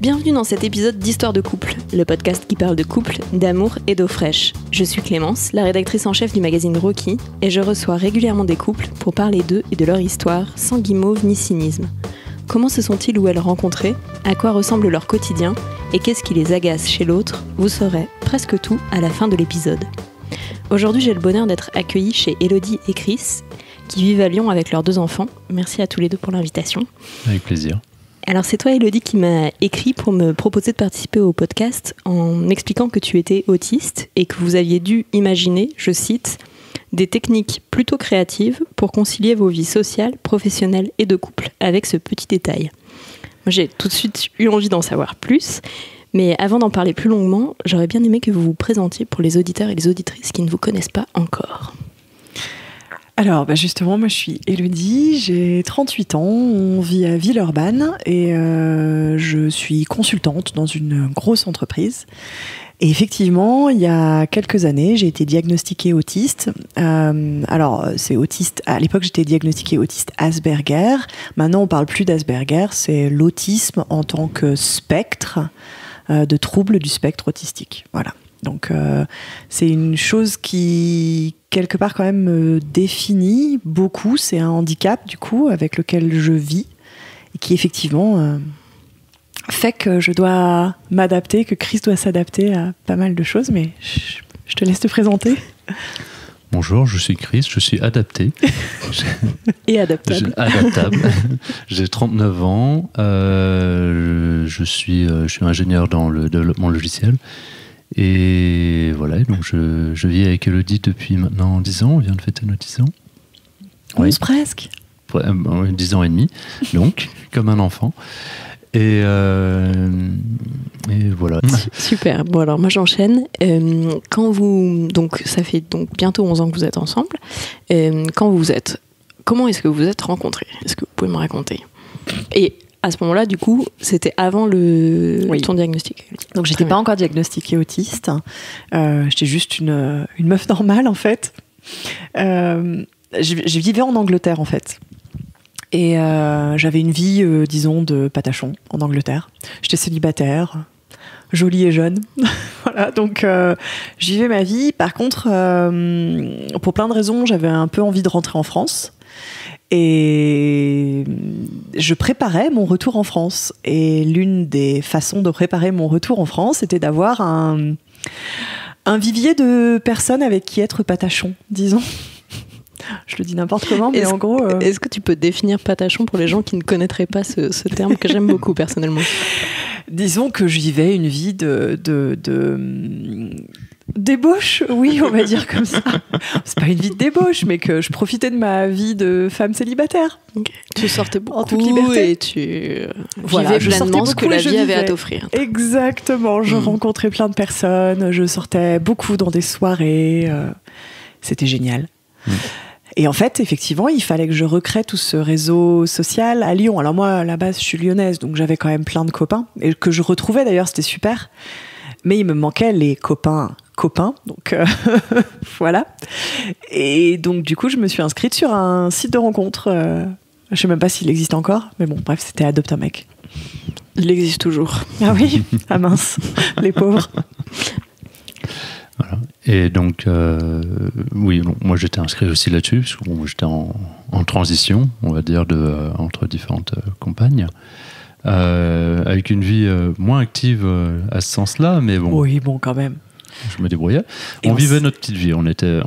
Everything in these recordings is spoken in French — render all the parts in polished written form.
Bienvenue dans cet épisode d'Histoire de couple, le podcast qui parle de couple, d'amour et d'eau fraîche. Je suis Clémence, la rédactrice en chef du magazine Rocky, et je reçois régulièrement des couples pour parler d'eux et de leur histoire, sans guimauve ni cynisme. Comment se sont-ils ou elles rencontrés? À quoi ressemble leur quotidien? Et qu'est-ce qui les agace chez l'autre? Vous saurez presque tout à la fin de l'épisode. Aujourd'hui, j'ai le bonheur d'être accueillie chez Élodie et Chris, qui vivent à Lyon avec leurs 2 enfants. Merci à tous les deux pour l'invitation. Avec plaisir. Alors c'est toi, Élodie, qui m'a écrit pour me proposer de participer au podcast en expliquant que tu étais autiste et que vous aviez dû imaginer, je cite, des techniques plutôt créatives pour concilier vos vies sociales, professionnelles et de couple avec ce petit détail. Moi, j'ai tout de suite eu envie d'en savoir plus, mais avant d'en parler plus longuement, j'aurais bien aimé que vous vous présentiez pour les auditeurs et les auditrices qui ne vous connaissent pas encore. Alors, justement, moi je suis Élodie, j'ai 38 ans, on vit à Villeurbanne et je suis consultante dans une grosse entreprise. Et effectivement, il y a quelques années, j'ai été diagnostiquée autiste. Alors, c'est autiste. À l'époque, j'étais diagnostiquée autiste Asperger. Maintenant, on parle plus d'Asperger, c'est l'autisme en tant que spectre de troubles du spectre autistique. Voilà. Donc, c'est une chose qui, quelque part, quand même, me définit beaucoup. C'est un handicap, du coup, avec lequel je vis et qui, effectivement, fait que je dois m'adapter, que Chris doit s'adapter à pas mal de choses. Mais je te laisse te présenter. Bonjour, je suis Chris, je suis adapté. Et adaptable. Adaptable. J'ai 39 ans. Je suis ingénieur dans le développement logiciel. Et voilà, donc je vis avec Élodie depuis maintenant 10 ans, on vient de fêter nos 10 ans. 11 presque. 10 ans et demi, donc, comme un enfant. Et voilà. Super, bon alors moi j'enchaîne. Donc ça fait donc bientôt 11 ans que vous êtes ensemble. Comment est-ce que vous vous êtes rencontrés? Est-ce que vous pouvez me raconter? Et à ce moment-là, du coup, c'était avant ton diagnostic. Donc, j'étais pas encore diagnostiquée autiste. J'étais juste une meuf normale, en fait. Je vivais en Angleterre, en fait. Et j'avais une vie, disons, de patachon en Angleterre. J'étais célibataire, jolie et jeune. Voilà, donc je vivais ma vie. Par contre, pour plein de raisons, j'avais un peu envie de rentrer en France. Et je préparais mon retour en France. Et l'une des façons de préparer mon retour en France, c'était d'avoir un vivier de personnes avec qui être patachon, disons. Je le dis n'importe comment, mais en gros... Est-ce que tu peux définir patachon pour les gens qui ne connaîtraient pas ce terme que j'aime beaucoup, personnellement? Disons que je vivais une vie débauche, oui, on va dire comme ça. C'est pas une vie de débauche, mais que je profitais de ma vie de femme célibataire. Okay. Tu sortais beaucoup en toute liberté et tu vivais pleinement ce que la vie avait à t'offrir. Exactement, je rencontrais plein de personnes, je sortais beaucoup dans des soirées, c'était génial. Et en fait, effectivement, il fallait que je recrée tout ce réseau social à Lyon. Alors moi, à la base, je suis lyonnaise, donc j'avais quand même plein de copains, et que je retrouvais d'ailleurs, c'était super. Mais il me manquait les copains, donc voilà. Et donc du coup, je me suis inscrite sur un site de rencontre. Je sais même pas s'il existe encore, mais bon, bref, c'était Adopte un mec. Il existe toujours. Ah oui, ah mince, les pauvres. Voilà. Et donc, oui, moi j'étais inscrit aussi là-dessus, parce que moi j'étais en transition, on va dire, entre différentes compagnes. Avec une vie moins active à ce sens-là, mais bon. Oui, bon, quand même. Je me débrouillais. On vivait notre petite vie, on était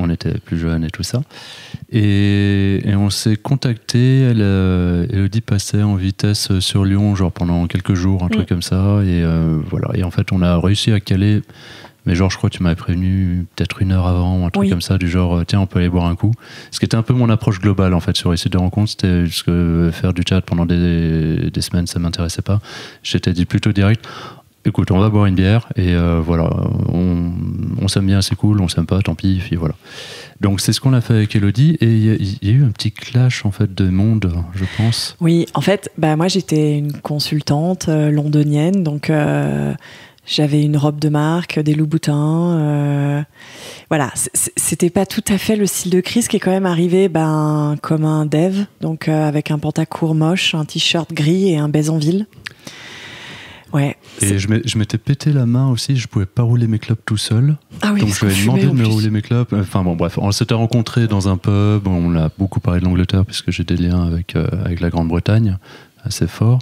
plus jeunes et tout ça. Et on s'est contacté, Élodie passait en vitesse sur Lyon, genre pendant quelques jours, un truc comme ça. Et voilà. Et en fait, on a réussi à caler. Mais genre, je crois que tu m'avais prévenu peut-être 1 heure avant, un truc comme ça, du genre, tiens, on peut aller boire un coup. Ce qui était un peu mon approche globale, en fait, sur les sites de rencontres. C'était juste que faire du chat pendant des semaines, ça m'intéressait pas. J'étais dit plutôt direct, écoute, on va boire une bière, et voilà, on s'aime bien, c'est cool, on s'aime pas, tant pis, et voilà. Donc, c'est ce qu'on a fait avec Élodie, et il y a eu un petit clash, en fait, de monde, je pense. Oui, en fait, moi, j'étais une consultante londonienne, donc... J'avais une robe de marque, des Louboutins. Voilà, c'était pas tout à fait le style de Chris qui est quand même arrivé comme un dev, donc avec un pantacourt moche, un t-shirt gris et un baies en ville. Ouais. Et je m'étais pété la main aussi, je pouvais pas rouler mes clopes tout seul. Ah oui, donc je lui ai demandé de me rouler mes clopes. Enfin bon, bref, on s'était rencontrés dans un pub, on a beaucoup parlé de l'Angleterre puisque j'ai des liens avec la Grande-Bretagne assez forts.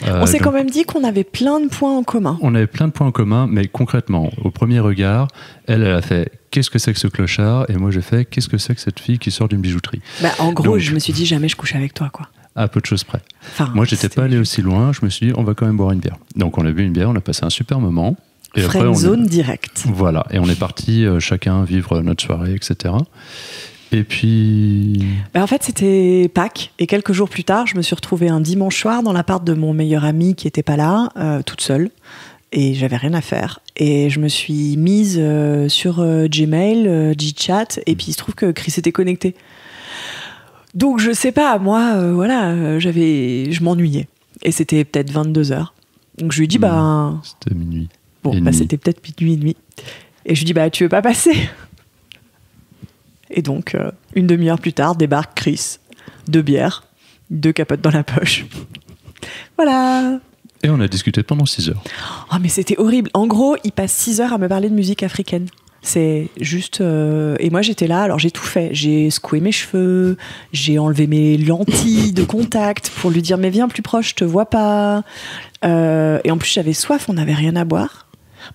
On s'est quand même dit qu'on avait plein de points en commun. On avait plein de points en commun, mais concrètement, au premier regard, elle a fait « Qu'est-ce que c'est que ce clochard ?» et moi j'ai fait « Qu'est-ce que c'est que cette fille qui sort d'une bijouterie ?» En gros, donc, je me suis dit « Jamais je couche avec toi, quoi. » À peu de choses près. Enfin, moi, j'étais pas allé aussi loin. Je me suis dit, on va quand même boire une bière. Donc, on a bu une bière, on a passé un super moment. Et après, zone direct. Voilà. Et on est parti chacun vivre notre soirée, etc. Et puis... en fait, c'était Pâques. Et quelques jours plus tard, je me suis retrouvée un dimanche soir dans l'appart de mon meilleur ami qui était pas là, toute seule. Et j'avais rien à faire. Et je me suis mise sur Gmail, Gchat. Et puis, il se trouve que Chris était connecté. Donc je sais pas, moi, je m'ennuyais. Et c'était peut-être 22h. Donc je lui dis, c'était minuit. Bon, c'était peut-être minuit et demi. Et je lui dis, tu veux pas passer ? Et donc, une demi-heure plus tard, débarque Chris. 2 bières, 2 capotes dans la poche. Voilà. Et on a discuté pendant 6 heures. Oh, mais c'était horrible. En gros, il passe 6 heures à me parler de musique africaine. C'est juste... Et moi, j'étais là, alors j'ai tout fait. J'ai secoué mes cheveux, j'ai enlevé mes lentilles de contact pour lui dire « Mais viens plus proche, je te vois pas. » Et en plus, j'avais soif, on n'avait rien à boire.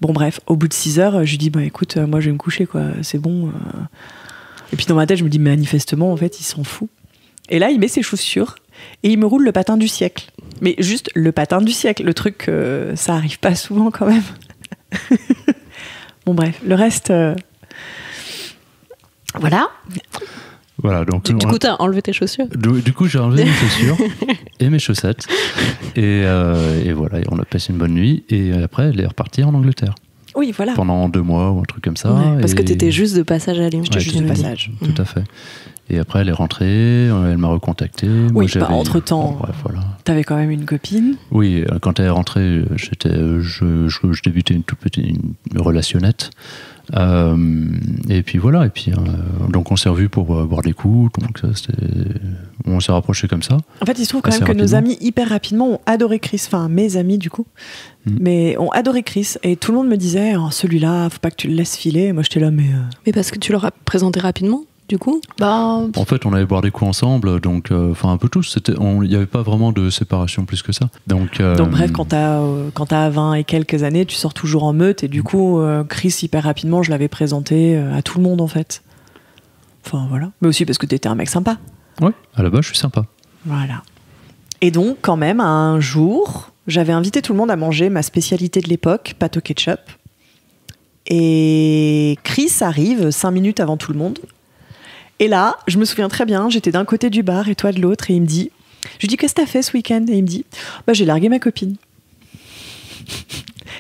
Bon, bref, au bout de 6 heures, je lui dis « Écoute, moi, je vais me coucher, quoi. C'est bon. » Et puis, dans ma tête, je me dis « Manifestement, en fait, il s'en fout. » Et là, il met ses chaussures et il me roule le patin du siècle. Mais juste le patin du siècle. Le truc, ça arrive pas souvent, quand même. Bon bref, le reste... Voilà. Voilà, donc... Du coup, t'as enlevé tes chaussures. Du coup, j'ai enlevé mes chaussures et mes chaussettes. Et voilà, et on a passé une bonne nuit. Et après, elle est repartie en Angleterre. Oui, voilà. Pendant 2 mois ou un truc comme ça. Ouais, parce que t'étais juste de passage à Lyon. J'étais juste de passage. Tout à fait. Et après, elle est rentrée, elle m'a recontacté. Oui, entre-temps, bref, voilà. T'avais quand même une copine. Oui, quand elle est rentrée, je débutais une toute petite relationnette. Et puis voilà, donc on s'est revus pour boire des coups, donc on s'est rapprochés comme ça. En fait, il se trouve quand même que nos amis, hyper rapidement, ont adoré Chris, enfin mes amis du coup, mais ont adoré Chris, et tout le monde me disait celui-là, faut pas que tu le laisses filer. Et moi j'étais là, mais parce que tu leur as présenté rapidement du coup En fait, on allait boire des coups ensemble, donc un peu tous. Il n'y avait pas vraiment de séparation plus que ça. Donc bref, quand t'as 20 et quelques années, tu sors toujours en meute, et du coup, Chris, hyper rapidement, je l'avais présenté à tout le monde, en fait. Enfin, voilà. Mais aussi parce que t'étais un mec sympa. Ouais, à la base, je suis sympa. Voilà. Et donc, quand même, un jour, j'avais invité tout le monde à manger ma spécialité de l'époque, pâte au ketchup. Et Chris arrive 5 minutes avant tout le monde. Et là, je me souviens très bien, j'étais d'un côté du bar et toi de l'autre, et il me dit, je lui dis, qu'est-ce que t'as fait ce week-end ? Et il me dit, j'ai largué ma copine.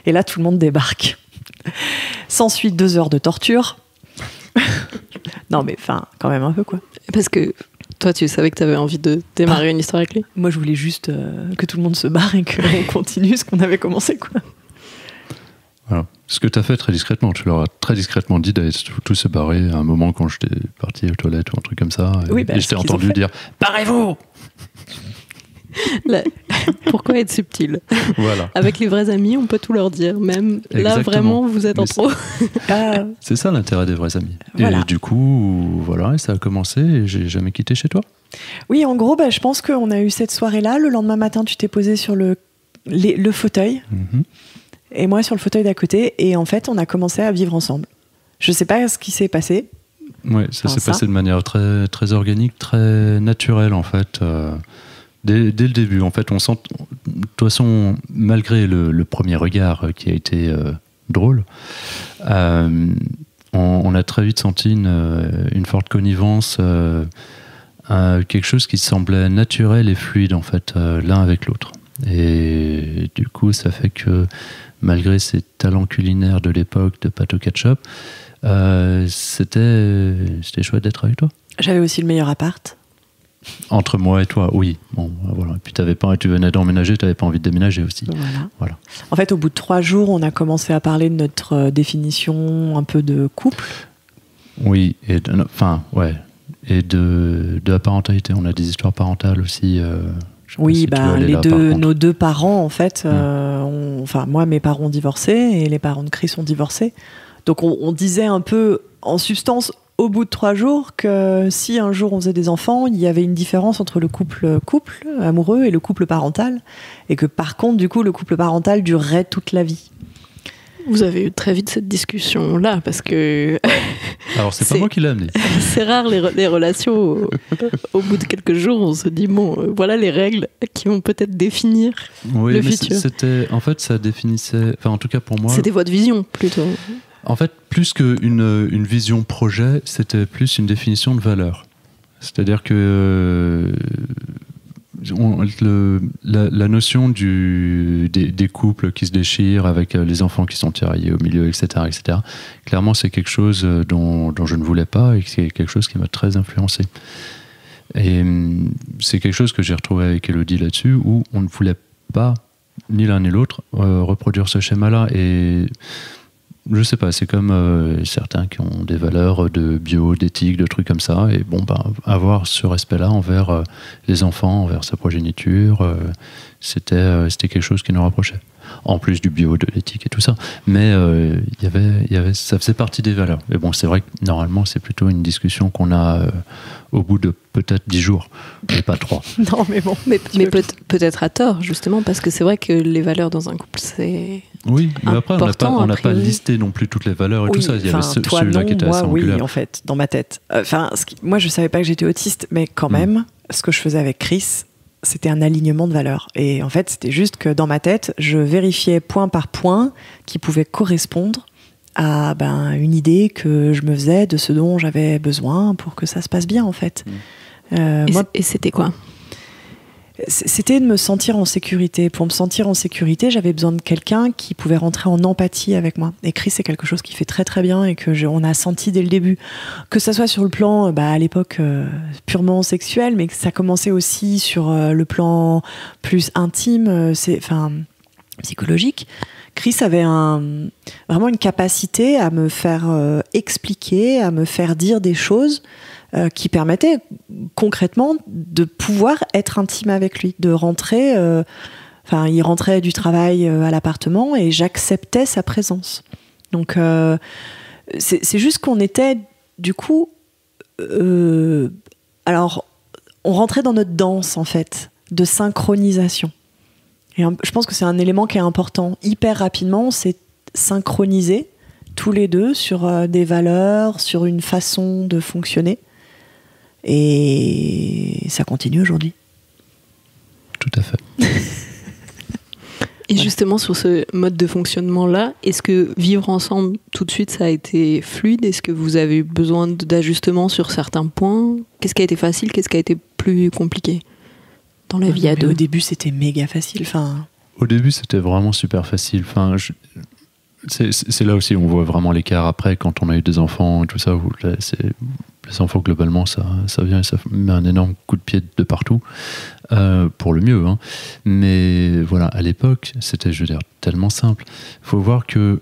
Et là, tout le monde débarque. S'ensuit 2 heures de torture. Non, mais quand même un peu, quoi. Parce que toi, tu savais que t'avais envie de démarrer une histoire avec lui ? Moi, je voulais juste que tout le monde se barre et qu'on continue ce qu'on avait commencé, quoi. Voilà. Ce que tu as fait très discrètement, tu leur as très discrètement dit d'aller tous se barrer à un moment quand j'étais parti aux toilettes ou un truc comme ça. Et je t'ai entendu dire « Barrez-vous !» Pourquoi être subtil ? Voilà. Avec les vrais amis, on peut tout leur dire. Même Exactement. Là, vraiment, vous êtes en trop. C'est ça l'intérêt des vrais amis. Voilà. Et du coup, voilà, ça a commencé et j'ai jamais quitté chez toi. Oui, en gros, je pense qu'on a eu cette soirée-là. Le lendemain matin, tu t'es posé sur le fauteuil. Mm-hmm. Et moi sur le fauteuil d'à côté, et en fait on a commencé à vivre ensemble. Je sais pas ce qui s'est passé. Ouais, ça s'est passé de manière très, très organique, très naturelle en fait. Dès le début, en fait, on sent. De toute façon, malgré le premier regard qui a été drôle, on a très vite senti une forte connivence, quelque chose qui semblait naturel et fluide en fait, l'un avec l'autre. Et du coup, ça fait que malgré ses talents culinaires de l'époque de pâte au ketchup, c'était chouette d'être avec toi. J'avais aussi le meilleur appart. Entre moi et toi, oui. Bon, voilà. Et puis tu venais d'emménager, tu n'avais pas envie de déménager aussi. Voilà. En fait, au bout de 3 jours, on a commencé à parler de notre définition un peu de couple. Oui, et de la parentalité. On a des histoires parentales aussi. Oui, nos 2 parents, en fait, moi, mes parents ont divorcé et les parents de Chris ont divorcé. Donc, on disait un peu, en substance, au bout de 3 jours, que si un jour on faisait des enfants, il y avait une différence entre le couple amoureux et le couple parental. Et que par contre, du coup, le couple parental durerait toute la vie. Vous avez eu très vite cette discussion-là, parce que... Alors, c'est pas moi qui l'ai amené. C'est rare, les relations. Au bout de quelques jours, on se dit, voilà les règles qui vont peut-être définir le futur. En fait, ça définissait... Enfin, en tout cas, pour moi... C'était votre vision, plutôt. En fait, plus qu'une vision projet, c'était plus une définition de valeur. C'est-à-dire que... la notion des couples qui se déchirent avec les enfants qui sont tiraillés au milieu, etc., clairement c'est quelque chose dont je ne voulais pas et c'est quelque chose qui m'a très influencé. Et c'est quelque chose que j'ai retrouvé avec Elodie là-dessus, où on ne voulait pas, ni l'un ni l'autre, reproduire ce schéma-là. Et je sais pas, c'est comme certains qui ont des valeurs de bio, d'éthique, de trucs comme ça, et avoir ce respect-là envers les enfants, envers sa progéniture, c'était quelque chose qui nous rapprochait. En plus du bio, de l'éthique et tout ça. Mais ça faisait partie des valeurs. Et c'est vrai que normalement, c'est plutôt une discussion qu'on a au bout de peut-être 10 jours, et pas 3. Non, mais bon. Mais peut-être à tort, justement, parce que c'est vrai que les valeurs dans un couple, c'est... Oui, mais après, on n'a pas priori. listé non plus toutes les valeurs et tout ça. Il y avait celui-là qui était assez angulaire. Oui, en fait, dans ma tête. Moi, je savais pas que j'étais autiste, mais quand même, ce que je faisais avec Chris, c'était un alignement de valeurs. Et en fait, c'était juste que dans ma tête, je vérifiais point par point qui pouvait correspondre à une idée que je me faisais de ce dont j'avais besoin pour que ça se passe bien, en fait. Et c'était quoi ? C'était de me sentir en sécurité. Pour me sentir en sécurité, j'avais besoin de quelqu'un qui pouvait rentrer en empathie avec moi. Et Chris, c'est quelque chose qui fait très très bien et que on a senti dès le début. Que ça soit sur le plan, à l'époque, purement sexuel, mais que ça commençait aussi sur le plan plus intime, psychologique. Chris avait vraiment une capacité à me faire expliquer, à me faire dire des choses qui permettait concrètement de pouvoir être intime avec lui, de rentrer. Il rentrait du travail à l'appartement et j'acceptais sa présence. Donc, c'est juste qu'on était, du coup... alors, on rentrait dans notre danse, en fait, de synchronisation. Et je pense que c'est un élément qui est important. Hyper rapidement, on s'est synchronisés, tous les deux, sur des valeurs, sur une façon de fonctionner. Et ça continue aujourd'hui. Tout à fait. Et justement, sur ce mode de fonctionnement-là, est-ce que vivre ensemble, tout de suite, ça a été fluide ? Est-ce que vous avez eu besoin d'ajustements sur certains points ? Qu'est-ce qui a été facile ? Qu'est-ce qui a été plus compliqué dans la vie à deux ? Au début, c'était méga facile. Au début, c'était vraiment super facile. C'est là aussi où on voit vraiment l'écart après, quand on a eu des enfants et tout ça, où les enfants, globalement, ça vient et ça met un énorme coup de pied de partout, pour le mieux. Hein. Mais voilà, à l'époque, c'était, tellement simple. Il faut voir que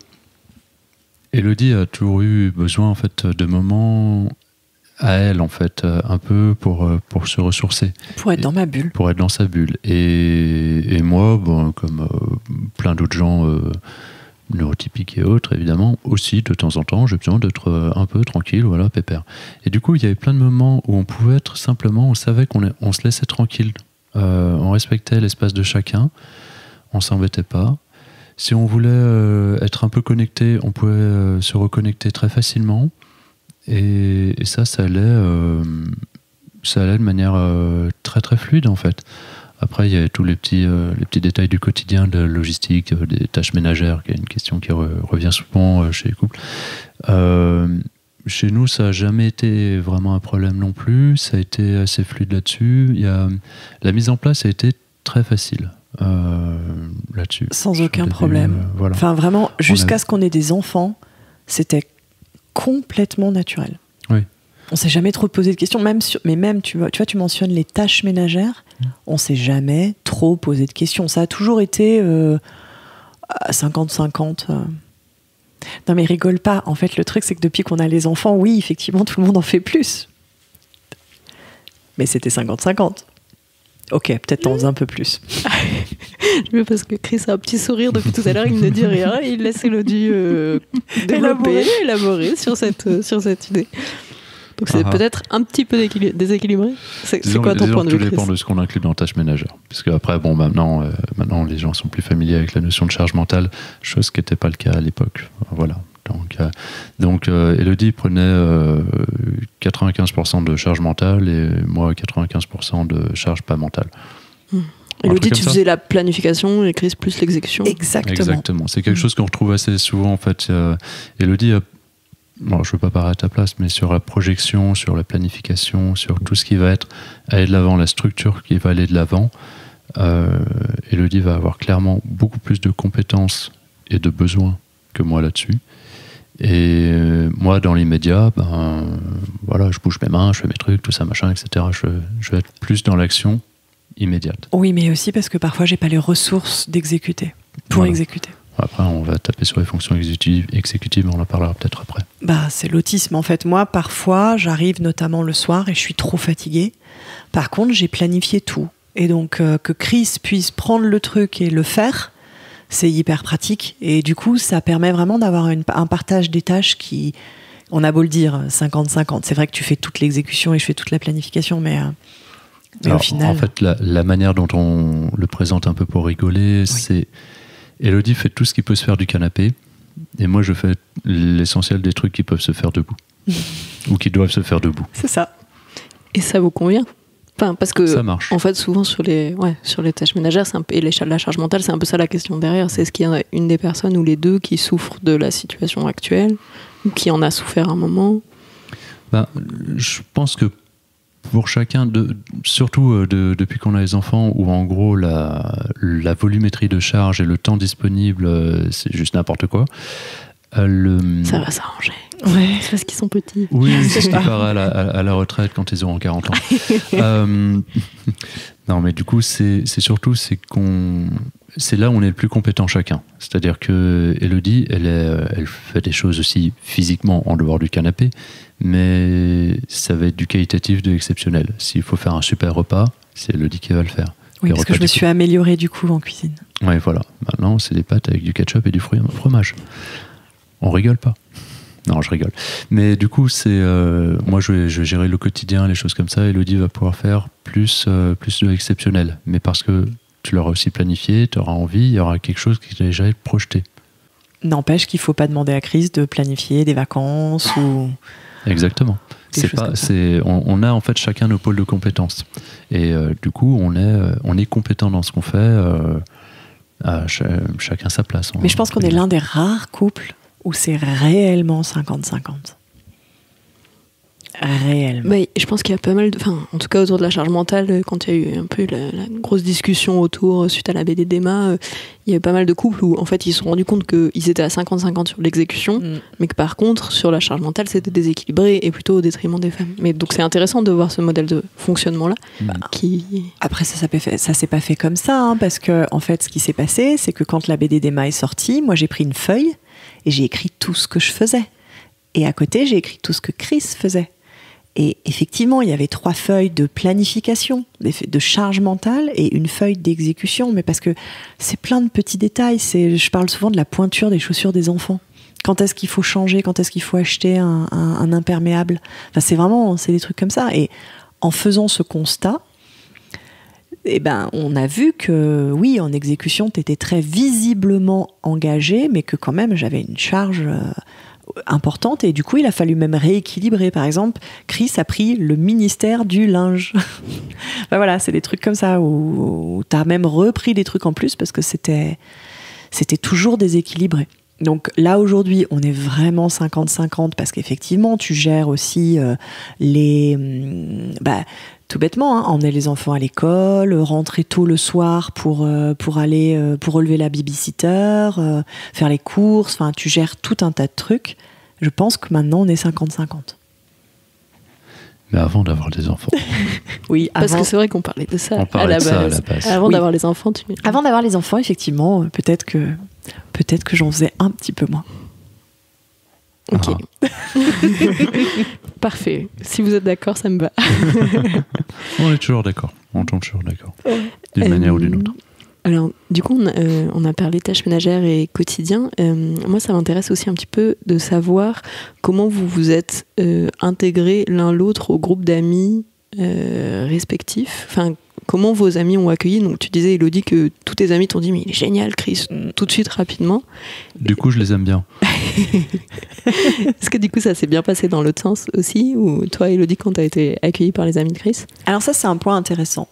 Elodie a toujours eu besoin, en fait, de moments à elle, en fait, un peu pour se ressourcer. Pour être dans ma bulle. Pour être dans sa bulle. Et moi, comme plein d'autres gens... neurotypiques et autres, évidemment, aussi, de temps en temps, j'ai besoin d'être un peu tranquille, voilà, pépère. Et du coup, il y avait plein de moments où on pouvait être simplement, on savait qu'on se laissait tranquille, on respectait l'espace de chacun, on s'embêtait pas. Si on voulait être un peu connecté, on pouvait se reconnecter très facilement, et ça allait de manière très très fluide, en fait. Après, il y a tous les petits détails du quotidien, de la logistique, des tâches ménagères, qui est une question qui revient souvent chez les couples. Chez nous, ça n'a jamais été vraiment un problème non plus. Ça a été assez fluide là-dessus. La mise en place a été très facile là-dessus. Sans aucun problème. Voilà. Vraiment, jusqu'à ce qu'on ait des enfants, c'était complètement naturel. Oui. On s'est jamais trop posé de questions, tu vois, tu mentionnes les tâches ménagères, on s'est jamais trop posé de questions. Ça a toujours été 50-50. Non mais rigole pas, en fait le truc c'est que depuis qu'on a les enfants, oui effectivement tout le monde en fait plus. Mais c'était 50-50. Ok, peut-être dans un peu plus. Je parce que Chris a un petit sourire depuis tout à l'heure, il ne dit rien, et il laisse Elodie élaborer sur cette idée. Donc c'est peut-être un petit peu déséquilibré. C'est quoi ton point de vue, Chris ? Tout dépend de ce qu'on inclut dans tâche ménagère. Parce qu'après, maintenant, les gens sont plus familiers avec la notion de charge mentale, chose qui n'était pas le cas à l'époque. Voilà. Donc Elodie prenait 95% de charge mentale et moi 95% de charge pas mentale. Elodie, tu faisais la planification et Chris plus l'exécution. Exactement. C'est quelque chose qu'on retrouve assez souvent en fait. Elodie, je ne veux pas paraître à ta place, mais sur la projection, sur la planification, sur tout ce qui va être aller de l'avant, la structure qui va aller de l'avant, Elodie va avoir clairement beaucoup plus de compétences et de besoins que moi là-dessus. Et moi, dans l'immédiat, je bouge mes mains, je fais mes trucs, tout ça, machin, etc. Je vais être plus dans l'action immédiate. Oui, mais aussi parce que parfois, j'ai pas les ressources d'exécuter, pour exécuter. Après, on va taper sur les fonctions exécutives, on en parlera peut-être après. C'est l'autisme. En fait, moi, parfois, j'arrive notamment le soir et je suis trop fatiguée. Par contre, j'ai planifié tout. Et donc, que Chris puisse prendre le truc et le faire, c'est hyper pratique. Et du coup, ça permet vraiment d'avoir un partage des tâches qui, on a beau le dire, 50-50. C'est vrai que tu fais toute l'exécution et je fais toute la planification, mais au final... En fait, la manière dont on le présente un peu pour rigoler, c'est... Elodie fait tout ce qui peut se faire du canapé, et moi, je fais l'essentiel des trucs qui peuvent se faire debout. Ou qui doivent se faire debout. C'est ça. Et ça vous convient ? Parce que, ça marche. En fait, souvent sur les tâches ménagères et la charge mentale, c'est un peu ça la question derrière. C'est est-ce qu'il y a une des personnes ou les deux qui souffrent de la situation actuelle ou qui en a souffert un moment ? Je pense que pour chacun, surtout depuis qu'on a les enfants, où en gros la volumétrie de charge et le temps disponible, c'est juste n'importe quoi. Ça va s'arranger. Ouais. C'est parce qu'ils sont petits. Oui, c'est ce qui part à la retraite quand ils auront 40 ans. Non, mais du coup, c'est surtout c'est là où on est le plus compétent chacun. C'est-à-dire que Elodie, elle fait des choses aussi physiquement en dehors du canapé, mais ça va être du qualitatif, de l'exceptionnel. S'il faut faire un super repas, c'est Elodie qui va le faire. Oui, parce que je me suis améliorée du coup en cuisine. Oui, voilà. Maintenant, c'est des pâtes avec du ketchup et du fromage. On rigole pas. Non, je rigole. Mais du coup, moi, je vais gérer le quotidien, les choses comme ça. Elodie va pouvoir faire plus de l'exceptionnel. Mais parce que tu l'auras aussi planifié, tu auras envie, il y aura quelque chose qui va déjà être projeté. N'empêche qu'il ne faut pas demander à Chris de planifier des vacances ou... Exactement. On a en fait chacun nos pôles de compétences. Et du coup, on est compétent dans ce qu'on fait, chacun sa place. Mais je pense qu'on est l'un des rares couples où c'est réellement 50-50. Réellement. Je pense qu'il y a pas mal en tout cas autour de la charge mentale, quand il y a eu un peu la grosse discussion autour suite à la BD d'Emma, il y avait pas mal de couples où en fait ils se sont rendus compte qu'ils étaient à 50-50 sur l'exécution, mais que par contre sur la charge mentale c'était déséquilibré et plutôt au détriment des femmes. Mais donc c'est intéressant de voir ce modèle de fonctionnement là. Après ça s'est pas fait comme ça, parce que en fait ce qui s'est passé, c'est que quand la BD d'Emma est sortie, moi j'ai pris une feuille et j'ai écrit tout ce que je faisais. Et à côté, j'ai écrit tout ce que Chris faisait. Et effectivement, il y avait 3 feuilles de planification, de charge mentale et une feuille d'exécution. Mais parce que c'est plein de petits détails. Je parle souvent de la pointure des chaussures des enfants. Quand est-ce qu'il faut changer ? Quand est-ce qu'il faut acheter un imperméable ? C'est des trucs comme ça. Et en faisant ce constat, on a vu que, oui, en exécution, tu étais très visiblement engagé, mais que quand même, j'avais une charge importante. Et du coup, il a fallu même rééquilibrer. Par exemple, Chris a pris le ministère du linge. Voilà, c'est des trucs comme ça, où tu as même repris des trucs en plus, parce que c'était toujours déséquilibré. Donc là, aujourd'hui, on est vraiment 50-50, parce qu'effectivement, tu gères aussi tout bêtement, emmener les enfants à l'école, rentrer tôt le soir pour relever la babysitter, faire les courses, tu gères tout un tas de trucs. Je pense que maintenant on est 50-50. Mais avant d'avoir des enfants. Oui, parce que c'est vrai qu'on parlait de ça, à la base. Avant d'avoir les enfants, Avant d'avoir les enfants, effectivement, peut-être que j'en faisais un petit peu moins. Ok. Parfait. Si vous êtes d'accord, ça me va. On est toujours d'accord. en tonsure, d'accord. D'une manière ou d'une autre. Alors, du coup, on a parlé tâches ménagères et quotidien. Moi, ça m'intéresse aussi un petit peu de savoir comment vous vous êtes intégrés l'un l'autre au groupe d'amis respectifs. Enfin, comment vos amis ont accueilli. Donc, tu disais, Élodie, que tous tes amis t'ont dit « Mais il est génial, Chris !» tout de suite, rapidement. Du coup, je les aime bien. Est-ce que du coup, ça s'est bien passé dans l'autre sens aussi? Ou toi, Élodie, quand t'as été accueillie par les amis de Chris? Alors ça, c'est un point intéressant.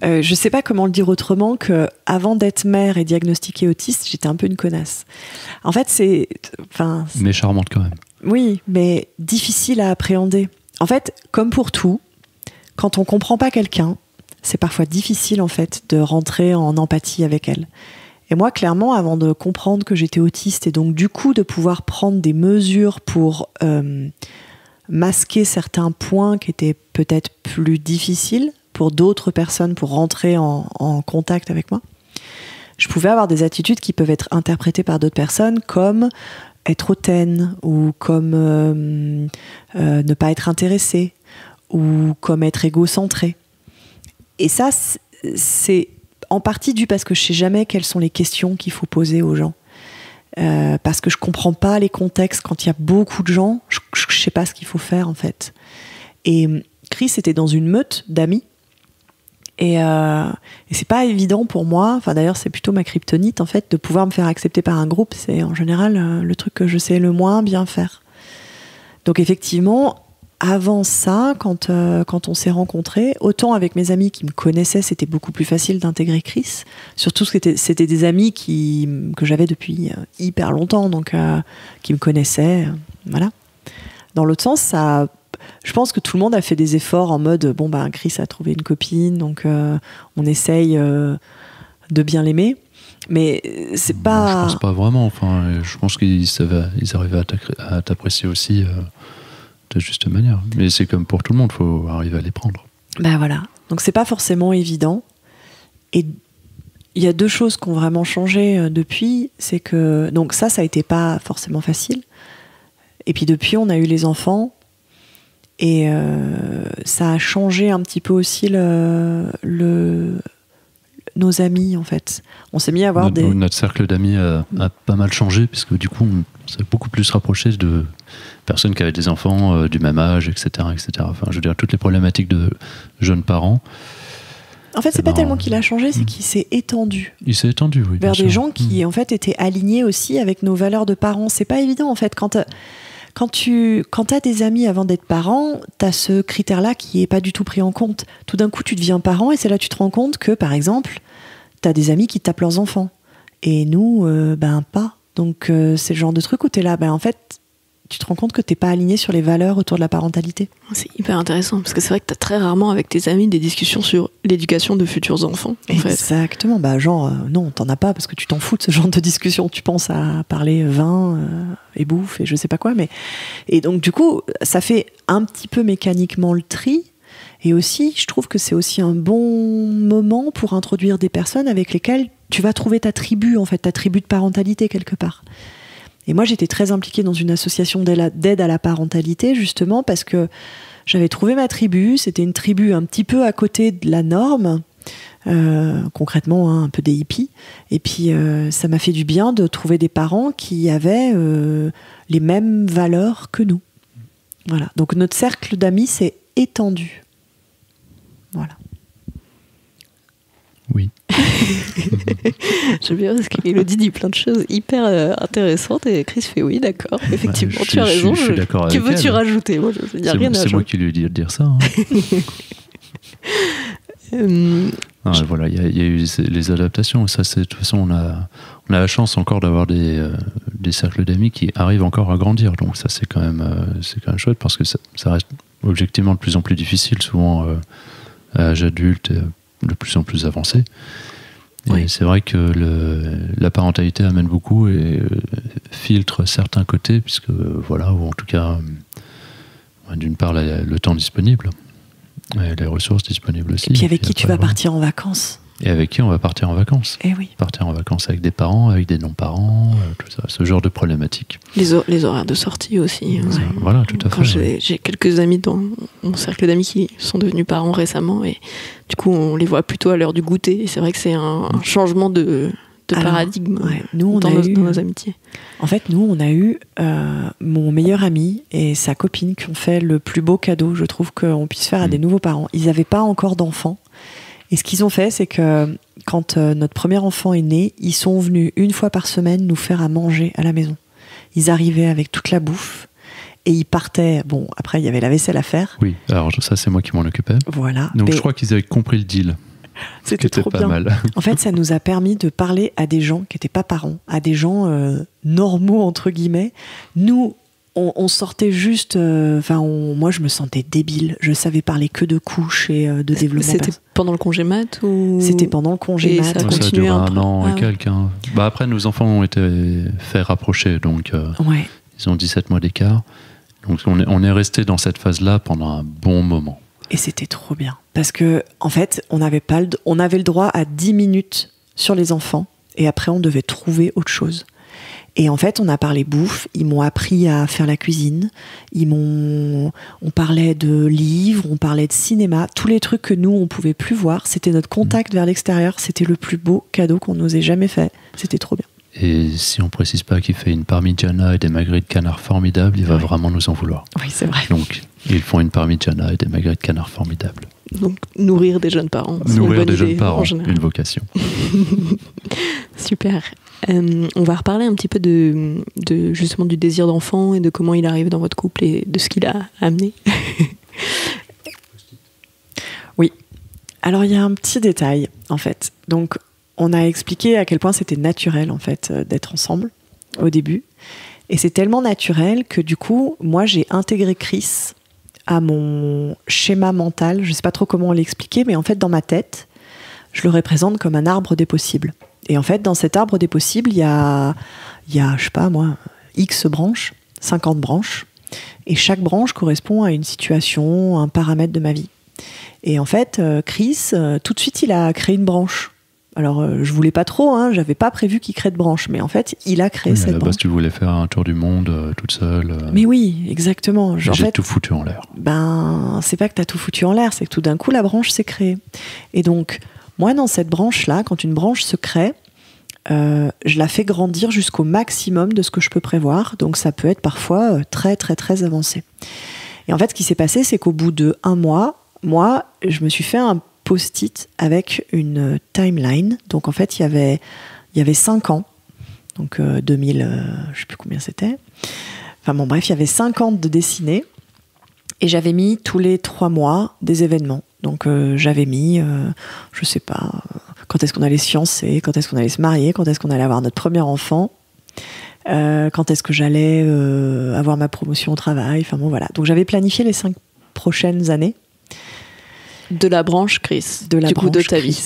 Je sais pas comment le dire autrement que avant d'être mère et diagnostiquée autiste, j'étais un peu une connasse. En fait, mais charmante quand même. Oui, mais difficile à appréhender. En fait, comme pour tout, quand on comprend pas quelqu'un, c'est parfois difficile en fait de rentrer en empathie avec elle. Et moi, clairement, avant de comprendre que j'étais autiste et donc du coup de pouvoir prendre des mesures pour masquer certains points qui étaient peut-être plus difficiles pour d'autres personnes, pour rentrer en contact avec moi, je pouvais avoir des attitudes qui peuvent être interprétées par d'autres personnes comme être hautaine ou comme ne pas être intéressée ou comme être égocentrée. Et ça, c'est en partie dû parce que je sais jamais quelles sont les questions qu'il faut poser aux gens. Parce que je comprends pas les contextes. Quand il y a beaucoup de gens, je sais pas ce qu'il faut faire en fait. Et Chris était dans une meute d'amis. Et c'est pas évident pour moi, enfin d'ailleurs c'est plutôt ma kryptonite en fait, de pouvoir me faire accepter par un groupe. C'est en général le truc que je sais le moins bien faire. Donc effectivement, avant ça, quand on s'est rencontrés, autant avec mes amis qui me connaissaient, c'était beaucoup plus facile d'intégrer Chris. Surtout que c'était des amis que j'avais depuis hyper longtemps, donc qui me connaissaient, voilà. Dans l'autre sens, je pense que tout le monde a fait des efforts en mode Chris a trouvé une copine, donc on essaye de bien l'aimer. Mais c'est pas. Je pense pas vraiment. Enfin, je pense qu'ils arrivaient à t'apprécier aussi de juste manière. Mais c'est comme pour tout le monde, il faut arriver à les prendre. Ben voilà. Donc c'est pas forcément évident. Et il y a deux choses qui ont vraiment changé depuis. C'est que donc ça a été pas forcément facile. Et puis depuis, on a eu les enfants. Et ça a changé un petit peu aussi nos amis, en fait. On s'est mis à avoir Notre cercle d'amis a pas mal changé, puisque du coup, on s'est beaucoup plus rapproché de personnes qui avaient des enfants du même âge, etc., etc. Enfin, je veux dire, toutes les problématiques de jeunes parents. En fait, c'est pas tellement qu'il a changé, c'est qu'il s'est étendu. Il s'est étendu, oui. Vers des gens qui, en fait, étaient alignés aussi avec nos valeurs de parents. C'est pas évident, en fait, quand tu as des amis avant d'être parent, tu as ce critère-là qui est pas du tout pris en compte. Tout d'un coup, tu deviens parent et c'est là que tu te rends compte que, par exemple, tu as des amis qui tapent leurs enfants. Et nous, pas. Donc, c'est le genre de truc où tu es là, en fait, tu te rends compte que tu n'es pas aligné sur les valeurs autour de la parentalité. C'est hyper intéressant, parce que c'est vrai que tu as très rarement avec tes amis des discussions sur l'éducation de futurs enfants. Exactement. Non, t'en as pas, parce que tu t'en fous de ce genre de discussion. Tu penses à parler vin et bouffe et je sais pas quoi. Et donc, du coup, ça fait un petit peu mécaniquement le tri. Et aussi, je trouve que c'est aussi un bon moment pour introduire des personnes avec lesquelles tu vas trouver ta tribu, en fait, ta tribu de parentalité quelque part. Et moi, j'étais très impliquée dans une association d'aide à la parentalité, justement, parce que j'avais trouvé ma tribu. C'était une tribu un petit peu à côté de la norme, concrètement, un peu des hippies. Et puis, ça m'a fait du bien de trouver des parents qui avaient les mêmes valeurs que nous. Voilà. Donc, notre cercle d'amis s'est étendu. Voilà. Oui. J'aime bien parce qu'Élodie dit plein de choses hyper intéressantes et Chris fait oui, d'accord, effectivement, tu as raison. Je suis d'accord avec elle. Que veux-tu rajouter? Moi, je n'y a rien à ajouter. C'est moi qui lui ai dit de dire ça. Voilà, il y a eu les adaptations. Ça, de toute façon, on a la chance encore d'avoir des cercles d'amis qui arrivent encore à grandir. Donc ça, c'est quand même chouette parce que ça reste objectivement de plus en plus difficile, souvent à l'âge adulte, de plus en plus avancé. Et c'est vrai que la parentalité amène beaucoup et filtre certains côtés, puisque ou en tout cas, d'une part, le temps disponible, et les ressources disponibles aussi. Et puis avec qui tu vas partir en vacances. Et avec qui on va partir en vacances. Eh oui. Partir en vacances avec des parents, avec des non-parents, tout ça, ce genre de problématique. Les horaires de sortie aussi. Ouais. Voilà, tout à fait. J'ai quelques amis dans mon cercle d'amis qui sont devenus parents récemment et du coup on les voit plutôt à l'heure du goûter. Et c'est vrai que c'est un changement de paradigme nous, dans nos amitiés. En fait, nous, on a eu mon meilleur ami et sa copine qui ont fait le plus beau cadeau, je trouve, qu'on puisse faire à des nouveaux parents. Ils n'avaient pas encore d'enfants. Et ce qu'ils ont fait, c'est que quand notre premier enfant est né, ils sont venus une fois par semaine nous faire à manger à la maison. Ils arrivaient avec toute la bouffe et ils partaient. Bon, après, il y avait la vaisselle à faire. Oui, alors ça, c'est moi qui m'en occupais. Voilà. Donc je crois qu'ils avaient compris le deal. C'était trop pas bien. Mal. En fait, ça nous a permis de parler à des gens qui n'étaient pas parents, à des gens normaux, entre guillemets. Nous, on sortait juste... moi, je me sentais débile. Je savais parler que de couches et de développement. C'était pendant le congé mat ou... C'était pendant le congé mat. Ça a continué ça a duré un an et ouais. quelques. Bah, après, nos enfants ont été faits rapprocher, donc ils ont 17 mois d'écart. Donc on est resté dans cette phase-là pendant un bon moment. Et c'était trop bien. Parce que, en fait, on avait le droit à 10 minutes sur les enfants. Et après, on devait trouver autre chose. Et en fait, on a parlé bouffe. Ils m'ont appris à faire la cuisine. On parlait de livres, on parlait de cinéma. Tous les trucs que nous, on pouvait plus voir. C'était notre contact vers l'extérieur. C'était le plus beau cadeau qu'on nous ait jamais fait. C'était trop bien. Et si on précise pas qu'il fait une parmigiana et des magrets de canard formidables, il va vraiment nous en vouloir. Oui, c'est vrai. Donc, ils font une parmigiana et des magrets de canard formidables. Donc, nourrir des jeunes parents. Nourrir des jeunes parents, une vocation. Super. On va reparler un petit peu de justement du désir d'enfant et de comment il arrive dans votre couple et de ce qu'il a amené. Oui. Alors, il y a un petit détail, en fait. Donc, on a expliqué à quel point c'était naturel, en fait, d'être ensemble au début. Et c'est tellement naturel que, du coup, moi, j'ai intégré Chris à mon schéma mental. Je ne sais pas trop comment l'expliquer, mais en fait, dans ma tête, je le représente comme un arbre des possibles. Et en fait, dans cet arbre des possibles, il y a, je sais pas moi, X branches, 50 branches. Et chaque branche correspond à une situation, un paramètre de ma vie. Et en fait, Chris, tout de suite, il a créé une branche. Alors, je voulais pas trop, j'avais pas prévu qu'il crée de branche, mais en fait, il a créé cette branche. Tu voulais faire un tour du monde toute seule. Mais oui, exactement. J'ai tout foutu en l'air. Ben, c'est pas que t'as tout foutu en l'air, c'est que tout d'un coup, la branche s'est créée. Et donc, moi, dans cette branche-là, quand une branche se crée, je la fais grandir jusqu'au maximum de ce que je peux prévoir. Donc, ça peut être parfois très, très, très avancé. Et en fait, ce qui s'est passé, c'est qu'au bout de 1 mois, moi, je me suis fait un post-it avec une timeline. Donc en fait, il y avait 5 ans. Donc 2000, je sais plus combien c'était. Enfin bon, bref, il y avait 5 ans de dessinée. Et j'avais mis tous les 3 mois des événements. Donc j'avais mis, je sais pas, quand est-ce qu'on allait se fiancer, quand est-ce qu'on allait se marier, quand est-ce qu'on allait avoir notre premier enfant, quand est-ce que j'allais avoir ma promotion au travail. Enfin bon, voilà. Donc j'avais planifié les 5 prochaines années. De la branche Chris, du coup de ta vie.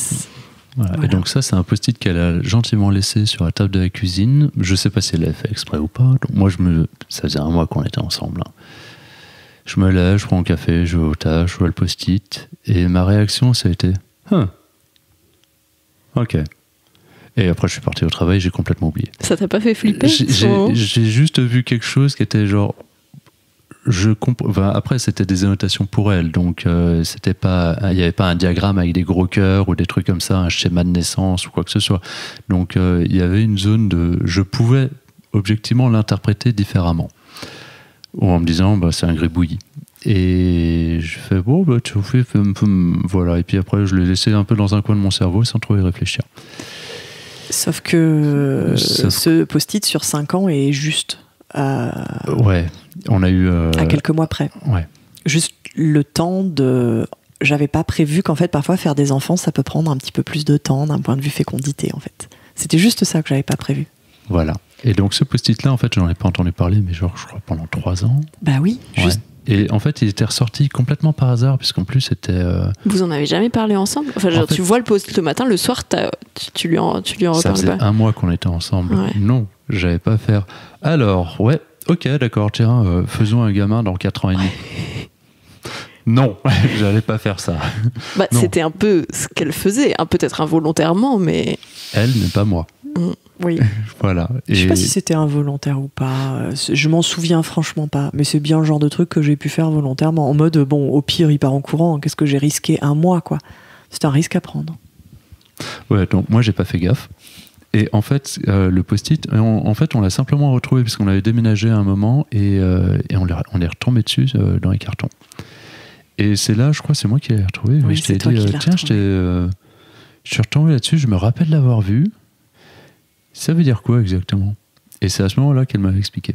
Voilà. Et donc ça, c'est un post-it qu'elle a gentiment laissé sur la table de la cuisine. Je sais pas si elle l'a fait exprès ou pas. Donc moi, ça faisait 1 mois qu'on était ensemble. Je me lève, je prends un café, je vais au taf, je vois le post-it. Et ma réaction, ça a été ok. Et après, je suis parti au travail, j'ai complètement oublié. Ça t'a pas fait flipper? J'ai juste vu quelque chose qui était genre... après, c'était des annotations pour elle, donc c'était pas, il n'y avait pas un diagramme avec des gros cœurs ou des trucs comme ça, un schéma de naissance ou quoi que ce soit. Donc il y avait une zone de, je pouvais objectivement l'interpréter différemment, ou en me disant c'est un gribouillis. Et je fais tu fais, voilà. Et puis après, je l'ai laissé un peu dans un coin de mon cerveau sans trop y réfléchir. Sauf que ce post-it sur 5 ans est juste. Ouais, on a eu... à quelques mois près. Ouais. Juste le temps de... J'avais pas prévu qu'en fait, parfois, faire des enfants, ça peut prendre un petit peu plus de temps d'un point de vue fécondité, en fait. C'était juste ça que j'avais pas prévu. Voilà. Et donc, ce post-it-là, en fait, j'en ai pas entendu parler, mais genre, je crois, pendant 3 ans. Bah oui, juste... Et en fait, il était ressorti complètement par hasard, puisqu'en plus, c'était... Vous en avez jamais parlé ensemble? Enfin, genre, tu vois le post-it le matin, le soir, tu lui en reparles pas. Ça faisait 1 mois qu'on était ensemble. Ouais. Non, j'avais pas à faire... Alors, ok, d'accord, tiens, faisons un gamin dans 4 ans et demi. Non, j'allais pas faire ça. Bah, c'était un peu ce qu'elle faisait, peut-être involontairement, mais... Elle n'est pas moi. Oui. Voilà. Je sais pas si c'était involontaire ou pas. Je m'en souviens franchement pas. Mais c'est bien le genre de truc que j'ai pu faire volontairement. En mode, bon, au pire, il part en courant. Qu'est-ce que j'ai risqué 1 mois, quoi. C'est un risque à prendre. Ouais, donc moi, j'ai pas fait gaffe. Et en fait, le post-it, on l'a simplement retrouvé parce qu'on avait déménagé à un moment et on est retombé dessus dans les cartons. Et c'est là, je crois, c'est moi qui l'ai retrouvé. Oui, je t'ai toi dit, qui l'as tiens, je suis retombé là-dessus, je me rappelle l'avoir vu. Ça veut dire quoi exactement? Et c'est à ce moment-là qu'elle m'avait expliqué.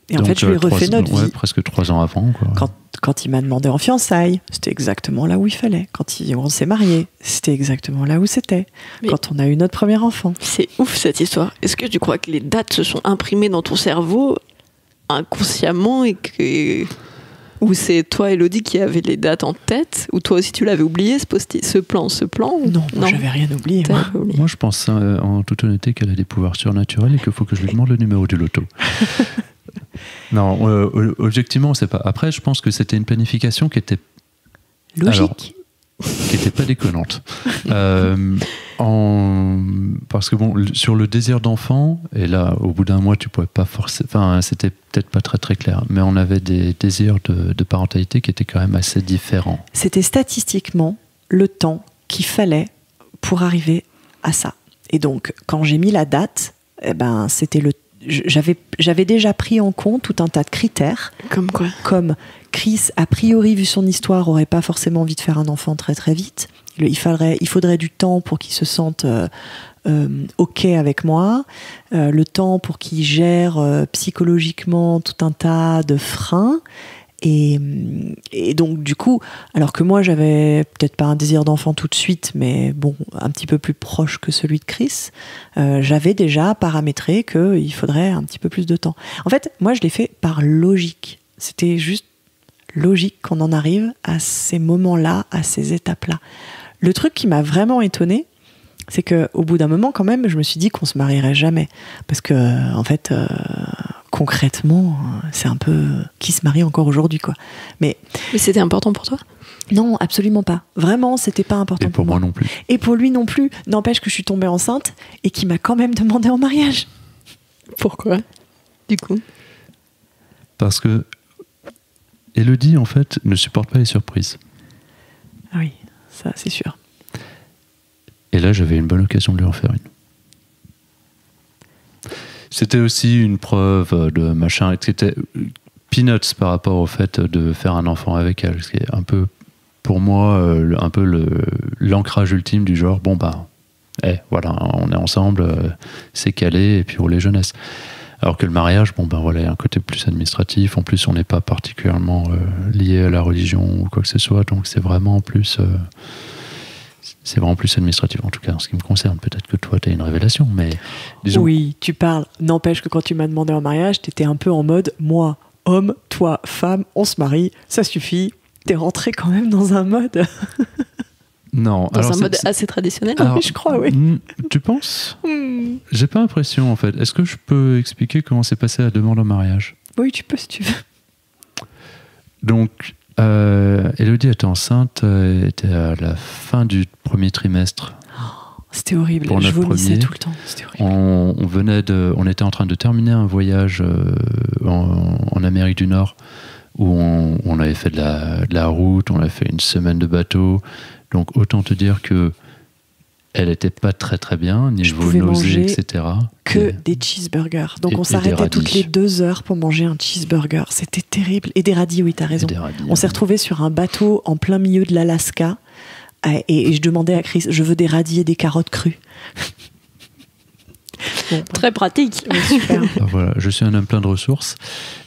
Et en fait, je lui ai refait notre vie. Presque 3 ans avant. Quoi. Quand il m'a demandé en fiançailles, c'était exactement là où il fallait. Quand on s'est mariés, c'était exactement là où c'était. Mais quand on a eu notre premier enfant. C'est ouf cette histoire. Est-ce que tu crois que les dates se sont imprimées dans ton cerveau inconsciemment et que... Ou c'est toi, Elodie, qui avait les dates en tête? Ou toi aussi, tu l'avais oublié, ce plan Non, j'avais rien oublié. Moi, je pense en toute honnêteté qu'elle a des pouvoirs surnaturels et qu'il faut que je lui demande le numéro du loto. Non, objectivement, c'est pas. Après, je pense que c'était une planification qui était... Logique. Qui n'était pas déconnante. Parce que bon, sur le désir d'enfant, et là, au bout d'un mois, tu pouvais pas forcer. Enfin, c'était peut-être pas très très clair, mais on avait des désirs de parentalité qui étaient quand même assez différents. C'était statistiquement le temps qu'il fallait pour arriver à ça. Et donc, quand j'ai mis la date, c'était le. J'avais déjà pris en compte tout un tas de critères. Comme quoi? Comme Chris, a priori, vu son histoire, aurait pas forcément envie de faire un enfant très très vite. Il faudrait du temps pour qu'il se sente OK avec moi, le temps pour qu'il gère psychologiquement tout un tas de freins. Et donc du coup, alors que moi j'avais peut-être pas un désir d'enfant tout de suite, mais bon, un petit peu plus proche que celui de Chris, j'avais déjà paramétré qu'il faudrait un petit peu plus de temps. En fait, moi je l'ai fait par logique. C'était juste logique qu'on en arrive à ces moments-là, à ces étapes-là. Le truc qui m'a vraiment étonnée, c'est qu'au bout d'un moment, quand même, je me suis dit qu'on se marierait jamais. Parce que, en fait, concrètement, c'est un peu qui se marie encore aujourd'hui, quoi. Mais c'était important pour toi? Non, absolument pas. Vraiment, c'était pas important pour moi non plus. Et pour lui non plus. N'empêche que je suis tombée enceinte et qu'il m'a quand même demandé en mariage. Pourquoi, du coup? Parce que Elodie, en fait, ne supporte pas les surprises. Ah oui, ça, c'est sûr. Et là, j'avais une bonne occasion de lui en faire une. C'était aussi une preuve de machin, c'était peanuts par rapport au fait de faire un enfant avec elle, ce qui est un peu, pour moi, un peu l'ancrage ultime du genre, bon bah, voilà, on est ensemble, c'est calé, et puis pour les jeunesses. Alors que le mariage, bon ben voilà, il y a un côté plus administratif, en plus on n'est pas particulièrement lié à la religion ou quoi que ce soit, donc c'est vraiment plus... C'est vraiment plus administratif, en tout cas en ce qui me concerne. Peut-être que toi, tu as une révélation, mais disons... Oui, tu parles. N'empêche que quand tu m'as demandé en mariage, tu étais un peu en mode, moi, homme, toi, femme, on se marie, ça suffit. T'es rentré quand même dans un mode... Non. Dans un mode assez traditionnel, alors, je crois, oui. Tu penses? J'ai pas l'impression, en fait. Est-ce que je peux expliquer comment s'est passée la demande en mariage? Oui, tu peux, si tu veux. Donc... Elodie était enceinte, était à la fin du premier trimestre. C'était horrible, je vomissais tout le temps. C'était horrible. On était en train de terminer un voyage en Amérique du Nord où on avait fait de la route, on avait fait une semaine de bateau. Donc autant te dire que elle n'était pas très très bien, niveau nausées, etc. Que des cheeseburgers. Donc on s'arrêtait toutes les 2 heures pour manger un cheeseburger. C'était terrible. Et des radis, oui, t'as raison. On s'est retrouvés sur un bateau en plein milieu de l'Alaska et je demandais à Chris, je veux des radis et des carottes crues. Bon, très pratique. Oui, super. Voilà, je suis un homme plein de ressources.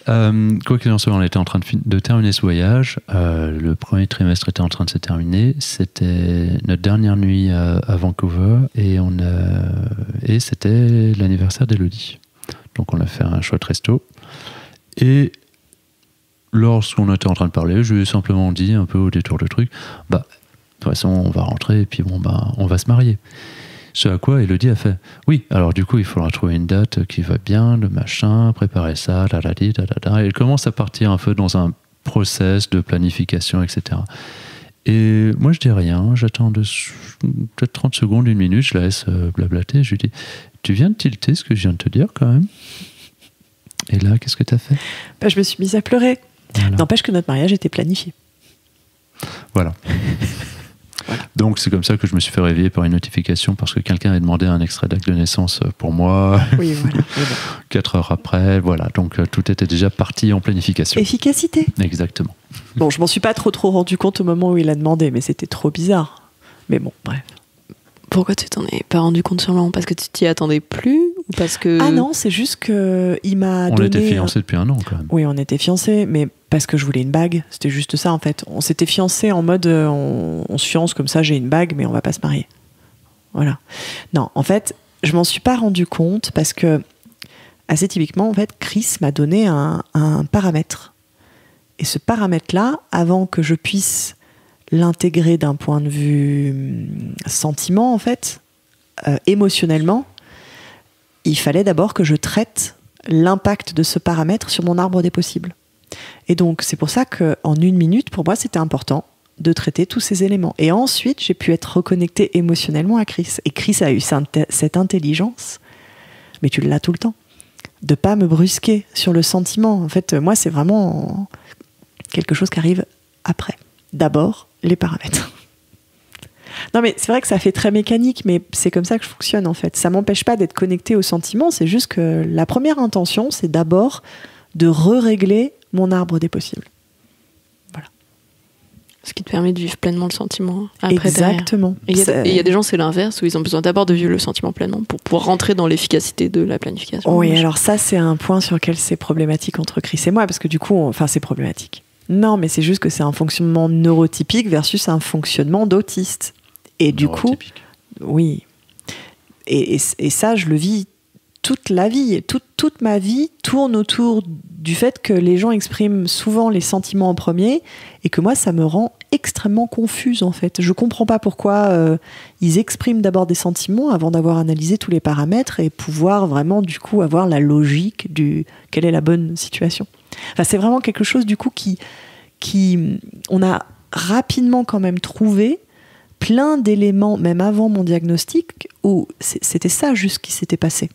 Quoi qu'il en soit, on était en train de terminer ce voyage. Le premier trimestre était en train de se terminer. C'était notre dernière nuit à Vancouver et c'était l'anniversaire d'Elodie. Donc on a fait un chouette resto. Et lorsqu'on était en train de parler, je lui ai simplement dit un peu au détour du truc, de toute façon on va rentrer et puis on va se marier. Ce à quoi Elodie a fait, oui, alors du coup il faudra trouver une date qui va bien, le machin, préparer ça, et elle commence à partir un peu dans un process, de planification, etc. Et moi, je dis rien, j'attends peut-être 30 secondes, 1 minute, je la laisse blablater, je lui dis « Tu viens de tilter ce que je viens de te dire quand même ?» Et là, qu'est-ce que tu as fait ? Je me suis mise à pleurer. Voilà. N'empêche que notre mariage était planifié. Voilà. Donc c'est comme ça que je me suis fait réveiller par une notification parce que quelqu'un avait demandé un extrait d'acte de naissance pour moi. Oui, voilà. 4 heures après, voilà. Donc tout était déjà parti en planification. Efficacité. Exactement. Bon, je m'en suis pas trop rendu compte au moment où il a demandé, mais c'était trop bizarre. Mais bon, bref. Pourquoi tu t'en es pas rendu compte sur le moment ? Parce que tu t'y attendais plus ou parce que... Ah non, c'est juste qu'il m'a donné... On était fiancés depuis 1 an quand même. Oui, on était fiancés, mais parce que je voulais une bague. C'était juste ça en fait. On s'était fiancés en mode on se fiance comme ça, j'ai une bague, mais on va pas se marier. Voilà. Non, en fait, je m'en suis pas rendu compte parce que, assez typiquement, en fait, Chris m'a donné un paramètre. Et ce paramètre-là, avant que je puisse l'intégrer d'un point de vue sentiment, en fait, émotionnellement, il fallait d'abord que je traite l'impact de ce paramètre sur mon arbre des possibles. Et donc, c'est pour ça qu'en 1 minute, pour moi, c'était important de traiter tous ces éléments. Et ensuite, j'ai pu être reconnectée émotionnellement à Chris. Et Chris a eu cette intelligence, mais tu l'as tout le temps, de pas me brusquer sur le sentiment. En fait, moi, c'est vraiment quelque chose qui arrive après. D'abord, les paramètres. Non, mais c'est vrai que ça fait très mécanique, mais c'est comme ça que je fonctionne, en fait. Ça m'empêche pas d'être connectée au sentiment, c'est juste que la première intention, c'est d'abord de régler mon arbre des possibles. Voilà. Ce qui te permet de vivre pleinement le sentiment après. Exactement. Et il y a des gens, c'est l'inverse, où ils ont besoin d'abord de vivre le sentiment pleinement pour pouvoir rentrer dans l'efficacité de la planification. Oui, alors ça, c'est un point sur lequel c'est problématique entre Chris et moi, parce que du coup, c'est problématique. Non, mais c'est juste que c'est un fonctionnement neurotypique versus un fonctionnement d'autiste. Et du coup, oui. Et ça, je le vis toute la vie. Toute ma vie tourne autour du fait que les gens expriment souvent les sentiments en premier et que moi, ça me rend extrêmement confuse, en fait. Je comprends pas pourquoi ils expriment d'abord des sentiments avant d'avoir analysé tous les paramètres et pouvoir vraiment, du coup, avoir la logique du quelle est la bonne situation. Enfin, c'est vraiment quelque chose, du coup, qui on a rapidement quand même trouvé plein d'éléments, même avant mon diagnostic, où c'était ça juste qui s'était passé.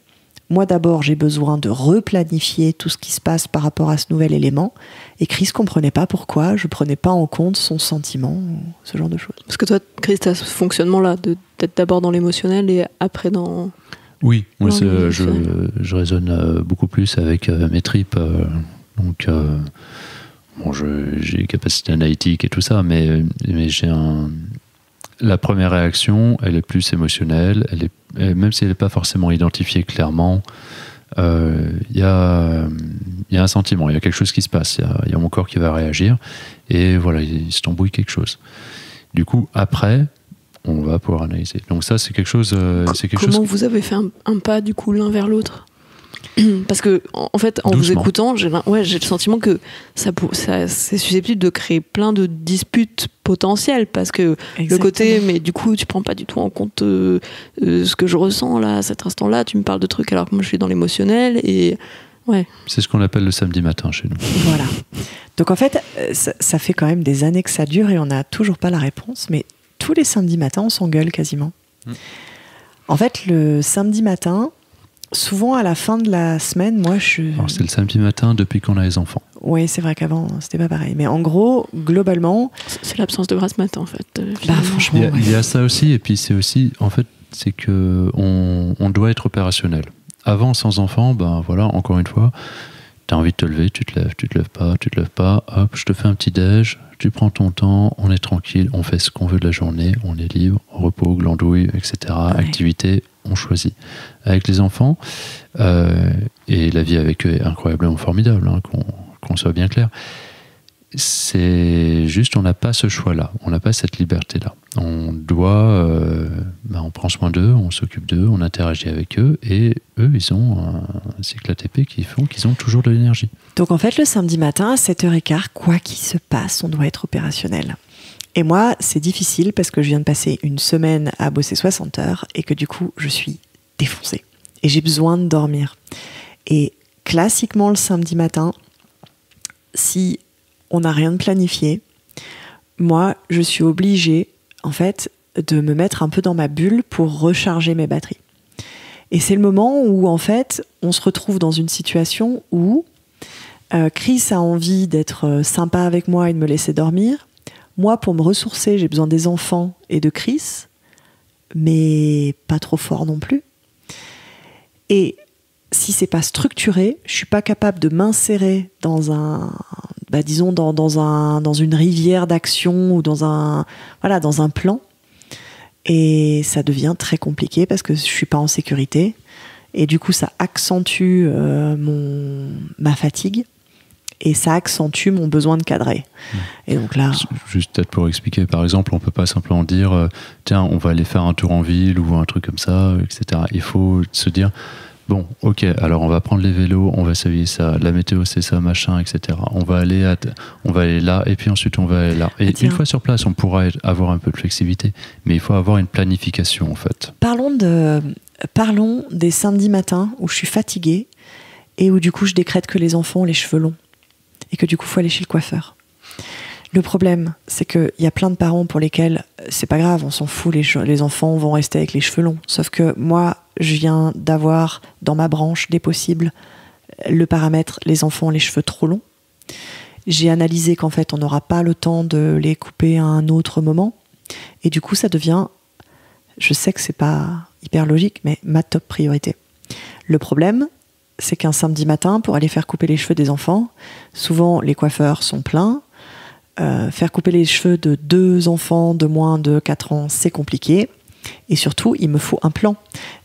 Moi, d'abord, j'ai besoin de replanifier tout ce qui se passe par rapport à ce nouvel élément. Et Chris comprenait pas pourquoi je prenais pas en compte son sentiment, ce genre de choses. Parce que toi, Chris, tu as ce fonctionnement-là, d'être d'abord dans l'émotionnel et après dans... Oui, moi, je raisonne beaucoup plus avec mes tripes. Donc, j'ai capacité analytique et tout ça, mais j'ai la première réaction, elle est plus émotionnelle, même si elle n'est pas forcément identifiée clairement, il y a un sentiment, il y a quelque chose qui se passe, il y a mon corps qui va réagir, et voilà, il se tambouille quelque chose. Du coup, après, on va pouvoir analyser. Donc ça, c'est quelque chose... Comment vous avez fait un pas, du coup, l'un vers l'autre ? Parce que, en fait, en vous écoutant, j'ai le sentiment que ça c'est susceptible de créer plein de disputes potentielles. Parce que Exactement. Le côté, mais du coup, tu prends pas du tout en compte ce que je ressens là, à cet instant-là, tu me parles de trucs alors que moi je suis dans l'émotionnel. Et ouais. C'est ce qu'on appelle le samedi matin chez nous. Voilà. Donc en fait, ça fait quand même des années que ça dure et on n'a toujours pas la réponse. Mais tous les samedis matins, on s'engueule quasiment. En fait, le samedi matin. Souvent, à la fin de la semaine, moi, Alors, c'est le samedi matin depuis qu'on a les enfants. Oui, c'est vrai qu'avant, c'était pas pareil. Mais en gros, globalement... C'est l'absence de grâce matin, en fait. Franchement, il y a ça aussi, et puis c'est aussi, en fait, c'est qu'on doit être opérationnel. Avant, sans enfants, voilà, encore une fois, t'as envie de te lever, tu te lèves pas, hop, je te fais un petit déj, tu prends ton temps, on est tranquille, on fait ce qu'on veut de la journée, on est libre, repos, glandouille, etc., ouais. Activité, on choisit. Avec les enfants, et la vie avec eux est incroyablement formidable, hein, qu'on soit bien clair, c'est juste, on n'a pas ce choix-là, on n'a pas cette liberté-là. On doit, on prend soin d'eux, on s'occupe d'eux, on interagit avec eux, et eux, ils ont un cycle ATP qui font qu'ils ont toujours de l'énergie. Donc en fait, le samedi matin, à 7h15, quoi qu'il se passe, on doit être opérationnel. Et moi, c'est difficile parce que je viens de passer une semaine à bosser 60 heures et que du coup, je suis défoncée. Et j'ai besoin de dormir. Et classiquement, le samedi matin, si on n'a rien de planifié. Moi, je suis obligée, en fait, de me mettre un peu dans ma bulle pour recharger mes batteries. Et c'est le moment où, en fait, on se retrouve dans une situation où Chris a envie d'être sympa avec moi et de me laisser dormir. Moi, pour me ressourcer, j'ai besoin des enfants et de Chris, mais pas trop fort non plus. Et si c'est pas structuré, je suis pas capable de m'insérer dans dans une rivière d'action ou dans un plan. Et ça devient très compliqué parce que je suis pas en sécurité. Et du coup, ça accentue ma fatigue. Et ça accentue mon besoin de cadrer. Et donc là... Juste peut-être pour expliquer, par exemple, on peut pas simplement dire tiens, on va aller faire un tour en ville ou un truc comme ça, etc. Il faut se dire bon, ok, alors on va prendre les vélos, on va s'habiller ça, la météo c'est ça, machin, etc. On va aller là, et puis ensuite on va aller là. Et une fois sur place, on pourra avoir un peu de flexibilité, mais il faut avoir une planification en fait. Parlons des samedis matins où je suis fatiguée et où du coup je décrète que les enfants ont les cheveux longs. Et que du coup, il faut aller chez le coiffeur. Le problème, c'est qu'il y a plein de parents pour lesquels c'est pas grave, on s'en fout, les enfants vont rester avec les cheveux longs. Sauf que moi, je viens d'avoir dans ma branche des possibles le paramètre les enfants ont les cheveux trop longs. J'ai analysé qu'en fait, on n'aura pas le temps de les couper à un autre moment. Et du coup, ça devient, je sais que c'est pas hyper logique, mais ma top priorité. Le problème, c'est qu'un samedi matin, pour aller faire couper les cheveux des enfants, souvent les coiffeurs sont pleins. Faire couper les cheveux de 2 enfants de moins de 4 ans, c'est compliqué. Et surtout, il me faut un plan.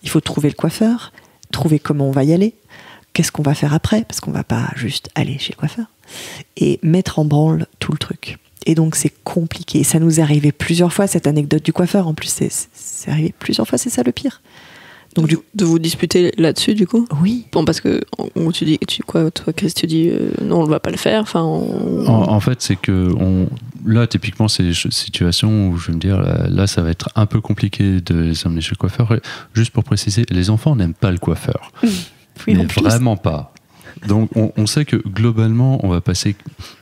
Il faut trouver le coiffeur, trouver comment on va y aller, qu'est-ce qu'on va faire après, parce qu'on va pas juste aller chez le coiffeur, et mettre en branle tout le truc. Et donc c'est compliqué. Ça nous est arrivé plusieurs fois, cette anecdote du coiffeur. En plus, c'est arrivé plusieurs fois, c'est ça le pire. Donc, de vous disputer là-dessus, du coup ? Oui. Bon, parce que toi, Chris, tu dis non, on ne va pas le faire. En fait, c'est que là, typiquement, c'est des situations où je veux me dire, là, ça va être un peu compliqué de les emmener chez le coiffeur. Juste pour préciser, les enfants n'aiment pas le coiffeur. Oui, mais vraiment pas. Donc, on sait que globalement, on va passer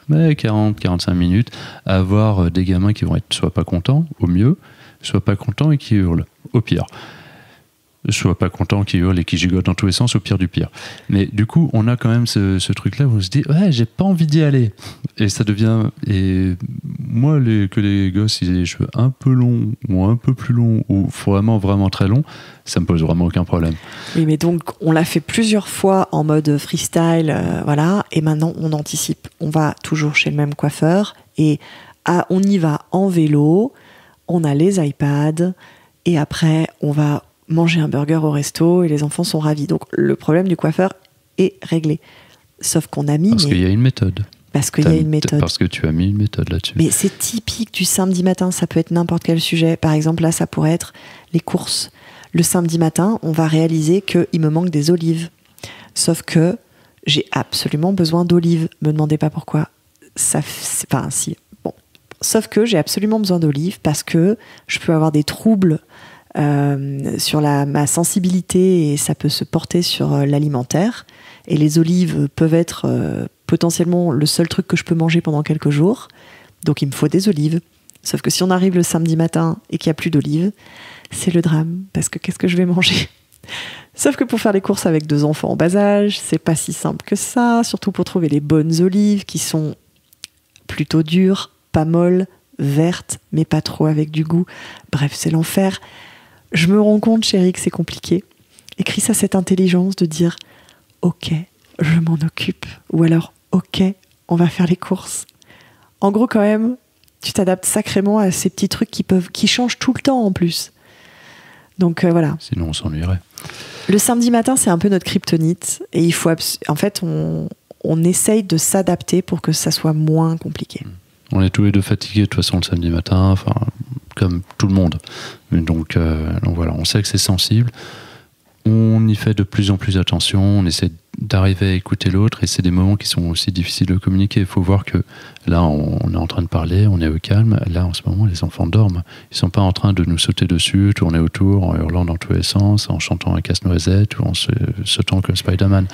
40-45 minutes à avoir des gamins qui vont être soit pas contents, au mieux, soit pas contents et qui hurlent, au pire. Soit pas content, qui hurle et qui gigote dans tous les sens, au pire du pire. Mais du coup, on a quand même ce truc-là où on se dit ouais, j'ai pas envie d'y aller. Et ça devient. Et moi, que les gosses ils aient les cheveux un peu longs ou un peu plus longs ou vraiment, vraiment très longs, ça me pose vraiment aucun problème. Oui, mais donc, on l'a fait plusieurs fois en mode freestyle, voilà. Et maintenant, on anticipe. On va toujours chez le même coiffeur et on y va en vélo, on a les iPads et après, on va manger un burger au resto et les enfants sont ravis. Donc le problème du coiffeur est réglé. Sauf qu'on a mis... Parce qu'il y a une méthode. Parce qu'il y a une méthode. Parce que tu as mis une méthode là-dessus. Mais c'est typique du samedi matin, ça peut être n'importe quel sujet. Par exemple, là, ça pourrait être les courses. Le samedi matin, on va réaliser qu'il me manque des olives. Sauf que j'ai absolument besoin d'olives. Me demandez pas pourquoi. Enfin, si. Bon. Sauf que j'ai absolument besoin d'olives parce que je peux avoir des troubles sur ma sensibilité et ça peut se porter sur l'alimentaire et les olives peuvent être potentiellement le seul truc que je peux manger pendant quelques jours, donc il me faut des olives. Sauf que si on arrive le samedi matin et qu'il n'y a plus d'olives, c'est le drame, parce que qu'est-ce que je vais manger ? Sauf que pour faire les courses avec 2 enfants en bas âge, c'est pas si simple que ça, surtout pour trouver les bonnes olives qui sont plutôt dures, pas molles, vertes, mais pas trop avec du goût. Bref, c'est l'enfer. Je me rends compte, chérie, que c'est compliqué. Et Chris a cette intelligence de dire « Ok, je m'en occupe ». Ou alors « Ok, on va faire les courses ». En gros, quand même, tu t'adaptes sacrément à ces petits trucs qui changent tout le temps en plus. Donc voilà. Sinon, on s'ennuierait. Le samedi matin, c'est un peu notre kryptonite. Et il faut en fait, on essaye de s'adapter pour que ça soit moins compliqué. On est tous les deux fatigués de toute façon le samedi matin, enfin, comme tout le monde. Mais donc voilà, on sait que c'est sensible. On y fait de plus en plus attention, on essaie d'arriver à écouter l'autre et c'est des moments qui sont aussi difficiles de communiquer. Il faut voir que là, on est en train de parler, on est au calme. Là, en ce moment, les enfants dorment. Ils ne sont pas en train de nous sauter dessus, tourner autour, en hurlant dans tous les sens, en chantant un casse-noisette ou en sautant comme Spider-Man.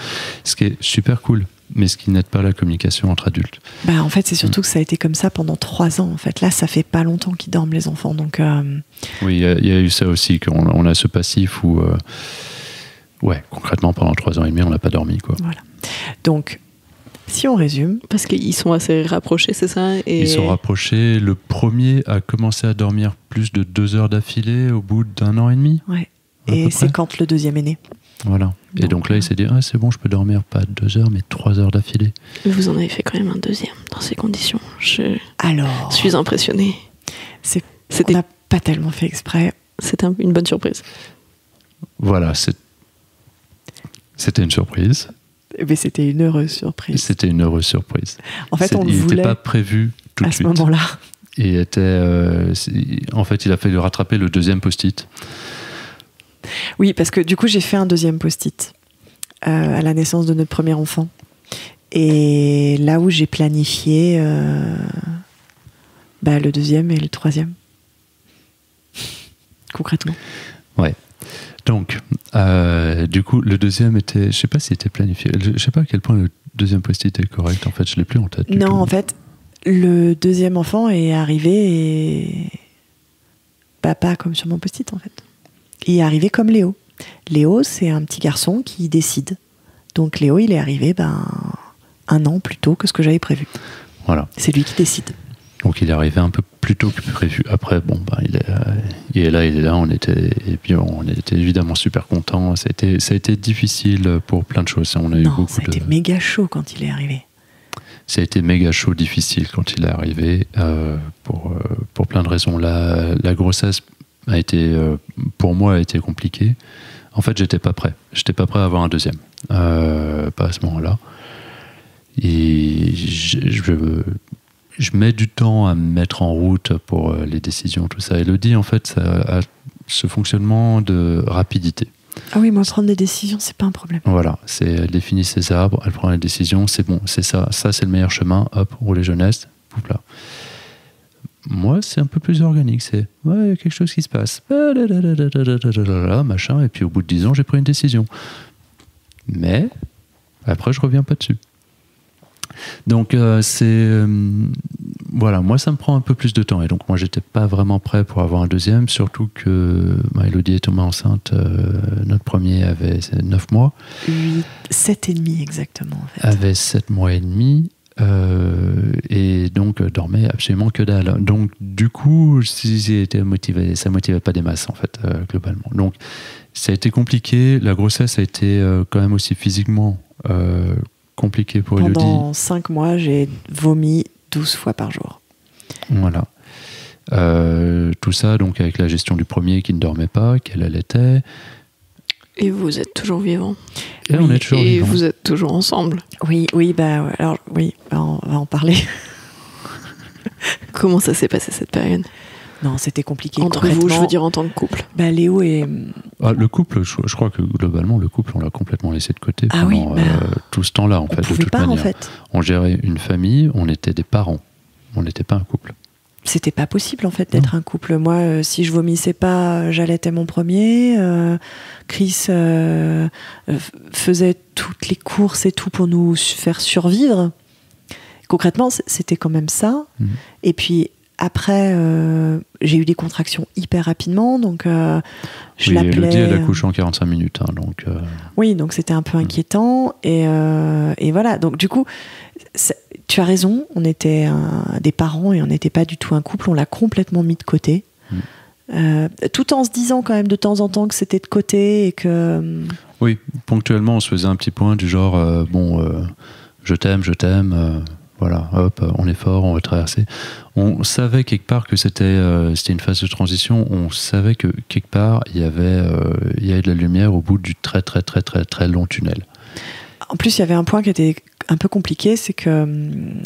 Ce qui est super cool. mais ce qui n'aide pas la communication entre adultes. En fait, c'est surtout que ça a été comme ça pendant 3 ans. En fait, là, ça fait pas longtemps qu'ils dorment, les enfants. Donc, oui, il y a eu ça aussi, qu'on a ce passif où, concrètement, pendant 3 ans et demi, on n'a pas dormi, quoi. Voilà. Donc, si on résume... Parce qu'ils sont assez rapprochés, c'est ça? Ils sont rapprochés. Le premier a commencé à dormir plus de 2 heures d'affilée au bout d'1 an et demi. Ouais. Et c'est quand le deuxième est né. Voilà. Et donc là, il s'est dit, c'est bon, je peux dormir pas 2 heures, mais 3 heures d'affilée. Vous en avez fait quand même un deuxième dans ces conditions. Je suis impressionnée. On n'a pas tellement fait exprès. C'était une bonne surprise. Voilà, c'était une surprise. Mais c'était une heureuse surprise. C'était une heureuse surprise. En fait, il n'était pas prévu tout de suite. À ce moment-là. Et en fait, il a fallu rattraper le deuxième post-it. Oui, parce que du coup, j'ai fait un deuxième post-it à la naissance de notre premier enfant. Et là où j'ai planifié le deuxième et le troisième. Concrètement. Ouais. Donc, du coup, le deuxième était... Je sais pas s'il était planifié. Je sais pas à quel point le deuxième post-it est correct. En fait, je l'ai plus en tête. Non, en fait, le deuxième enfant est arrivé et... pas comme sur mon post-it, en fait. Il est arrivé comme Léo. Léo, c'est un petit garçon qui décide. Donc Léo, il est arrivé 1 an plus tôt que ce que j'avais prévu. Voilà. C'est lui qui décide. Donc il est arrivé un peu plus tôt que prévu. Après, il est là. On était évidemment super contents. Ça a été difficile pour plein de choses. Ça a été méga chaud quand il est arrivé. Ça a été méga chaud, difficile quand il est arrivé, pour plein de raisons. La grossesse pour moi, a été compliquée. En fait, j'étais pas prêt. J'étais pas prêt à avoir un deuxième. Pas à ce moment-là. Et je mets du temps à me mettre en route pour les décisions, tout ça. Elodie, en fait, ça a ce fonctionnement de rapidité. Ah oui, moi, prendre des décisions, c'est pas un problème. Voilà, elle définit ses arbres, elle prend les décisions, c'est bon, c'est ça c'est le meilleur chemin, hop, rouler jeunesse, pouf là. Moi, c'est un peu plus organique, il y a quelque chose qui se passe, machin, et puis au bout de 10 ans, j'ai pris une décision. Mais, après, je reviens pas dessus. Donc, voilà, moi, ça me prend un peu plus de temps, et donc moi, j'étais pas vraiment prêt pour avoir un deuxième, surtout que Elodie est tombée enceinte, notre premier avait 9 mois. 7 et demi exactement, en fait. Avait 7 mois et demi. Et donc dormait absolument que dalle. Donc du coup, si j'ai été motivé, ça motivait pas des masses en fait, globalement. Donc ça a été compliqué. La grossesse a été quand même aussi physiquement compliquée pour Elodie. Pendant 5 mois, j'ai vomi 12 fois par jour. Voilà. Tout ça donc avec la gestion du premier qui ne dormait pas, qu'elle allaitait. Et vous êtes toujours vivants. Et on est toujours et vivants. Vous êtes toujours ensemble. Oui, on va en parler. Comment ça s'est passé cette période? Non, c'était compliqué. Entre vous, je veux dire en tant que couple. Léo et... le couple, je crois que globalement, le couple, on l'a complètement laissé de côté pendant tout ce temps-là, en fait, de toute manière. En fait. On gérait une famille, on était des parents. On n'était pas un couple. C'était pas possible en fait d'être un couple. Moi, si je vomissais pas, j'allaitais mon premier. Chris faisait toutes les courses et tout pour nous faire survivre. Concrètement, c'était quand même ça. Et puis après, j'ai eu des contractions hyper rapidement, donc je l'appelais. Elodie, elle accouche en 45 minutes, donc. Oui, donc c'était un peu inquiétant et voilà. Donc du coup. Tu as raison, on était des parents et on n'était pas du tout un couple, on l'a complètement mis de côté. Tout en se disant quand même de temps en temps que c'était de côté et que... Oui, ponctuellement on se faisait un petit point du genre, je t'aime, voilà, hop, on est fort, on va traverser. On savait quelque part que c'était une phase de transition, on savait que quelque part il y avait de la lumière au bout du très très très très très long tunnel. En plus, il y avait un point qui était un peu compliqué, c'est que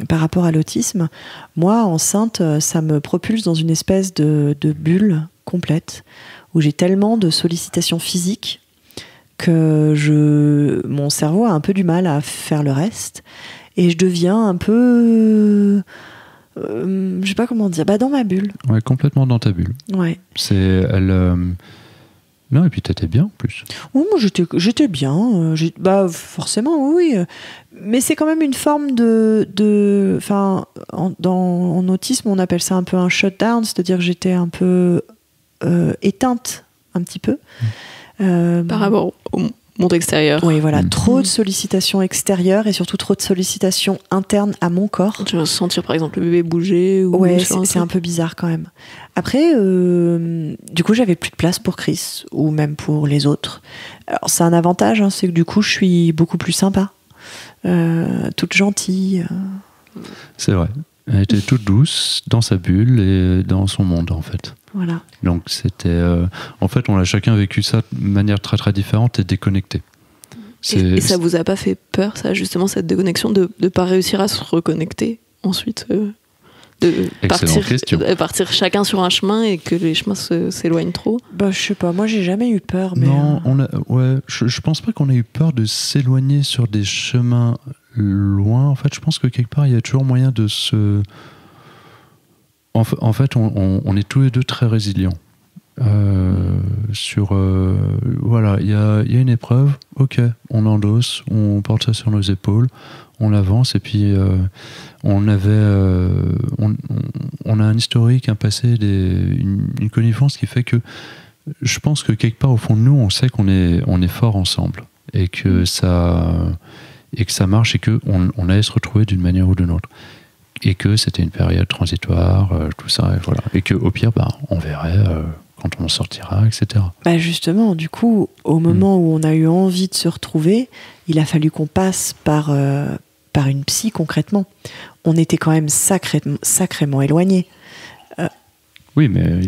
par rapport à l'autisme, moi, enceinte, ça me propulse dans une espèce de bulle complète, où j'ai tellement de sollicitations physiques que mon cerveau a un peu du mal à faire le reste, et je deviens un peu... je sais pas comment dire, dans ma bulle. Ouais, complètement dans ta bulle. Ouais. Non, et puis t'étais bien en plus. Oui, moi j'étais bien. Forcément, oui. Mais c'est quand même une forme en autisme, on appelle ça un peu un shutdown, c'est-à-dire que j'étais un peu éteinte, un petit peu. Par rapport au monde extérieur. Oui, voilà. Trop de sollicitations extérieures et surtout trop de sollicitations internes à mon corps. Tu vas sentir par exemple le bébé bouger ou ouais, c'est un peu bizarre quand même. Après, du coup, j'avais plus de place pour Chris ou même pour les autres. Alors, c'est un avantage, c'est que du coup, je suis beaucoup plus sympa, toute gentille. C'est vrai. Elle était toute douce dans sa bulle et dans son monde, en fait. Voilà. Donc, c'était... en fait, on a chacun vécu ça de manière très, très différente et déconnectée. Et ça vous a pas fait peur, ça, justement, cette déconnexion de ne pas réussir à se reconnecter ensuite de partir chacun sur un chemin et que les chemins s'éloignent trop? Je sais pas, moi j'ai jamais eu peur. Mais non, je pense pas qu'on ait eu peur de s'éloigner sur des chemins loin. En fait, je pense que quelque part, il y a toujours moyen de se... En fait, on est tous les deux très résilients. Voilà, il y a une épreuve, ok, on endosse, on porte ça sur nos épaules, on avance, et puis on a un historique, un passé, une connivence qui fait que je pense que quelque part au fond de nous, on sait qu'on est fort ensemble et que ça marche et qu'on allait se retrouver d'une manière ou d'une autre. Et que c'était une période transitoire, tout ça, et voilà. Et qu'au pire, on verrait quand on sortira, etc. Justement, du coup, au moment où on a eu envie de se retrouver, il a fallu qu'on passe par une psy concrètement. On était quand même sacrément éloignés. Oui, mais...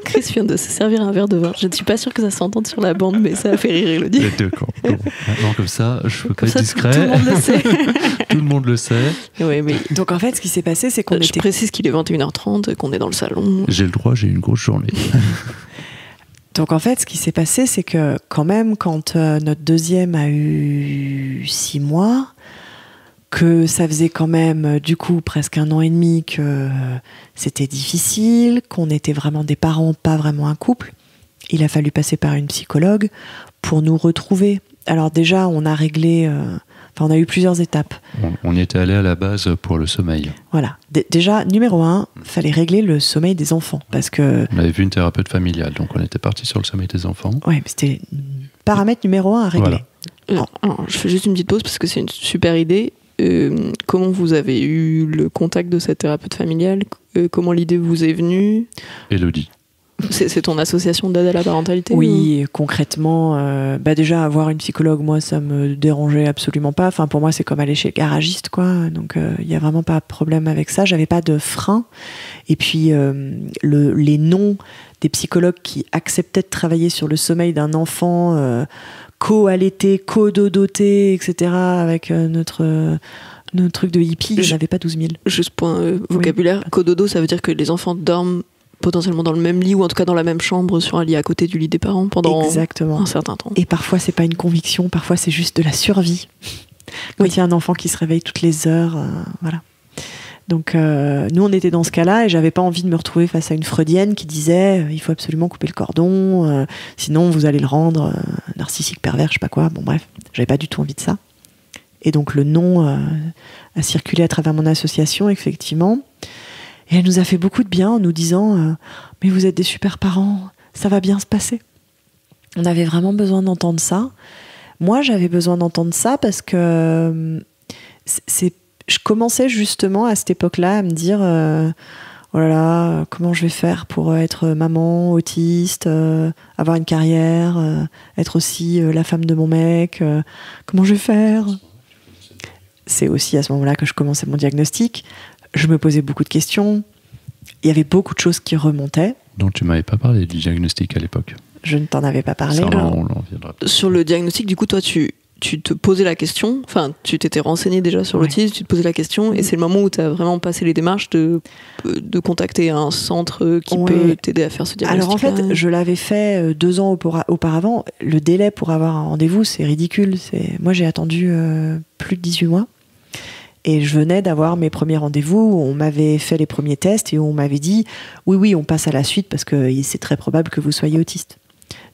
Chris vient de se servir un verre de vin. Je ne suis pas sûre que ça s'entende sur la bande, mais ça a fait rire Élodie. D'accord. Maintenant, comme ça, je peux pas être discret. Tout le monde le sait. Tout le monde le sait. Oui, mais... Donc en fait, ce qui s'est passé, c'est qu'on Je précise qu'il est 21h30, qu'on est dans le salon. J'ai le droit, j'ai une grosse journée. Donc en fait, ce qui s'est passé, c'est que quand même, quand notre deuxième a eu 6 mois... que ça faisait quand même du coup presque 1 an et demi que c'était difficile, qu'on était vraiment des parents, pas vraiment un couple. Il a fallu passer par une psychologue pour nous retrouver. Alors déjà, on a réglé... on a eu plusieurs étapes. On y était allé à la base pour le sommeil. Voilà. Déjà, numéro 1, fallait régler le sommeil des enfants. Parce que... On avait vu une thérapeute familiale, donc on était parti sur le sommeil des enfants. Oui, mais c'était paramètre numéro 1 à régler. Voilà. Alors, je fais juste une petite pause parce que c'est une super idée. Comment vous avez eu le contact de cette thérapeute familiale? Comment l'idée vous est venue? Élodie. C'est ton association d'aide à la parentalité? Oui, concrètement, déjà avoir une psychologue, moi, ça me dérangeait absolument pas. Enfin, pour moi, c'est comme aller chez le garagiste, quoi. Donc, il y a vraiment pas de problème avec ça. J'avais pas de frein. Et puis, les noms des psychologues qui acceptaient de travailler sur le sommeil d'un enfant co-allaité, co-dodoté, etc., avec notre truc de hippie, je n'avais pas 12 000. Juste point vocabulaire, oui. Co-dodo, ça veut dire que les enfants dorment potentiellement dans le même lit ou en tout cas dans la même chambre sur un lit à côté du lit des parents pendant Exactement. un certain temps. Et parfois, c'est pas une conviction, parfois c'est juste de la survie. Quand il y a un enfant qui se réveille toutes les heures, voilà. Donc nous on était dans ce cas-là et j'avais pas envie de me retrouver face à une freudienne qui disait il faut absolument couper le cordon, sinon vous allez le rendre narcissique, pervers, je sais pas quoi. Bon bref, j'avais pas du tout envie de ça. Et donc le nom a circulé à travers mon association effectivement. Et elle nous a fait beaucoup de bien en nous disant mais vous êtes des super parents, ça va bien se passer. On avait vraiment besoin d'entendre ça. Moi j'avais besoin d'entendre ça parce que je commençais justement à cette époque-là à me dire oh là là, comment je vais faire pour être maman, autiste, avoir une carrière, être aussi la femme de mon mec, comment je vais faire? C'est aussi à ce moment-là que je commençais mon diagnostic. Je me posais beaucoup de questions. Il y avait beaucoup de choses qui remontaient. Donc tu m'avais pas parlé du diagnostic à l'époque. Je ne t'en avais pas parlé. Ça, on en viendra. Sur le diagnostic, du coup, toi, tu te posais la question, enfin, tu t'étais renseigné déjà sur l'autisme, tu te posais la question, et c'est le moment où tu as vraiment passé les démarches de contacter un centre qui peut t'aider à faire ce diagnostic. Alors en fait, je l'avais fait 2 ans auparavant. Le délai pour avoir un rendez-vous, c'est ridicule. Moi, j'ai attendu plus de 18 mois. Et je venais d'avoir mes premiers rendez-vous où on m'avait fait les premiers tests et où on m'avait dit oui, on passe à la suite parce que c'est très probable que vous soyez autiste.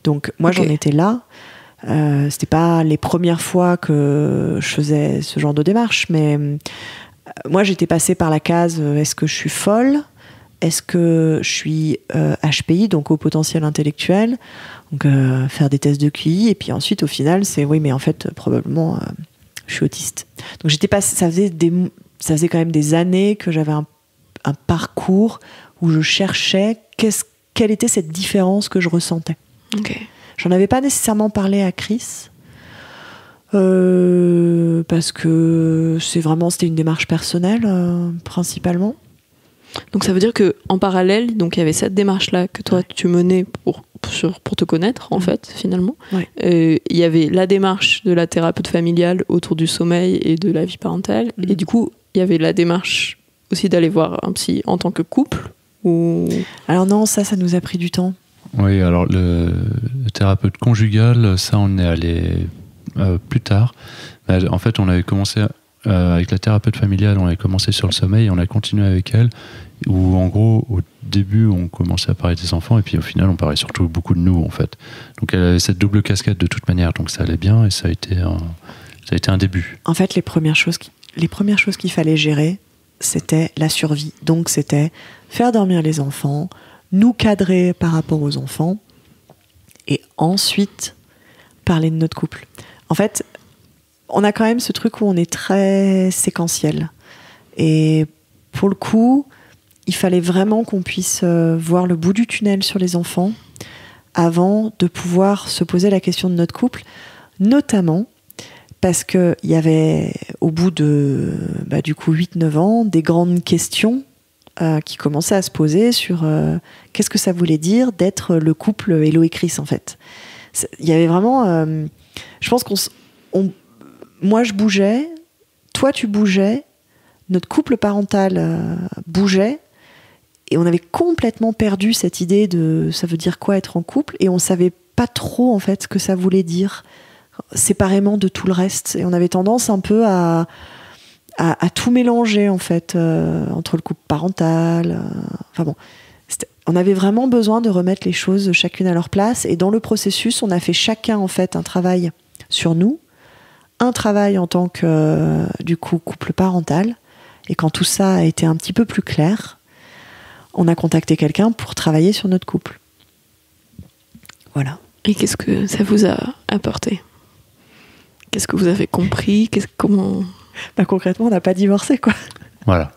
Donc moi, j'en étais là. C'était pas les premières fois que je faisais ce genre de démarche, mais moi, j'étais passée par la case est-ce que je suis folle ? Est-ce que je suis HPI, donc haut potentiel intellectuel ? Donc faire des tests de QI, et puis ensuite, au final, c'est oui, mais en fait, probablement... je suis autiste. Donc ça faisait quand même des années que j'avais un parcours où je cherchais quelle était cette différence que je ressentais. Okay. J'en avais pas nécessairement parlé à Chris parce que c'était une démarche personnelle principalement. Donc ça veut dire que en parallèle, donc il y avait cette démarche-là que toi tu menais pour te connaître en fait finalement. Ouais. Il y avait la démarche de la thérapeute familiale autour du sommeil et de la vie parentale, et du coup il y avait la démarche aussi d'aller voir un psy en tant que couple. Ou... Alors non, ça nous a pris du temps. Oui, alors le thérapeute conjugal, ça on est allé plus tard. En fait, on avait commencé avec la thérapeute familiale, on avait commencé sur le sommeil et on a continué avec elle, où en gros, au début, on commençait à parler des enfants et puis au final, on parlait surtout beaucoup de nous, en fait. Donc elle avait cette double casquette de toute manière, donc ça allait bien et ça a été un début. En fait, les premières choses qu'il fallait gérer, c'était la survie. Donc c'était faire dormir les enfants, nous cadrer par rapport aux enfants et ensuite parler de notre couple. En fait, on a quand même ce truc où on est très séquentiel. Et pour le coup, il fallait vraiment qu'on puisse voir le bout du tunnel sur les enfants avant de pouvoir se poser la question de notre couple, notamment parce qu'il y avait, au bout de du coup 8-9 ans, des grandes questions qui commençaient à se poser sur qu'est-ce que ça voulait dire d'être le couple Hello et Chris, en fait. Il y avait vraiment... je pense moi, je bougeais, toi, tu bougeais, notre couple parental bougeait, et on avait complètement perdu cette idée de ça veut dire quoi être en couple, et on savait pas trop, en fait, ce que ça voulait dire, séparément de tout le reste. Et on avait tendance un peu à tout mélanger, en fait, entre le couple parental. Enfin bon, on avait vraiment besoin de remettre les choses chacune à leur place, et dans le processus, on a fait chacun, en fait, un travail sur nous, un travail en tant que du coup couple parental, et quand tout ça a été un petit peu plus clair, on a contacté quelqu'un pour travailler sur notre couple. Voilà. Et qu'est-ce que ça vous a apporté ? Qu'est-ce que vous avez compris ? Comment... Concrètement, on n'a pas divorcé, quoi. Voilà.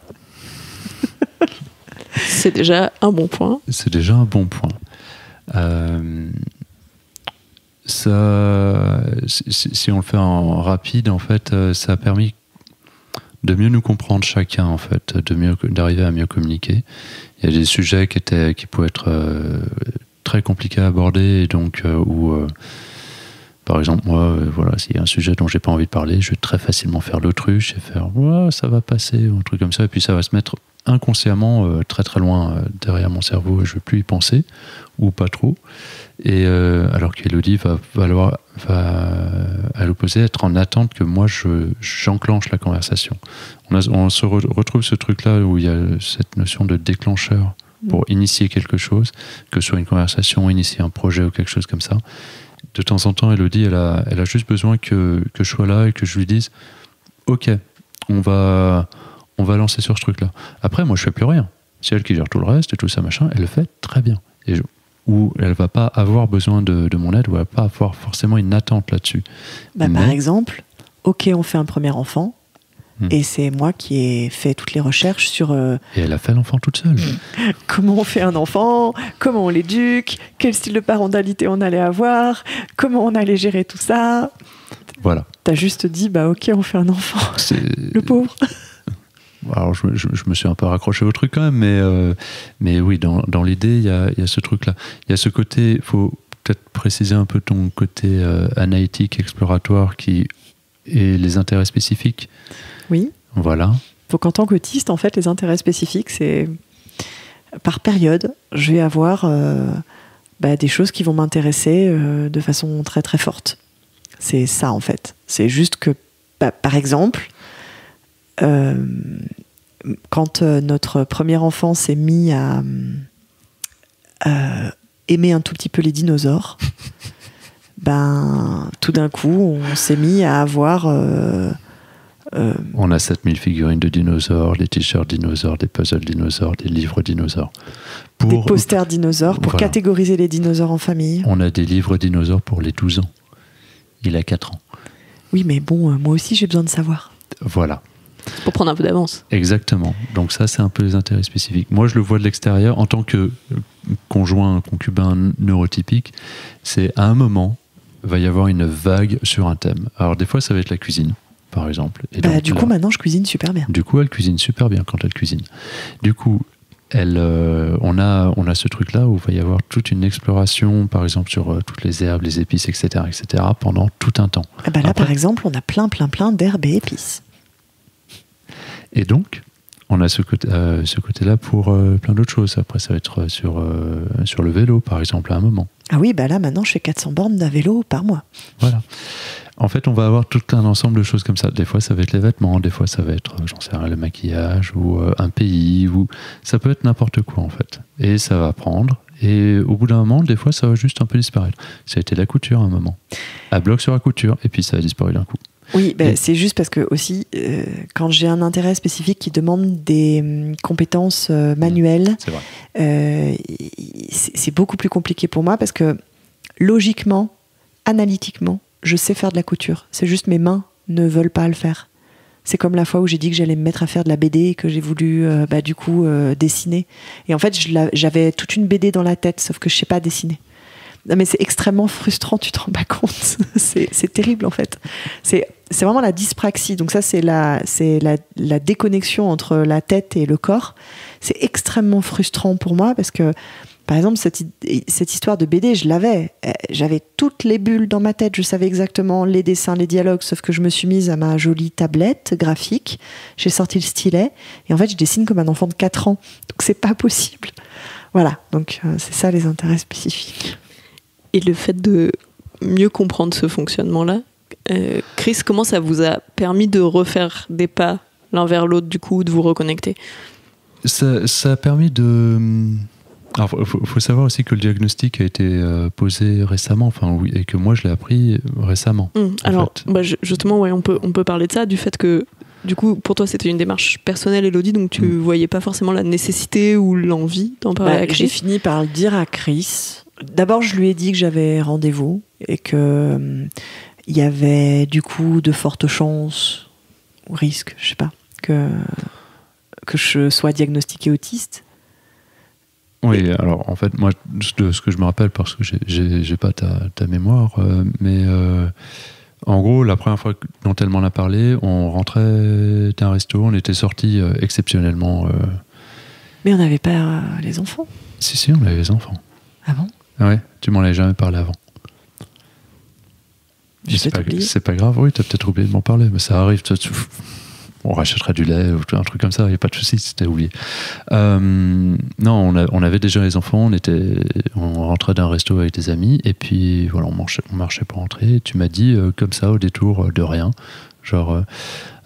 C'est déjà un bon point. C'est déjà un bon point. Ça, si on le fait en rapide, en fait, ça a permis de mieux nous comprendre chacun, en fait, d'arriver à mieux communiquer. Il y a des sujets qui pouvaient être très compliqués à aborder, et donc par exemple, moi, voilà, s'il y a un sujet dont j'ai pas envie de parler, je vais très facilement faire l'autruche et faire ça va passer, ou un truc comme ça, et puis ça va se mettre inconsciemment très très loin derrière mon cerveau, et je ne vais plus y penser, ou pas trop. Et alors qu'Élodie va à l'opposé être en attente que moi j'enclenche la conversation. On se retrouve ce truc-là où il y a cette notion de déclencheur pour initier quelque chose, que ce soit une conversation, initier un projet ou quelque chose comme ça. De temps en temps, Élodie, elle a juste besoin que je sois là et que je lui dise « Ok, on va lancer sur ce truc-là. » Après, moi, je fais plus rien. C'est elle qui gère tout le reste et tout ça, machin. Elle le fait très bien. Ou elle va pas avoir besoin de mon aide, ou elle va pas avoir forcément une attente là-dessus. Par exemple, ok, on fait un premier enfant, et c'est moi qui ai fait toutes les recherches sur... Et elle a fait l'enfant toute seule. Comment on fait un enfant, comment on l'éduque, quel style de parentalité on allait avoir, comment on allait gérer tout ça. Voilà. T'as juste dit, ok, on fait un enfant. Le pauvre. Alors je me suis un peu raccroché au truc quand même, mais oui, dans l'idée, il y a ce truc-là. Il y a ce côté, il faut peut-être préciser un peu ton côté analytique, exploratoire, et les intérêts spécifiques. Oui. Voilà. Donc en tant qu'autiste, en fait, les intérêts spécifiques, c'est par période, je vais avoir des choses qui vont m'intéresser de façon très très forte. C'est ça, en fait. C'est juste que, par exemple, quand notre premier enfant s'est mis à aimer un tout petit peu les dinosaures, tout d'un coup, on s'est mis à avoir... on a 7000 figurines de dinosaures, des t-shirts dinosaures, des puzzles dinosaures, des livres dinosaures. Des posters dinosaures pour catégoriser les dinosaures en famille. On a des livres dinosaures pour les 12 ans. Il a 4 ans. Oui, mais bon, moi aussi j'ai besoin de savoir. Voilà. Pour prendre un peu d'avance. Exactement. Donc ça, c'est un peu les intérêts spécifiques. Moi, je le vois de l'extérieur en tant que conjoint, concubin neurotypique. C'est à un moment, il va y avoir une vague sur un thème. Alors des fois, ça va être la cuisine, par exemple. Et donc, du coup, maintenant, je cuisine super bien. Du coup, elle cuisine super bien quand elle cuisine. Du coup, on a ce truc-là où il va y avoir toute une exploration, par exemple, sur toutes les herbes, les épices, etc., pendant tout un temps. Là, par exemple, on a plein d'herbes et épices. Et donc, on a ce côté-là pour plein d'autres choses. Après, ça va être sur le vélo, par exemple, à un moment. Ah oui, là, maintenant, je fais 400 bornes d'un vélo par mois. Voilà. En fait, on va avoir tout un ensemble de choses comme ça. Des fois, ça va être les vêtements, des fois, ça va être, j'en sais rien, le maquillage, ou un pays, ou ça peut être n'importe quoi, en fait. Et ça va prendre. Et au bout d'un moment, des fois, ça va juste un peu disparaître. Ça a été la couture à un moment. À bloc sur la couture, et puis ça a disparu d'un coup. Oui, c'est juste parce que aussi, quand j'ai un intérêt spécifique qui demande des compétences manuelles, c'est beaucoup plus compliqué pour moi parce que logiquement, analytiquement, je sais faire de la couture. C'est juste mes mains ne veulent pas le faire. C'est comme la fois où j'ai dit que j'allais me mettre à faire de la BD et que j'ai voulu dessiner. Et en fait, j'avais toute une BD dans la tête, sauf que je sais pas dessiner. Non, mais c'est extrêmement frustrant, tu te rends pas compte. C'est terrible en fait. C'est vraiment la dyspraxie. Donc ça, c'est la déconnexion entre la tête et le corps. C'est extrêmement frustrant pour moi parce que, par exemple, cette histoire de BD, je l'avais. J'avais toutes les bulles dans ma tête. Je savais exactement les dessins, les dialogues, sauf que je me suis mise à ma jolie tablette graphique. J'ai sorti le stylet et en fait, je dessine comme un enfant de 4 ans. Donc c'est pas possible. Voilà. Donc c'est ça les intérêts spécifiques. Et le fait de mieux comprendre ce fonctionnement-là, Chris, comment ça vous a permis de refaire des pas l'un vers l'autre, du coup, de vous reconnecter ? Ça a permis de... Alors, faut savoir aussi que le diagnostic a été posé récemment, et que moi, je l'ai appris récemment. Alors, justement, on peut parler de ça, du fait que, du coup, pour toi, c'était une démarche personnelle, Elodie, donc tu voyais pas forcément la nécessité ou l'envie d'en parler à Chris. J'ai fini par le dire à Chris. D'abord, je lui ai dit que j'avais rendez-vous et que il y avait du coup de fortes chances ou risques, je sais pas, que je sois diagnostiquée autiste. Oui, alors en fait, moi, de ce que je me rappelle, parce que j'ai pas ta mémoire, mais en gros, la première fois dont elle m'en a parlé, on rentrait d'un resto, on était sortis exceptionnellement. Mais on n'avait pas les enfants. Si, on avait les enfants. Ah bon ? Ouais, tu m'en avais jamais parlé avant. C'est pas grave, oui, t'as peut-être oublié de m'en parler, mais ça arrive. On rachètera du lait ou un truc comme ça, il n'y a pas de souci si t'as oublié. Non, on avait déjà les enfants, on rentrait d'un resto avec des amis, et puis voilà, on marchait pour rentrer, et tu m'as dit, comme ça, au détour de rien, genre,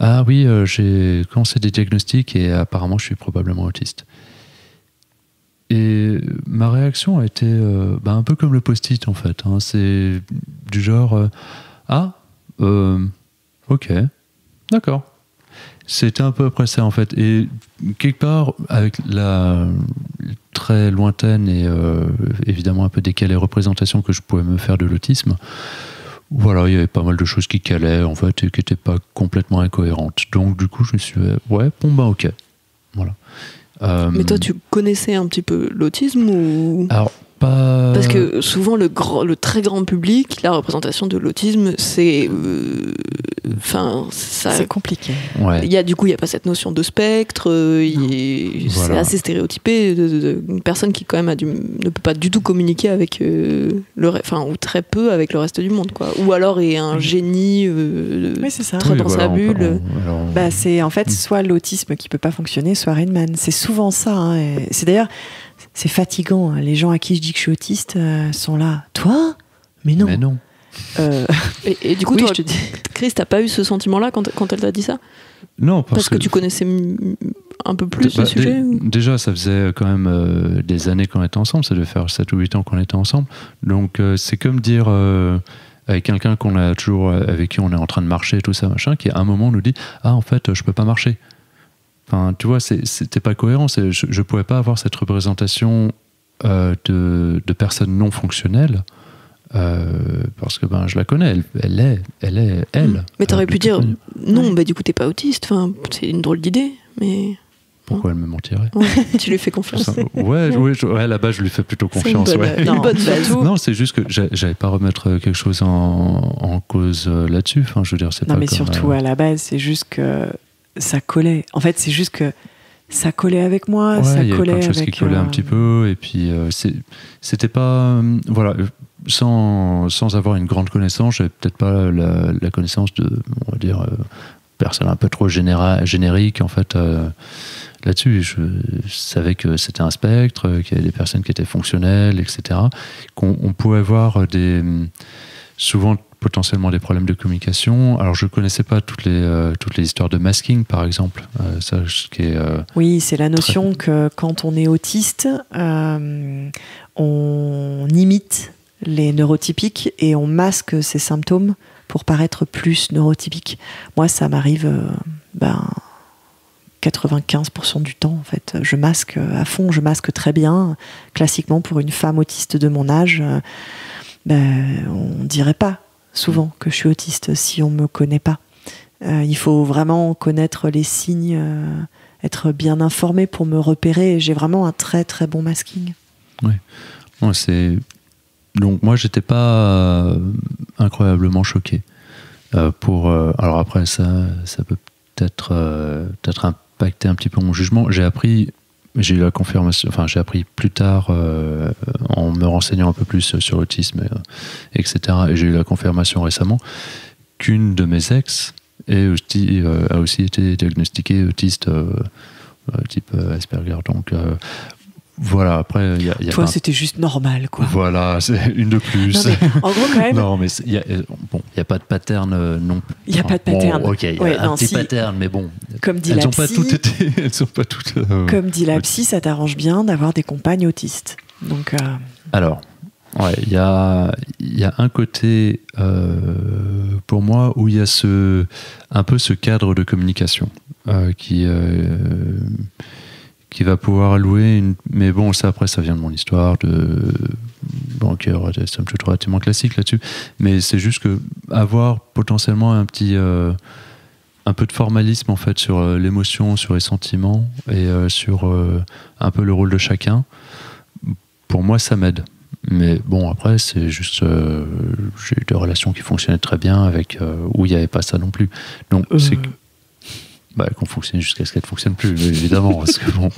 ah oui, j'ai commencé des diagnostics et apparemment je suis probablement autiste. Et ma réaction a été un peu comme le post-it en fait. C'est du genre ok, d'accord. C'était un peu après ça en fait. Et quelque part, avec la très lointaine et évidemment un peu décalée représentation que je pouvais me faire de l'autisme, voilà, il y avait pas mal de choses qui calaient en fait et qui n'étaient pas complètement incohérentes. Donc du coup, je me suis dit, ok. Voilà. Mais toi, tu connaissais un petit peu l'autisme ou... Alors, pas... Parce que souvent, le très grand public, la représentation de l'autisme, c'est... c'est compliqué. Ouais. Il y a pas cette notion de spectre, c'est assez stéréotypé. Une personne qui, quand même, ne peut pas du tout communiquer avec ou très peu avec le reste du monde, quoi. Ou alors est un génie c'est ça. très dans sa bulle. C'est en fait soit l'autisme qui peut pas fonctionner, soit Rain Man. C'est souvent ça. Et c'est d'ailleurs... C'est fatigant. Les gens à qui je dis que je suis autiste sont là. Toi ? Mais non. Et du coup, oui, toi, je te dis. Chris, t'as pas eu ce sentiment-là quand elle t'a dit ça? Non, parce que tu connaissais un peu plus le sujet Déjà, ça faisait quand même des années qu'on était ensemble, ça devait faire 7 ou 8 ans qu'on était ensemble. Donc c'est comme dire avec quelqu'un qu'on a toujours, avec qui on est en train de marcher et tout ça, machin, qui à un moment nous dit « Ah, en fait, je peux pas marcher ». Enfin, tu vois, c'était pas cohérent. Je pouvais pas avoir cette représentation de personnes non fonctionnelles. Parce que je la connais, elle est. Mais t'aurais pu dire non, du coup t'es pas autiste, enfin, c'est une drôle d'idée, mais. Pourquoi elle me mentirait? Tu lui fais confiance. Ouais, là-bas je lui fais plutôt confiance. Une bonne base. Non, c'est juste que j'allais pas remettre quelque chose en cause là-dessus. Enfin, je veux dire, c'est non, pas. Mais comme, surtout à la base, c'est juste que ça collait. En fait, c'est juste que ça collait avec moi. Ouais, ça il y avait collait plein de choses qui collaient un petit peu, et puis c'était pas voilà. Sans avoir une grande connaissance, j'avais peut-être pas la connaissance de, on va dire, personne un peu trop générique en fait là-dessus. Je savais que c'était un spectre, qu'il y avait des personnes qui étaient fonctionnelles, etc. Qu'on pouvait avoir souvent potentiellement des problèmes de communication. Alors je connaissais pas toutes les histoires de masking par exemple. Ça, qui est, oui, c'est la notion que quand on est autiste, on imite les neurotypiques et on masque ces symptômes pour paraître plus neurotypique. Moi, ça m'arrive 95% du temps, en fait. Je masque à fond, je masque très bien. Classiquement, pour une femme autiste de mon âge, on dirait pas souvent que je suis autiste si on me connaît pas. Il faut vraiment connaître les signes, être bien informé pour me repérer. J'ai vraiment un très très bon masking. Oui, bon, donc moi j'étais pas incroyablement choqué. Alors après ça peut peut-être impacter un petit peu mon jugement. J'ai eu la confirmation, enfin j'ai appris plus tard en me renseignant un peu plus sur l'autisme, etc. Et j'ai eu la confirmation récemment qu'une de mes ex a aussi été diagnostiquée autiste type Asperger. Donc voilà, après toi c'était juste normal quoi. Voilà, c'est une de plus. Non, mais, en gros quand même. Non mais il y a pas de pattern non. Il y a pas de pattern. Bon, ok, il y a un petit pattern, mais bon. Comme dit elles la ont pas psy, toutes été. Elles sont pas toutes. Comme dit la psy, ça t'arrange bien d'avoir des compagnes autistes. Donc. Alors, ouais, il y a un côté pour moi où il y a un peu ce cadre de communication qui va pouvoir allouer mais bon, ça après ça vient de mon histoire de banqueur, c'est un truc relativement classique là-dessus, mais c'est juste que avoir potentiellement un peu de formalisme en fait sur l'émotion, sur les sentiments et sur un peu le rôle de chacun, pour moi ça m'aide. Mais bon, après c'est juste j'ai eu des relations qui fonctionnaient très bien avec où il n'y avait pas ça non plus, donc c'est qu'on fonctionne jusqu'à ce qu'elle ne fonctionne plus, évidemment, parce que bon,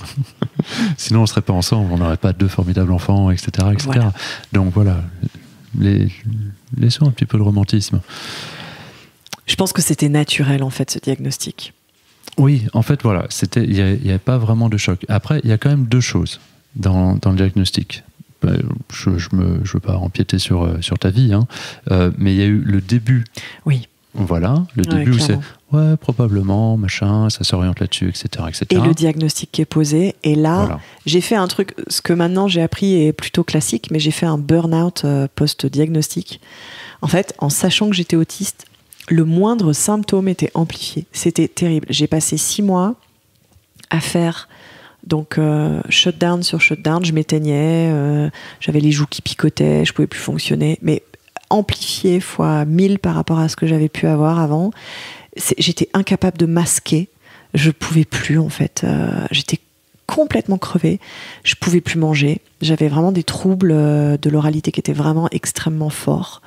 sinon on ne serait pas ensemble, on n'aurait pas deux formidables enfants, etc. Voilà. Donc voilà, laissons un petit peu le romantisme. Je pense que c'était naturel en fait ce diagnostic. Oui, en fait voilà, il n'y avait pas vraiment de choc. Après, il y a quand même deux choses dans le diagnostic. Je ne veux pas empiéter sur ta vie, hein, mais il y a eu le début. Oui. Voilà, le début où c'est probablement, machin, ça s'oriente là-dessus, etc., etc. Et le diagnostic qui est posé. Et là, j'ai fait un truc, ce que maintenant j'ai appris est plutôt classique, mais j'ai fait un burn-out post-diagnostic. En fait, en sachant que j'étais autiste, le moindre symptôme était amplifié. C'était terrible. J'ai passé 6 mois à faire donc shutdown sur shutdown. Je m'éteignais, j'avais les joues qui picotaient, je pouvais plus fonctionner, mais amplifié fois 1000 par rapport à ce que j'avais pu avoir avant. J'étais incapable de masquer, je pouvais plus en fait, j'étais complètement crevée, je pouvais plus manger, j'avais vraiment des troubles de l'oralité qui étaient vraiment extrêmement forts,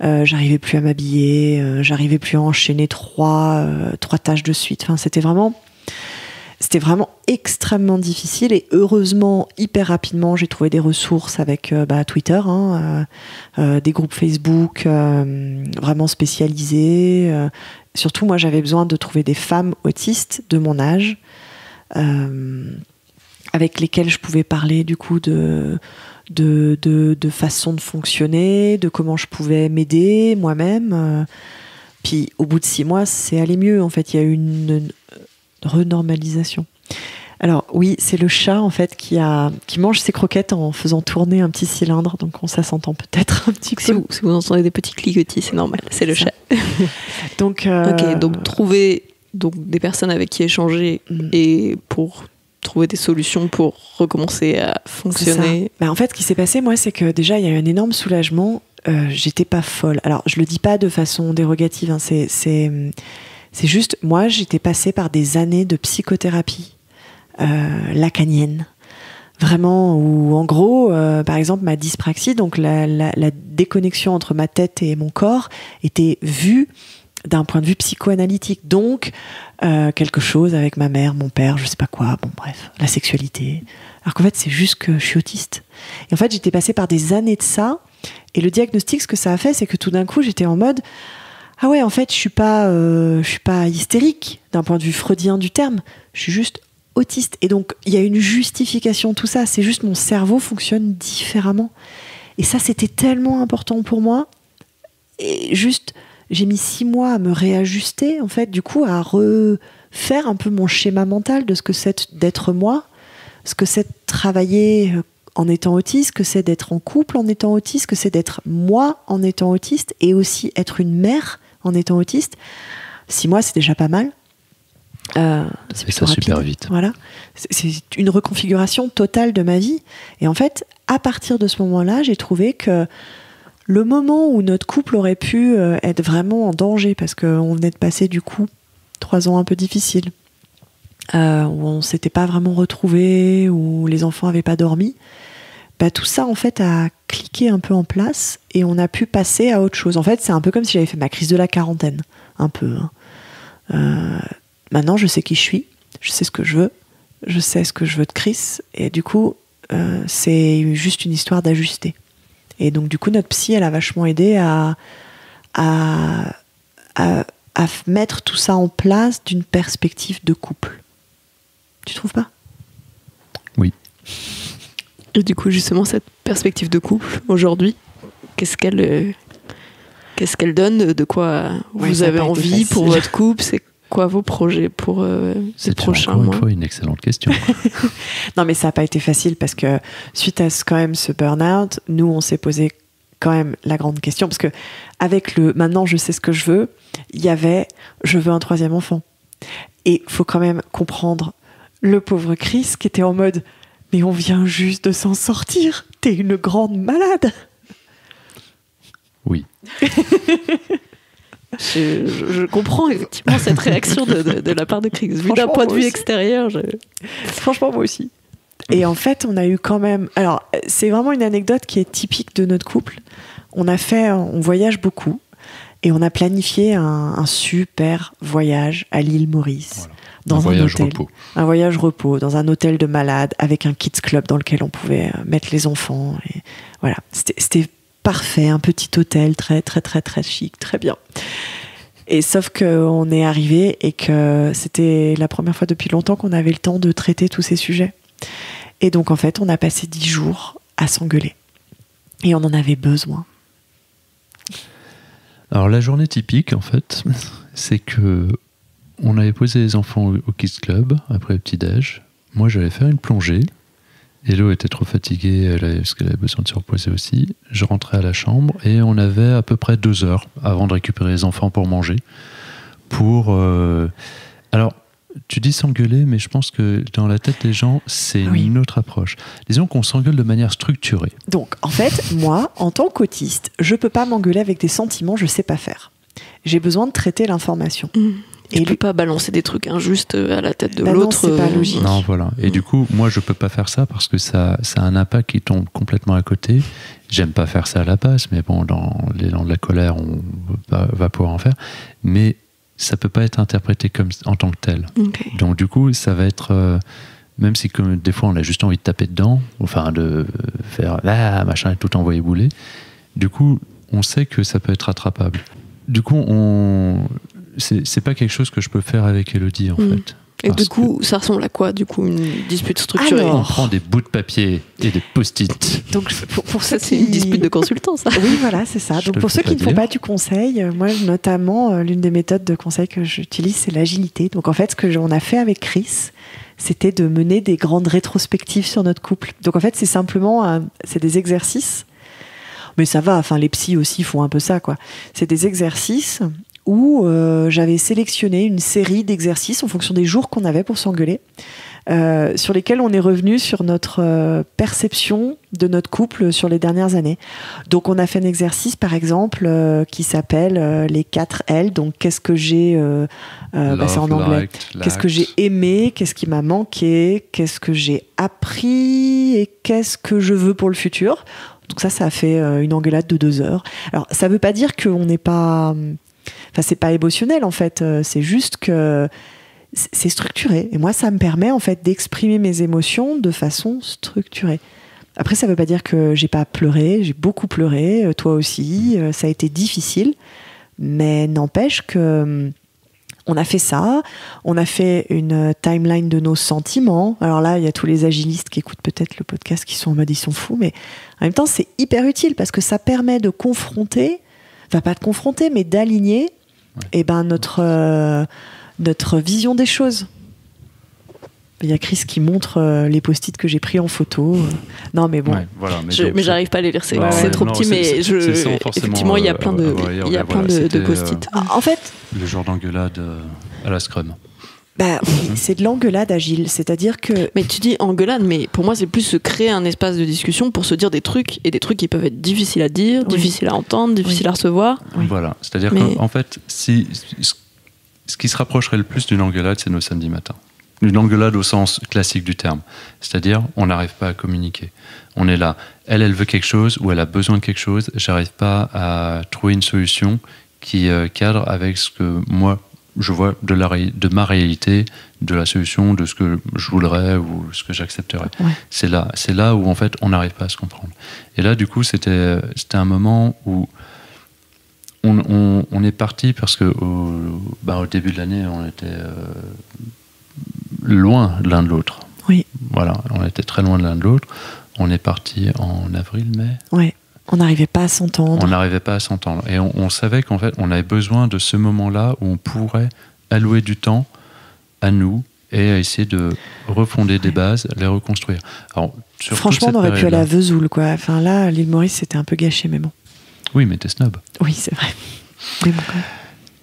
j'arrivais plus à m'habiller, j'arrivais plus à enchaîner trois tâches de suite, enfin c'était vraiment extrêmement difficile et heureusement, hyper rapidement, j'ai trouvé des ressources avec Twitter, des groupes Facebook vraiment spécialisés. Surtout, moi, j'avais besoin de trouver des femmes autistes de mon âge avec lesquelles je pouvais parler du coup de façon de fonctionner, de comment je pouvais m'aider moi-même. Puis au bout de 6 mois, c'est allé mieux. En fait, il y a eu une renormalisation. Alors oui, c'est le chat en fait qui mange ses croquettes en faisant tourner un petit cylindre. Donc ça s'entend peut-être un petit peu. Si vous entendez des petits cliquetis, c'est normal. C'est le chat. Donc donc trouver des personnes avec qui échanger et pour trouver des solutions pour recommencer à fonctionner. En fait, ce qui s'est passé, moi, c'est que déjà, il y a eu un énorme soulagement. J'étais pas folle. Alors, je le dis pas de façon dérogative. Hein. C'est juste, moi, j'étais passée par des années de psychothérapie lacanienne. Vraiment, où en gros, par exemple, ma dyspraxie, donc la déconnexion entre ma tête et mon corps, était vue d'un point de vue psychoanalytique. Donc, quelque chose avec ma mère, mon père, je sais pas quoi, bon bref, la sexualité. Alors qu'en fait, c'est juste que je suis autiste. Et en fait, j'étais passée par des années de ça, et le diagnostic, ce que ça a fait, c'est que tout d'un coup, j'étais en mode ah ouais, en fait, je suis pas hystérique d'un point de vue freudien du terme, je suis juste autiste. Et donc, il y a une justification, tout ça, c'est juste mon cerveau fonctionne différemment. Et ça, c'était tellement important pour moi. Et juste, j'ai mis 6 mois à me réajuster, en fait, du coup, à refaire un peu mon schéma mental de ce que c'est d'être moi, ce que c'est de travailler en étant autiste, que c'est d'être en couple en étant autiste, que c'est d'être moi en étant autiste, et aussi être une mère en étant autiste. 6 mois, c'est déjà pas mal. C'est plutôt ça super vite. Voilà. C'est une reconfiguration totale de ma vie. Et en fait, à partir de ce moment-là, j'ai trouvé que le moment où notre couple aurait pu être vraiment en danger, parce qu'on venait de passer du coup 3 ans un peu difficiles, où on s'était pas vraiment retrouvés, où les enfants avaient pas dormi, tout ça en fait a cliqué un peu en place et on a pu passer à autre chose. En fait, c'est un peu comme si j'avais fait ma crise de la quarantaine, un peu. Maintenant, je sais qui je suis, je sais ce que je veux, je sais ce que je veux de Chris, et du coup, c'est juste une histoire d'ajuster. Et donc, du coup, notre psy, elle a vachement aidé à mettre tout ça en place d'une perspective de couple. Tu trouves pas ? Oui. Et du coup, justement, cette perspective de couple, aujourd'hui, qu'est-ce qu'elle donne ? De quoi vous avez envie pour votre couple ? C'est quoi vos projets pour ces prochains mois ? C'est encore une fois une excellente question. Non, mais ça n'a pas été facile parce que suite à ce burn-out, nous, on s'est posé quand même la grande question, parce que avec le « maintenant, je sais ce que je veux », il y avait « je veux un 3e enfant ». Et il faut quand même comprendre le pauvre Chris qui était en mode « mais on vient juste de s'en sortir, t'es une grande malade !» Oui. Je comprends effectivement cette réaction de la part de Chris. Vu d'un point de vue extérieur, franchement, moi aussi. Et en fait, on a eu quand même... Alors, c'est vraiment une anecdote qui est typique de notre couple. On voyage beaucoup et on a planifié un super voyage à l'île Maurice. Voilà. Dans un hôtel. Repos. Un voyage repos, dans un hôtel de malades, avec un kids club dans lequel on pouvait mettre les enfants. Et voilà, c'était parfait, un petit hôtel très, très, très, très chic, très bien. Et sauf qu'on est arrivé et que c'était la première fois depuis longtemps qu'on avait le temps de traiter tous ces sujets. Et donc, en fait, on a passé 10 jours à s'engueuler. Et on en avait besoin. Alors, la journée typique, en fait, c'est que on avait posé les enfants au Kids Club après le petit-déj. Moi, j'allais faire une plongée. Hello était trop fatiguée parce qu'elle avait besoin de se reposer aussi. Je rentrais à la chambre et on avait à peu près 2 heures avant de récupérer les enfants pour manger. Alors, tu dis s'engueuler, mais je pense que dans la tête des gens, c'est une autre approche. Disons qu'on s'engueule de manière structurée. Donc, en fait, moi, en tant qu'autiste, je peux pas m'engueuler avec des sentiments, je sais pas faire. J'ai besoin de traiter l'information. Et tu peux pas balancer des trucs injustes à la tête de l'autre. Non, c'est pas logique. Non, voilà. Et du coup, moi, je peux pas faire ça parce que ça a un impact qui tombe complètement à côté. J'aime pas faire ça à la base, mais bon, dans l'élan de la colère, on va pouvoir en faire. Mais ça peut pas être interprété en tant que tel. Okay. Donc, du coup, ça va être... même si des fois, on a juste envie de taper dedans, enfin, de faire machin et tout envoyer bouler. Du coup, on sait que ça peut être rattrapable. Du coup, c'est pas quelque chose que je peux faire avec Élodie, en fait. Et du coup, ça ressemble à quoi, du coup, une dispute structurée? On prend des bouts de papier et des post-it. Donc, pour ceux c'est une dispute de consultant, ça. Oui, voilà, c'est ça. Donc, pour ceux qui ne font pas du conseil, moi, notamment, l'une des méthodes de conseil que j'utilise, c'est l'agilité. Donc, en fait, ce qu'on a fait avec Chris, c'était de mener des grandes rétrospectives sur notre couple. Donc, en fait, c'est simplement c'est des exercices. Mais ça va, enfin, les psys aussi font un peu ça, quoi. C'est des exercices où j'avais sélectionné une série d'exercices en fonction des jours qu'on avait pour s'engueuler, sur lesquels on est revenu sur notre perception de notre couple sur les dernières années. Donc on a fait un exercice par exemple qui s'appelle les 4 L. Donc qu'est-ce que j'ai c'est en anglais. Qu'est-ce que j'ai aimé, qu'est-ce qui m'a manqué, qu'est-ce que j'ai appris et qu'est-ce que je veux pour le futur. Donc ça a fait une engueulade de 2 heures. Alors ça veut pas dire qu'on n'est pas... Enfin, c'est pas émotionnel en fait, c'est juste que c'est structuré. Et moi, ça me permet en fait d'exprimer mes émotions de façon structurée. Après, ça veut pas dire que j'ai pas pleuré, j'ai beaucoup pleuré, toi aussi, ça a été difficile, mais n'empêche que on a fait ça, on a fait une timeline de nos sentiments. Alors là, il y a tous les agilistes qui écoutent peut-être le podcast qui sont en mode ils sont fous, mais en même temps, c'est hyper utile parce que ça permet de confronter, enfin pas de confronter, mais d'aligner notre vision des choses. Il y a Chris qui montre les post-it que j'ai pris en photo. Non, mais bon. Ouais, voilà, mais j'arrive pas à les lire, c'est trop petit, mais effectivement, il y a plein de post-it. En fait, le genre d'engueulade à la Scrum. Bah oui, c'est de l'engueulade agile, c'est-à-dire que... Mais tu dis engueulade, mais pour moi c'est plus se créer un espace de discussion pour se dire des trucs, et des trucs qui peuvent être difficiles à dire, difficiles à entendre, difficiles à recevoir. Oui. Voilà, c'est-à-dire qu'en fait, ce qui se rapprocherait le plus d'une engueulade, c'est nos samedis matins. Une engueulade au sens classique du terme, c'est-à-dire on n'arrive pas à communiquer. On est là, elle veut quelque chose, ou elle a besoin de quelque chose, j'arrive pas à trouver une solution qui cadre avec ce que moi je vois de ma réalité, de la solution, de ce que je voudrais ou ce que j'accepterais. Ouais. C'est là où en fait on n'arrive pas à se comprendre. Et là du coup c'était un moment où on est parti parce que au début de l'année on était loin l'un de l'autre. Oui. Voilà, on était très loin de l'un de l'autre. On est parti en avril-mai. Ouais. On n'arrivait pas à s'entendre. Et on savait qu'en fait, on avait besoin de ce moment-là où on pourrait allouer du temps à nous et à essayer de refonder des bases, les reconstruire. Alors, franchement, on aurait pu aller à Vesoul, quoi. Enfin là, l'île Maurice, c'était un peu gâché, mais bon. Oui, mais t'es snob. Oui, c'est vrai. Mais bon, quand même.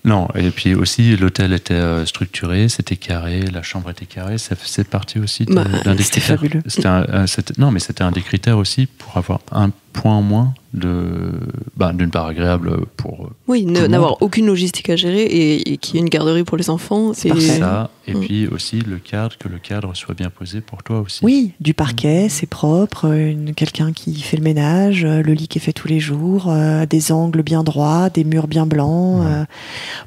Non, et puis aussi, l'hôtel était structuré, c'était carré, la chambre était carrée, ça faisait partie aussi d'un des critères. Fabuleux. C'était un des critères aussi pour avoir un point en moins d'une part agréable pour n'avoir aucune logistique à gérer et qu'il y ait une garderie pour les enfants. C'est parfait. Ça, et puis aussi que le cadre soit bien posé pour toi aussi. Oui, du parquet, c'est propre, quelqu'un qui fait le ménage, le lit qui est fait tous les jours, des angles bien droits, des murs bien blancs. Ouais.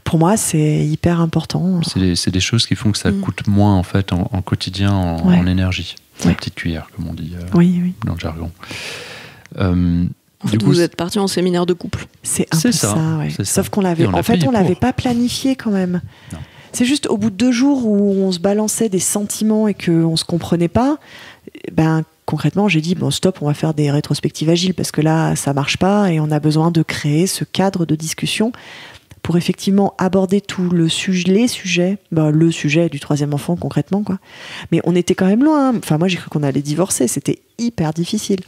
Pour moi, c'est hyper important. C'est des choses qui font que ça coûte moins en fait en quotidien en énergie. La petite cuillère, comme on dit dans le jargon. Vous êtes parti en séminaire de couple. C'est un peu ça, ouais. Sauf qu'on l'avait. En fait, on l'avait pas planifié quand même. Non. C'est juste au bout de 2 jours où on se balançait des sentiments et qu'on se comprenait pas. Concrètement, j'ai dit bon, stop, on va faire des rétrospectives agiles parce que là, ça marche pas et on a besoin de créer ce cadre de discussion pour effectivement aborder tous les sujets, le sujet du 3e enfant concrètement, quoi. Mais on était quand même loin. Enfin, moi, j'ai cru qu'on allait divorcer. C'était hyper difficile.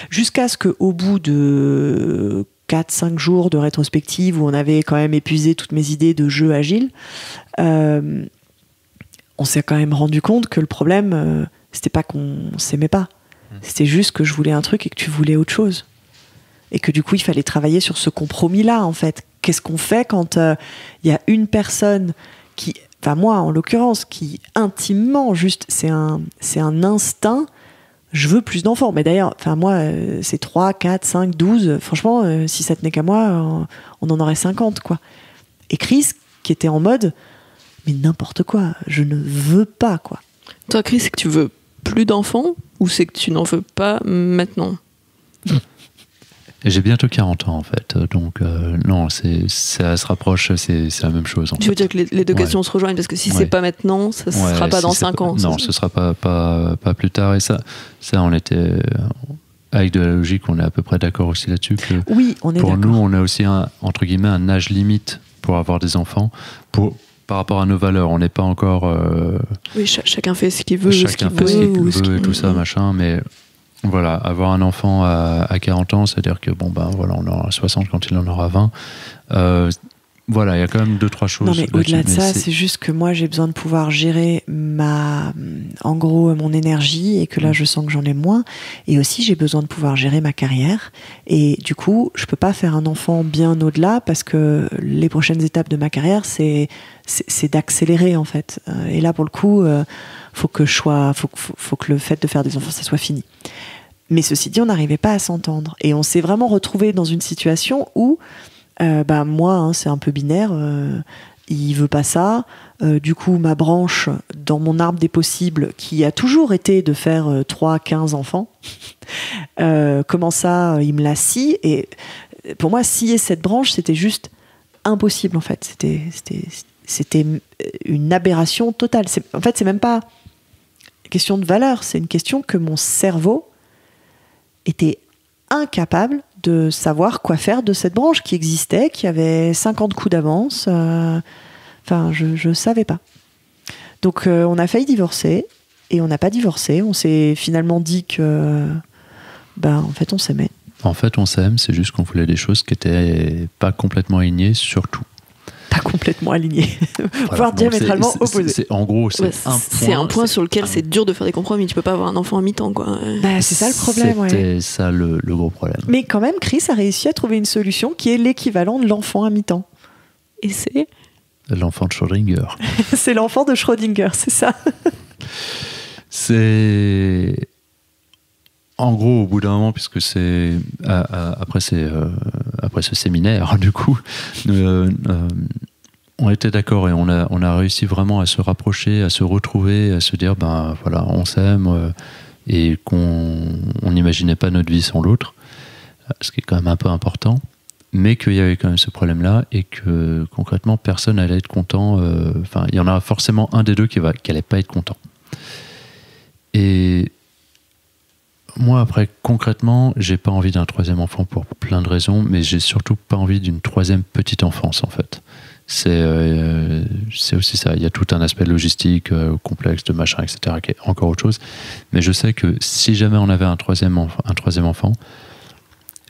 Jusqu'à ce qu'au bout de 4-5 jours de rétrospective où on avait quand même épuisé toutes mes idées de jeu agile, on s'est quand même rendu compte que le problème, c'était pas qu'on s'aimait pas. C'était juste que je voulais un truc et que tu voulais autre chose. Et que du coup, il fallait travailler sur ce compromis-là, en fait. Qu'est-ce qu'on fait quand il y a une personne qui, enfin moi en l'occurrence, qui intimement, juste, c'est un instinct, je veux plus d'enfants. Mais d'ailleurs, enfin moi, c'est 3, 4, 5, 12. Franchement, si ça tenait qu'à moi, on en aurait 50, quoi. Et Chris, qui était en mode, mais n'importe quoi, je ne veux pas, quoi. Toi, Chris, c'est que tu veux plus d'enfants ou c'est que tu n'en veux pas maintenant ? Et j'ai bientôt 40 ans en fait, donc non, ça se rapproche, c'est la même chose. Je veux dire que les deux questions se rejoignent, parce que si c'est pas maintenant, ça sera pas dans 5 ans. Non, ce sera pas plus tard. Et ça on était, avec de la logique, on est à peu près d'accord aussi là-dessus. Que oui, on est pour d'accord. nous, on a aussi entre guillemets un âge limite pour avoir des enfants, par rapport à nos valeurs. On n'est pas encore... oui, chacun fait ce qu'il veut, chacun fait ce qu'il veut, et tout ça, machin, mais... Voilà, avoir un enfant à 40 ans, c'est-à-dire que voilà, on aura 60 quand il en aura 20. Voilà, il y a quand même 2-3 choses. Non, mais au-delà de ça, c'est juste que moi, j'ai besoin de pouvoir gérer en gros, mon énergie, et que là, je sens que j'en ai moins. Et aussi, j'ai besoin de pouvoir gérer ma carrière. Et du coup, je peux pas faire un enfant bien au-delà, parce que les prochaines étapes de ma carrière, c'est d'accélérer, en fait. Et là, pour le coup, faut que le fait de faire des enfants, ça soit fini. Mais ceci dit, on n'arrivait pas à s'entendre. Et on s'est vraiment retrouvés dans une situation où, moi, c'est un peu binaire. Il veut pas ça. Du coup, ma branche, dans mon arbre des possibles, qui a toujours été de faire 3-15 enfants, comment ça, il me la scie. Et pour moi, scier cette branche, c'était juste impossible, en fait. C'était une aberration totale. En fait, c'est même pas une question de valeur, c'est une question que mon cerveau était incapable de savoir quoi faire de cette branche qui existait, qui avait 50 coups d'avance. Je savais pas. Donc on a failli divorcer, et on n'a pas divorcé. On s'est finalement dit que en fait on s'aimait. En fait on s'aime, c'est juste qu'on voulait des choses qui étaient pas complètement alignées sur tout. Pas complètement aligné, voire diamétralement opposé. En gros, c'est un point sur lequel c'est dur de faire des compromis. Tu peux pas avoir un enfant à mi-temps, quoi. C'est ça le problème. C'était ça le gros problème. Mais quand même, Chris a réussi à trouver une solution qui est l'équivalent de l'enfant à mi-temps. Et c'est l'enfant de Schrödinger. C'est l'enfant de Schrödinger, c'est ça. C'est... En gros, au bout d'un moment, puisque c'est après ce séminaire, du coup, on était d'accord, et on a réussi vraiment à se rapprocher, à se retrouver, à se dire voilà, on s'aime, et qu'on n'imaginait pas notre vie sans l'autre, ce qui est quand même un peu important, mais qu'il y avait quand même ce problème-là, et que concrètement personne allait être content. Il y en a forcément un des deux qui allait pas être content. Et moi, après, concrètement, j'ai pas envie d'un troisième enfant pour plein de raisons, mais j'ai surtout pas envie d'une troisième petite enfance, en fait. C'est aussi ça. Il y a tout un aspect logistique, complexe, de machin, etc., qui est encore autre chose. Mais je sais que si jamais on avait un troisième enfant,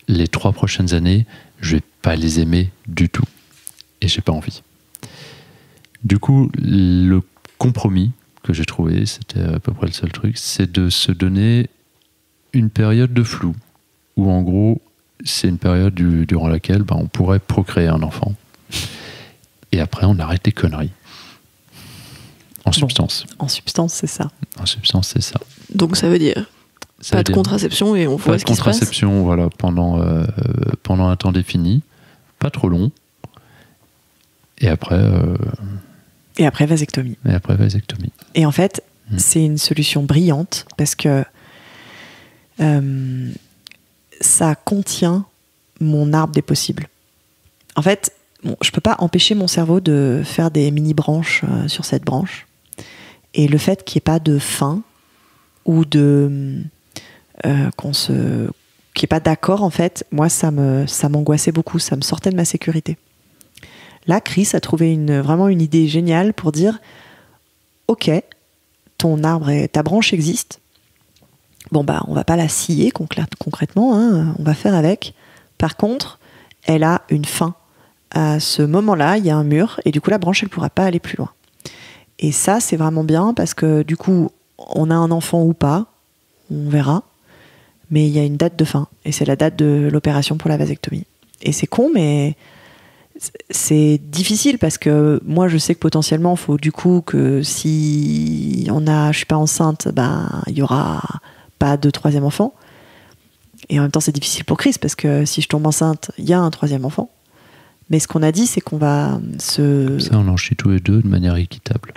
les 3 prochaines années, je vais pas les aimer du tout. Et j'ai pas envie. Du coup, le compromis que j'ai trouvé, c'était à peu près le seul truc, c'est de se donner une période de flou, où en gros, c'est une période durant laquelle on pourrait procréer un enfant. Et après, on arrête les conneries. En substance. En substance, c'est ça. En substance, c'est ça. Donc ça veut dire pas de contraception, et on voit ce qui se passe. Pas de contraception, voilà, pendant un temps défini, pas trop long. Et après... Et après, vasectomie. Et en fait, c'est une solution brillante, parce que ça contient mon arbre des possibles. En fait, je peux pas empêcher mon cerveau de faire des mini-branches sur cette branche. Et le fait qu'il n'y ait pas de fin, ou qu'il n'y ait pas d'accord, en fait, moi, ça m'angoissait beaucoup, ça me sortait de ma sécurité. Là, Chris a trouvé vraiment une idée géniale pour dire « Ok, ton arbre et ta branche existent. On va pas la scier concrètement, hein, on va faire avec. Par contre, elle a une fin. À ce moment-là, il y a un mur, et du coup, la branche, elle pourra pas aller plus loin. » Et ça, c'est vraiment bien, parce que du coup, on a un enfant ou pas, on verra, mais il y a une date de fin, et c'est la date de l'opération pour la vasectomie. Et c'est con, mais c'est difficile, parce que moi, je sais que potentiellement, il faut du coup que si je suis pas enceinte, il y aura pas de troisième enfant. Et en même temps, c'est difficile pour Chris, parce que si je tombe enceinte, il y a un troisième enfant. Mais ce qu'on a dit, c'est qu'on va se... Ça, on en chie tous les deux de manière équitable.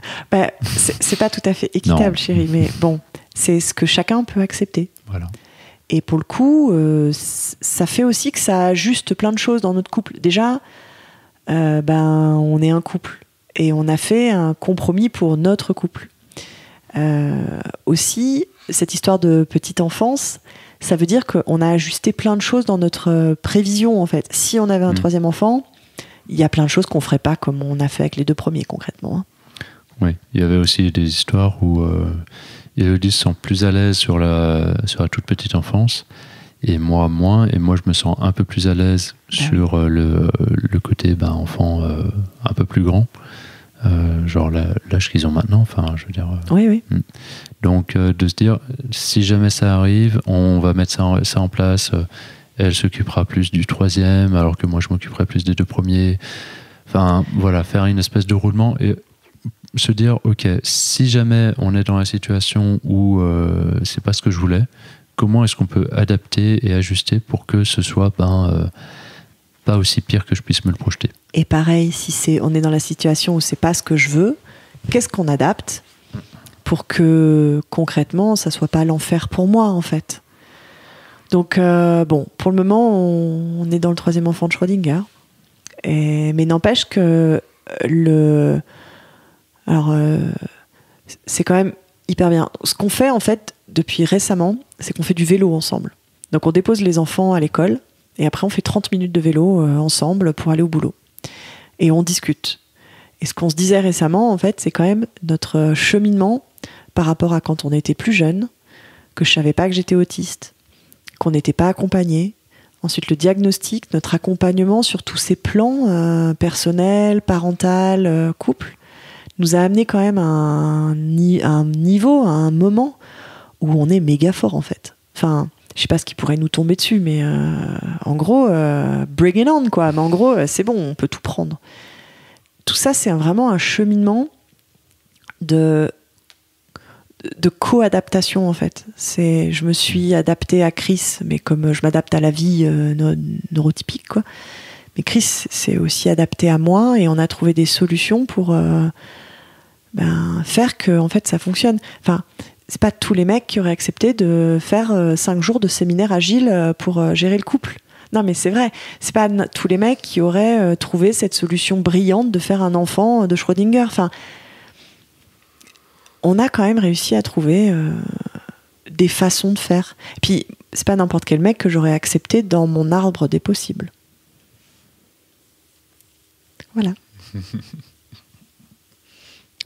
C'est pas tout à fait équitable, chérie, mais bon, c'est ce que chacun peut accepter. Voilà. Et pour le coup, ça fait aussi que ça ajuste plein de choses dans notre couple. Déjà, on est un couple et on a fait un compromis pour notre couple. Aussi, cette histoire de petite enfance, ça veut dire qu'on a ajusté plein de choses dans notre prévision, en fait. Si on avait un troisième enfant, il y a plein de choses qu'on ferait pas comme on a fait avec les 2 premiers, concrètement. Hein. Oui, il y avait aussi des histoires où Élodie se sent plus à l'aise sur la toute petite enfance, et moi moins, et moi je me sens un peu plus à l'aise sur le côté enfant un peu plus grand, genre l'âge qu'ils ont maintenant, enfin je veux dire. Oui. Donc de se dire, si jamais ça arrive, on va mettre ça en place, elle s'occupera plus du troisième, alors que moi je m'occuperai plus des 2 premiers. Enfin voilà, faire une espèce de roulement et se dire, ok, si jamais on est dans la situation où c'est pas ce que je voulais, comment est-ce qu'on peut adapter et ajuster pour que ce soit pas aussi pire que je puisse me le projeter. Et pareil, si on est dans la situation où c'est pas ce que je veux, qu'est-ce qu'on adapte pour que concrètement ça soit pas l'enfer pour moi, en fait. Donc pour le moment on est dans le 3e enfant de Schrödinger, mais n'empêche que c'est quand même hyper bien. Ce qu'on fait en fait depuis récemment, c'est qu'on fait du vélo ensemble. Donc on dépose les enfants à l'école et après on fait 30 minutes de vélo ensemble pour aller au boulot. Et on discute. Et ce qu'on se disait récemment, en fait, c'est quand même notre cheminement par rapport à quand on était plus jeune, que je savais pas que j'étais autiste, qu'on n'était pas accompagné. Ensuite, le diagnostic, notre accompagnement sur tous ces plans personnels, parental, couple, nous a amené quand même à un niveau, à un moment où on est méga fort, en fait. Enfin, je sais pas ce qui pourrait nous tomber dessus, mais en gros, bring it on, quoi. Mais en gros, c'est bon, on peut tout prendre. Tout ça, c'est vraiment un cheminement de co-adaptation, en fait. Je me suis adaptée à Chris, mais comme je m'adapte à la vie neurotypique, quoi. Mais Chris s'est aussi adapté à moi et on a trouvé des solutions pour faire que, en fait, ça fonctionne. Enfin, c'est pas tous les mecs qui auraient accepté de faire 5 jours de séminaire agile pour gérer le couple. Non, mais c'est vrai. C'est pas tous les mecs qui auraient trouvé cette solution brillante de faire un enfant de Schrödinger. Enfin, on a quand même réussi à trouver des façons de faire. Et puis, c'est pas n'importe quel mec que j'aurais accepté dans mon arbre des possibles. Voilà.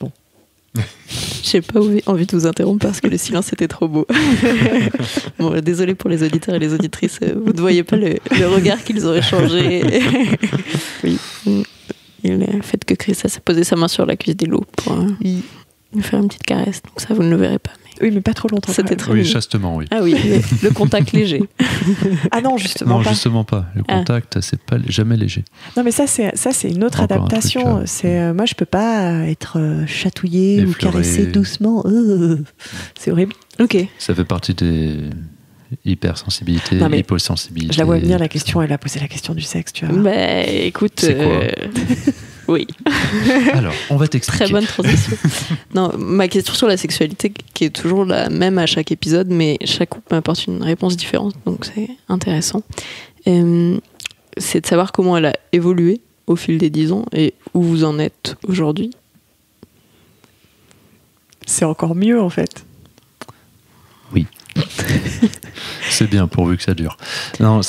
Bon. J'ai pas envie de vous interrompre parce que le silence était trop beau. Bon, désolé pour les auditeurs et les auditrices, vous ne voyez pas le regard qu'ils auraient changé. Oui. Le fait que Chris a posé sa main sur la cuisse d'Elo pour lui faire une petite caresse, donc ça vous ne le verrez pas. Oui, mais pas trop longtemps. C'était très oui, chastement, oui. Ah oui, le contact léger. Ah non, justement pas. Non, justement pas. Le contact, c'est pas jamais léger. Non, mais ça c'est une autre adaptation. Moi, je peux pas être chatouillée ou caressée doucement. C'est horrible. Ok. Ça fait partie des hypersensibilités, hyposensibilités. Je la vois venir la question. Elle a posé la question du sexe, tu vois. Bah, écoute. C'est quoi Oui. Alors, on va t'expliquer. Très bonne transition. Non, ma question sur la sexualité, qui est toujours la même à chaque épisode, mais chaque couple m'apporte une réponse différente, donc c'est intéressant. C'est de savoir comment elle a évolué au fil des 10 ans et où vous en êtes aujourd'hui. C'est encore mieux, en fait. Oui. C'est bien, pourvu que ça dure. Non, on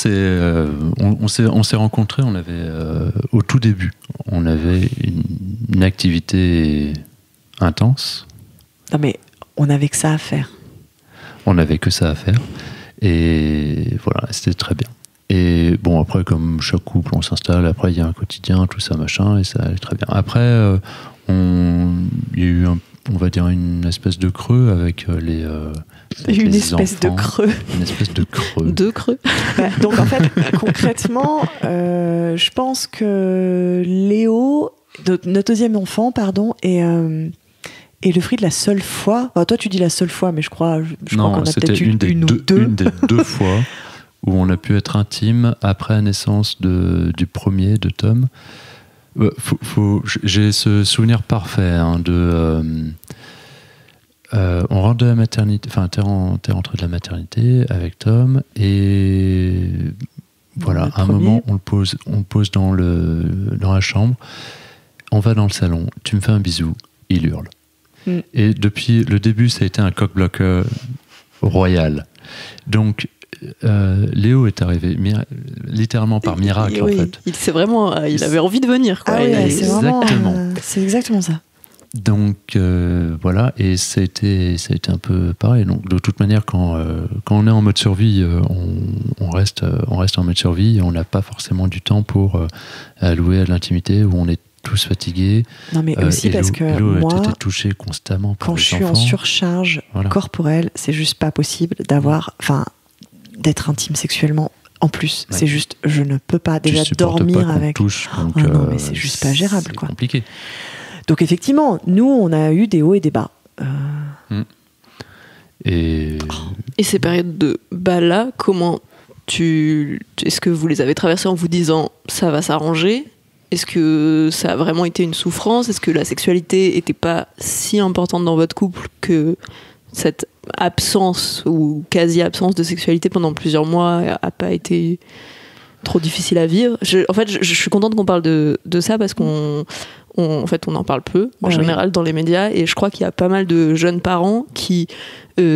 s'est rencontrés, on avait au tout début, on avait une activité intense. Non mais on n'avait que ça à faire. On n'avait que ça à faire. Et voilà, c'était très bien. Et bon, après, comme chaque couple, on s'installe, après il y a un quotidien, tout ça, machin, et ça allait très bien. Après, il y a eu on va dire une espèce de creux avec les une espèce de creux. Une espèce de creux. Deux creux. Donc en fait, concrètement, je pense que Léo, notre deuxième enfant, pardon, est le fruit de la seule fois. Enfin, toi, tu dis la seule fois, mais je crois qu'on a peut-être eu une ou deux. Une des 2 fois où on a pu être intime après la naissance du premier, de Tom. J'ai ce souvenir parfait de on rentre de la maternité, enfin t'es rentré de la maternité avec Tom et voilà, à un moment on le pose dans la chambre, on va dans le salon, tu me fais un bisou, il hurle. Et depuis le début ça a été un cock-blocker royal. Donc Léo est arrivé littéralement par miracle en fait. Il avait envie de venir quoi. C'est exactement ça. Donc voilà, et ça a été un peu pareil. Donc de toute manière, quand on est en mode survie, on reste en mode survie et on n'a pas forcément du temps pour allouer à l'intimité où on est tous fatigués. Non mais aussi parce que moi, était touché constamment par quand je suis en surcharge corporelle, c'est juste pas possible d'être intime sexuellement. En plus, c'est juste, je ne peux pas déjà dormir avec. Touche, donc, non mais c'est juste pas gérable c'est quoi. Compliqué. Donc effectivement, nous, on a eu des hauts et des bas. Et ces périodes de bas-là, est-ce que vous les avez traversées en vous disant ça va s'arranger ? Est-ce que ça a vraiment été une souffrance ? Est-ce que la sexualité n'était pas si importante dans votre couple que cette absence ou quasi-absence de sexualité pendant plusieurs mois n'a pas été trop difficile à vivre ? Je suis contente qu'on parle de ça parce qu'on en parle peu en général dans les médias et je crois qu'il y a pas mal de jeunes parents qui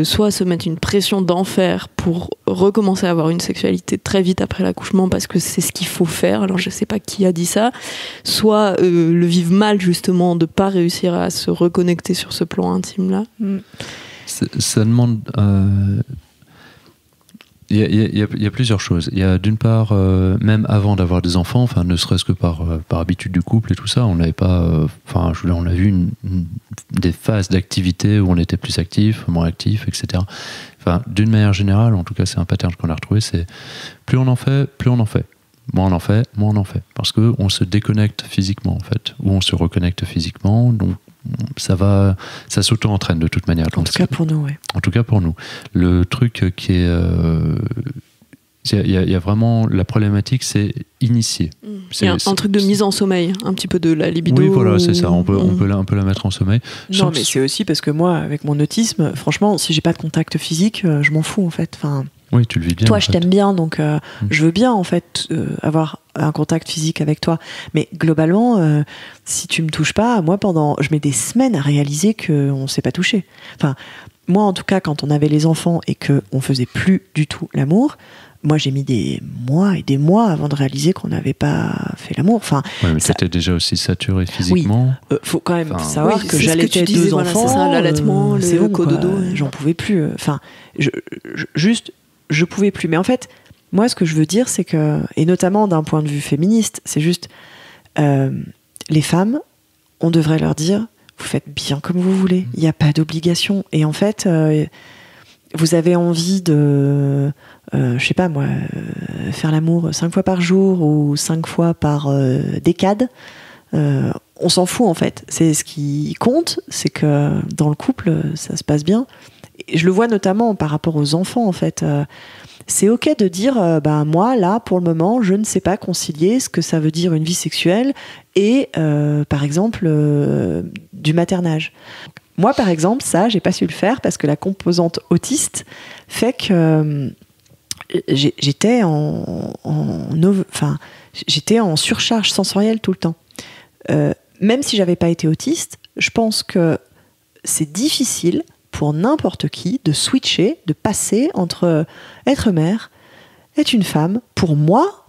soit se mettent une pression d'enfer pour recommencer à avoir une sexualité très vite après l'accouchement parce que c'est ce qu'il faut faire, alors je sais pas qui a dit ça, soit le vivent mal justement de pas réussir à se reconnecter sur ce plan intime là. Ça demande il y a plusieurs choses. Il y a d'une part, même avant d'avoir des enfants, enfin ne serait-ce que par habitude du couple et tout ça, on n'avait pas, on a vu des phases d'activité où on était plus actif, moins actif, etc. Enfin, d'une manière générale, en tout cas, c'est un pattern qu'on a retrouvé, c'est plus on en fait, plus on en fait. Moins on en fait, moins on en fait. Parce qu'on se déconnecte physiquement, en fait, ou on se reconnecte physiquement, donc ça s'auto-entraîne de toute manière. En tout cas pour nous, oui. En tout cas pour nous. Le truc qui est... Il y a vraiment... La problématique, c'est initier. Il y a un truc de mise en sommeil, un petit peu de la libido. Oui, voilà, c'est ça. On peut la mettre en sommeil. Non, mais c'est aussi parce que moi, avec mon autisme, franchement, si j'ai pas de contact physique, je m'en fous, en fait. Enfin... Oui, tu le vis bien. Toi, je t'aime bien, donc je veux bien en fait avoir un contact physique avec toi. Mais globalement, si tu me touches pas, moi je mets des semaines à réaliser qu'on s'est pas touché. Enfin, moi en tout cas, quand on avait les enfants et que on faisait plus du tout l'amour, moi j'ai mis des mois et des mois avant de réaliser qu'on n'avait pas fait l'amour. Enfin, ouais, mais t'étais déjà aussi saturé physiquement. Oui, faut quand même savoir que j'allaitais deux enfants. C'est ça, l'allaitement, le cododo. J'en pouvais plus. Enfin, je pouvais plus. Mais en fait, moi, ce que je veux dire, c'est que, et notamment d'un point de vue féministe, c'est juste, les femmes, on devrait leur dire, vous faites bien comme vous voulez, il n'y a pas d'obligation. Et en fait, vous avez envie de, je sais pas moi, faire l'amour 5 fois par jour ou 5 fois par décade, on s'en fout en fait. C'est ce qui compte, c'est que dans le couple, ça se passe bien. Et je le vois notamment par rapport aux enfants en fait. C'est ok de dire moi là pour le moment je ne sais pas concilier ce que ça veut dire une vie sexuelle et par exemple du maternage. Moi par exemple ça j'ai pas su le faire parce que la composante autiste fait que j'étais j'étais en surcharge sensorielle tout le temps. Même si j'avais pas été autiste, je pense que c'est difficile pour n'importe qui de switcher, de passer entre être mère, être une femme, pour moi,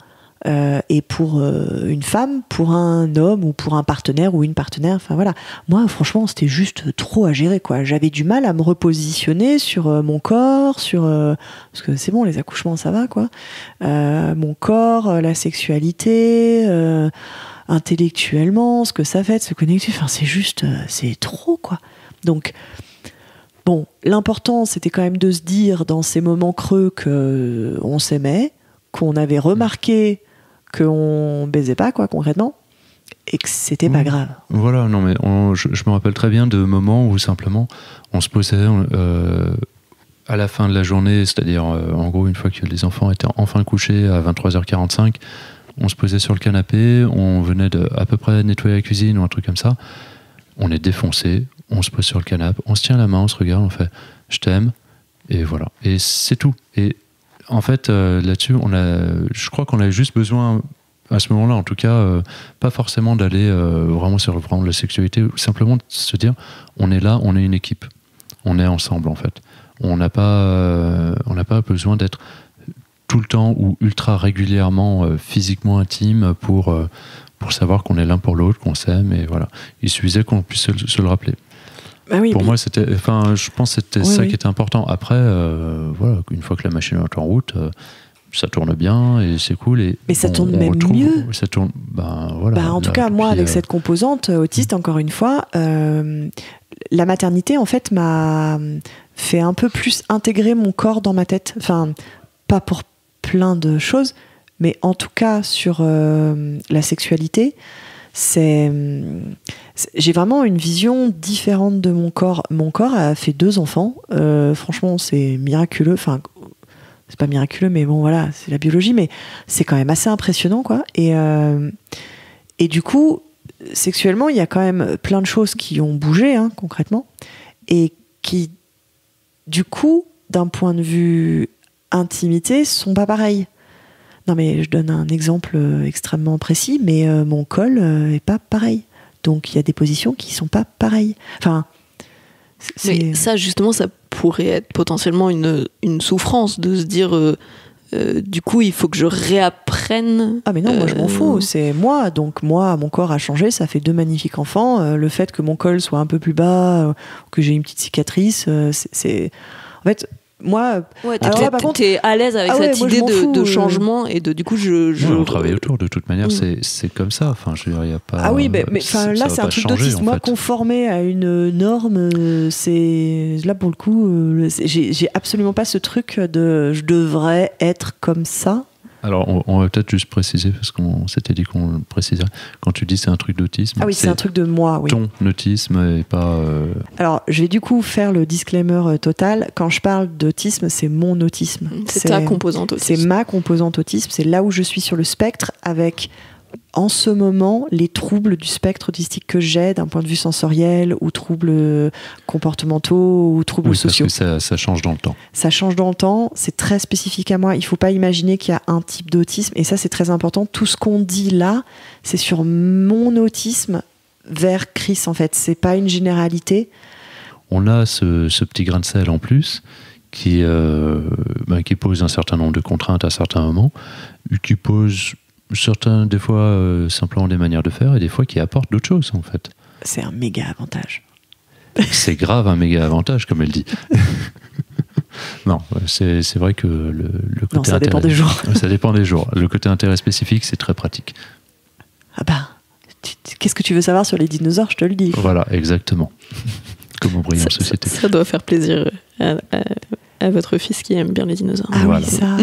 et pour une femme, pour un homme ou pour un partenaire ou une partenaire. Enfin voilà. Moi, franchement, c'était juste trop à gérer, quoi. J'avais du mal à me repositionner sur mon corps, parce que c'est bon, les accouchements, ça va, quoi. Mon corps, la sexualité, intellectuellement, ce que ça fait de se connecter. Enfin, c'est juste, c'est trop, quoi. Donc, bon, l'important, c'était quand même de se dire dans ces moments creux qu'on s'aimait, qu'on avait remarqué qu'on baisait pas, quoi, concrètement, et que c'était pas grave. Voilà, non mais je me rappelle très bien de moments où simplement on se posait à la fin de la journée, c'est-à-dire en gros une fois que les enfants étaient enfin couchés à 23h45, on se posait sur le canapé, on venait à peu près nettoyer la cuisine ou un truc comme ça, on est défoncé, on se pose sur le canapé, on se tient la main, on se regarde, on fait « je t'aime », et voilà. Et c'est tout. Et en fait, là-dessus, je crois qu'on a juste besoin, à ce moment-là, en tout cas, pas forcément d'aller vraiment sur le plan de la sexualité, simplement de se dire on est là, on est une équipe, on est ensemble, en fait. On n'a pas besoin d'être tout le temps ou ultra régulièrement physiquement intime pour savoir qu'on est l'un pour l'autre, qu'on s'aime, et voilà. Il suffisait qu'on puisse se le rappeler. Bah oui, pour moi, je pense que c'était ça qui était important. Après, voilà, une fois que la machine est en route, ça tourne bien et c'est cool. Mais ça tourne même mieux. Ça tourne, voilà. En tout cas, moi, avec cette composante autiste, encore une fois, la maternité, en fait, m'a fait un peu plus intégrer mon corps dans ma tête. Enfin, pas pour plein de choses, mais en tout cas sur la sexualité, j'ai vraiment une vision différente de mon corps. Mon corps a fait 2 enfants. Franchement, c'est miraculeux. Enfin, c'est pas miraculeux, mais bon, voilà, c'est la biologie, mais c'est quand même assez impressionnant, quoi. Et du coup, sexuellement, il y a quand même plein de choses qui ont bougé, hein, concrètement, et qui, du coup, d'un point de vue intimité, sont pas pareilles. Non, mais je donne un exemple extrêmement précis, mais mon col est pas pareil. Donc, il y a des positions qui sont pas pareilles. Enfin, mais ça, justement, ça pourrait être potentiellement une souffrance de se dire du coup il faut que je réapprenne. Ah mais non, moi je m'en fous, c'est moi, donc moi mon corps a changé, ça fait 2 magnifiques enfants, le fait que mon col soit un peu plus bas, que j'ai une petite cicatrice, c'est en fait moi, t'es à l'aise avec cette idée de changement et de du coup on travaille autour, de toute manière. C'est comme ça, enfin je veux dire, il y a pas, ah oui, mais là c'est un truc d'autisme. Moi, conformer à une norme, c'est là pour le coup, j'ai absolument pas ce truc de je devrais être comme ça. Alors, on va peut-être juste préciser, parce qu'on s'était dit qu'on le préciserait. Quand tu dis c'est un truc d'autisme, c'est un truc de moi, oui. Ton autisme et pas... Alors, je vais du coup faire le disclaimer total. Quand je parle d'autisme, c'est mon autisme. C'est ta composante autisme. C'est ma composante autisme. C'est là où je suis sur le spectre avec... En ce moment, les troubles du spectre autistique que j'ai d'un point de vue sensoriel ou troubles comportementaux ou troubles sociaux. Parce que ça change dans le temps. Ça change dans le temps, c'est très spécifique à moi. Il ne faut pas imaginer qu'il y a un type d'autisme. Et ça, c'est très important. Tout ce qu'on dit là, c'est sur mon autisme vers Chris, en fait. Ce n'est pas une généralité. On a ce petit grain de sel en plus qui pose un certain nombre de contraintes à certains moments, qui pose... certains, des fois, simplement des manières de faire et des fois qui apportent d'autres choses, en fait. C'est un méga avantage. C'est grave un méga avantage, comme elle dit. Non, c'est vrai que le côté... Non, ça dépend des jours. Ça dépend des jours. Le côté intérêt spécifique, c'est très pratique. Ah bah, qu'est-ce que tu veux savoir sur les dinosaures, je te le dis. Voilà, exactement. Comme on brille en société. Ça doit faire plaisir à votre fils qui aime bien les dinosaures. Ah voilà. Oui, ça,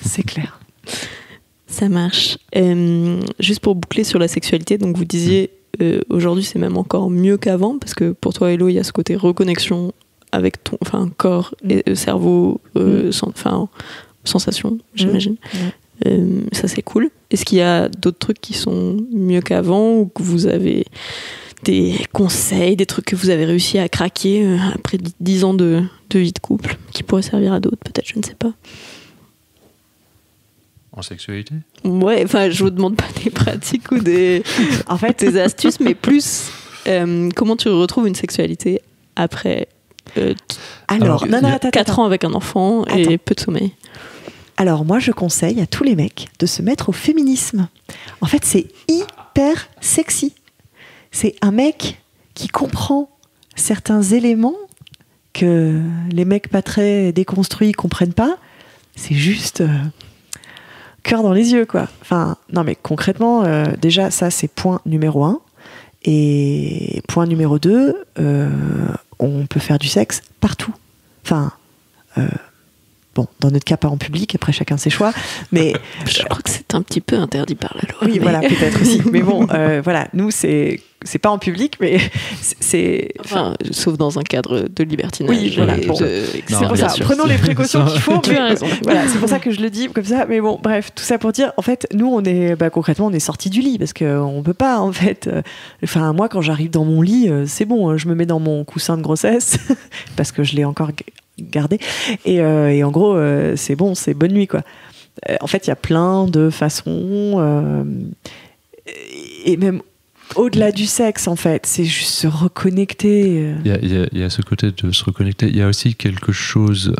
c'est clair. Ça marche. Juste pour boucler sur la sexualité, donc vous disiez aujourd'hui c'est même encore mieux qu'avant parce que pour toi Hello il y a ce côté reconnexion avec ton corps et cerveau, sensation, j'imagine. Ça c'est cool. Est-ce qu'il y a d'autres trucs qui sont mieux qu'avant ou que vous avez des conseils, des trucs que vous avez réussi à craquer après 10 ans de vie de couple qui pourraient servir à d'autres peut-être, je ne sais pas. En sexualité ? Ouais, je vous demande pas des pratiques ou des astuces, mais plus comment tu retrouves une sexualité après 4 ans avec un enfant et peu de sommeil. Alors moi je conseille à tous les mecs de se mettre au féminisme. En fait c'est hyper sexy. C'est un mec qui comprend certains éléments que les mecs pas très déconstruits comprennent pas. C'est juste... cœur dans les yeux, quoi. Enfin, non, mais concrètement, déjà, ça, c'est point numéro 1. Et point numéro 2, on peut faire du sexe partout. Enfin, Bon, dans notre cas, pas en public, après chacun ses choix, mais... Je crois que c'est un petit peu interdit par la loi. Oui, voilà, peut-être aussi. Mais bon, voilà, nous, c'est pas en public, mais c'est... Enfin, sauf dans un cadre de libertinage. Oui, voilà. Bon. C'est pour ça, prenons les précautions qu'il faut. Tu as raison. Voilà, c'est pour ça que je le dis comme ça. Mais bon, bref, tout ça pour dire, en fait, nous, on est, concrètement, on est sortis du lit, parce qu'on peut pas, en fait... Enfin, moi, quand j'arrive dans mon lit, c'est bon, je me mets dans mon coussin de grossesse, parce que je l'ai encore gardé, et en gros, c'est bon, c'est bonne nuit, quoi. En fait, il y a plein de façons, et même au-delà du sexe, en fait, c'est juste se reconnecter. Il y a ce côté de se reconnecter. Il y a aussi quelque chose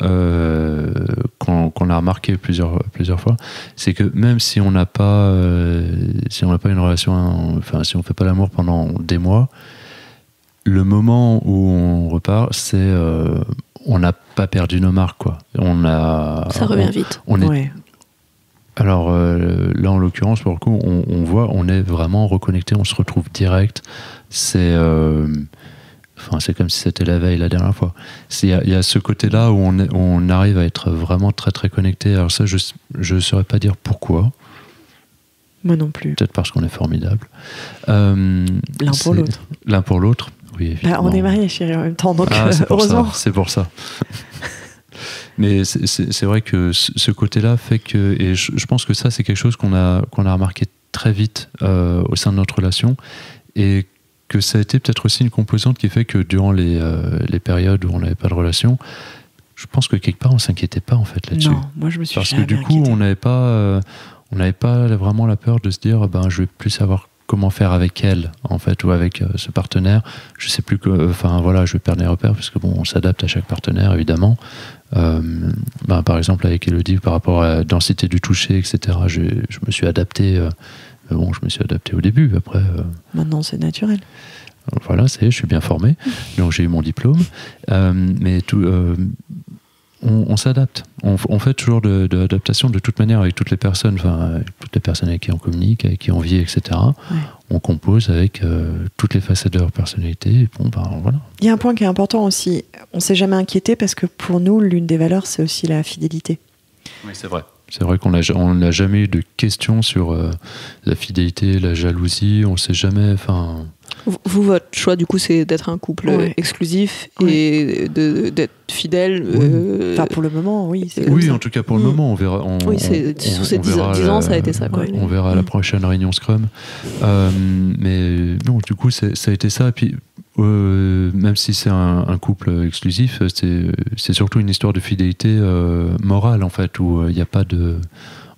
qu'on a remarqué plusieurs fois, c'est que même si on n'a pas une relation, enfin si on fait pas l'amour pendant des mois, le moment où on repart, c'est on n'a pas perdu nos marques, quoi. Ça revient vite. Ouais. Alors là, en l'occurrence, pour le coup, on voit, on est vraiment reconnecté, on se retrouve direct. C'est comme si c'était la veille, la dernière fois. Il y a ce côté-là où on arrive à être vraiment très très connecté. Alors ça, je ne saurais pas dire pourquoi. Moi non plus. Peut-être parce qu'on est formidable. L'un pour l'autre. L'un pour l'autre, oui, évidemment. On est mariés, chérie, en même temps, donc heureusement. Ça, c'est pour ça. Mais c'est vrai que ce côté-là fait que, et je pense que ça, c'est quelque chose qu'on a remarqué très vite au sein de notre relation, et que ça a été peut-être aussi une composante qui fait que durant les périodes où on n'avait pas de relation, je pense que quelque part on s'inquiétait pas en fait là-dessus. Non, moi je me suis parce que du coup on n'avait pas vraiment la peur de se dire je vais plus savoir comment faire avec elle en fait, ou avec ce partenaire. Je sais plus je vais perdre les repères, parce que bon, on s'adapte à chaque partenaire évidemment. Par exemple avec Elodie, par rapport à la densité du toucher, etc., je me suis adapté. Je me suis adapté au début. Après, maintenant c'est naturel. Voilà, je suis bien formé, donc j'ai eu mon diplôme. Mais tout, on s'adapte. On fait toujours de l'adaptation de toute manière avec toutes les personnes, avec qui on communique, avec qui on vit, etc. Ouais. On compose avec toutes les facettes de leur personnalité. Voilà. Il y a un point qui est important aussi. On ne s'est jamais inquiété, parce que pour nous, l'une des valeurs, c'est aussi la fidélité. Oui, c'est vrai. C'est vrai qu'on n'a jamais eu de questions sur la fidélité, la jalousie. On ne s'est jamais... Vous, votre choix, du coup, c'est d'être un couple exclusif et d'être fidèle. Pour le moment, oui. Oui, en tout cas, pour le moment, on verra. Sur ces 10 ans, ça a été ça. Quoi. On verra à la prochaine réunion Scrum. Mais non, du coup, ça a été ça. Et puis, même si c'est un couple exclusif, c'est surtout une histoire de fidélité morale, en fait, où il n'y a pas de...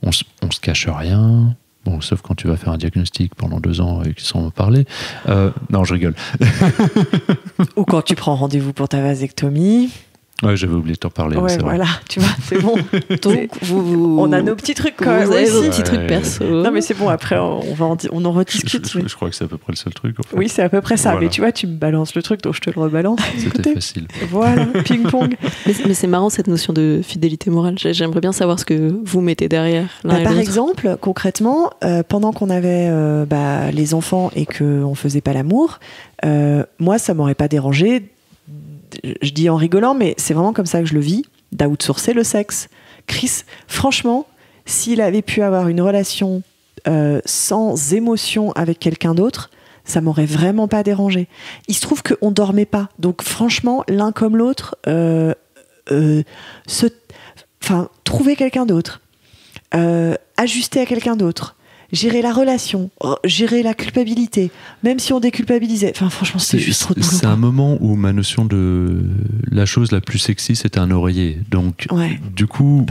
On se cache rien. Bon, sauf quand tu vas faire un diagnostic pendant 2 ans et qu'ils s'en parler. Non, je rigole. Ou quand tu prends rendez-vous pour ta vasectomie. Ouais, j'avais oublié de t'en parler. Ouais, voilà, tu vois, c'est bon. Donc, on a nos petits trucs quand même. Vous avez vos petits trucs perso. Non, mais c'est bon, après, on en rediscute. Je crois que c'est à peu près le seul truc. En fait. Oui, c'est à peu près ça. Voilà. Mais tu vois, tu me balances le truc, donc je te le rebalance. C'était facile. Voilà, ping-pong. Mais c'est marrant cette notion de fidélité morale. J'aimerais bien savoir ce que vous mettez derrière. Par exemple, concrètement, pendant qu'on avait les enfants et qu'on faisait pas l'amour, moi, ça m'aurait pas dérangé. Je dis en rigolant, mais c'est vraiment comme ça que je le vis, d'outsourcer le sexe. Chris, franchement, s'il avait pu avoir une relation sans émotion avec quelqu'un d'autre, ça m'aurait vraiment pas dérangé. Il se trouve qu'on dormait pas, donc franchement, l'un comme l'autre, trouver quelqu'un d'autre, ajuster à quelqu'un d'autre, gérer la relation, gérer la culpabilité, même si on déculpabilisait. Franchement, c'est juste trop de boulot. C'est un moment où ma notion de la chose la plus sexy, c'était un oreiller. Donc, du coup,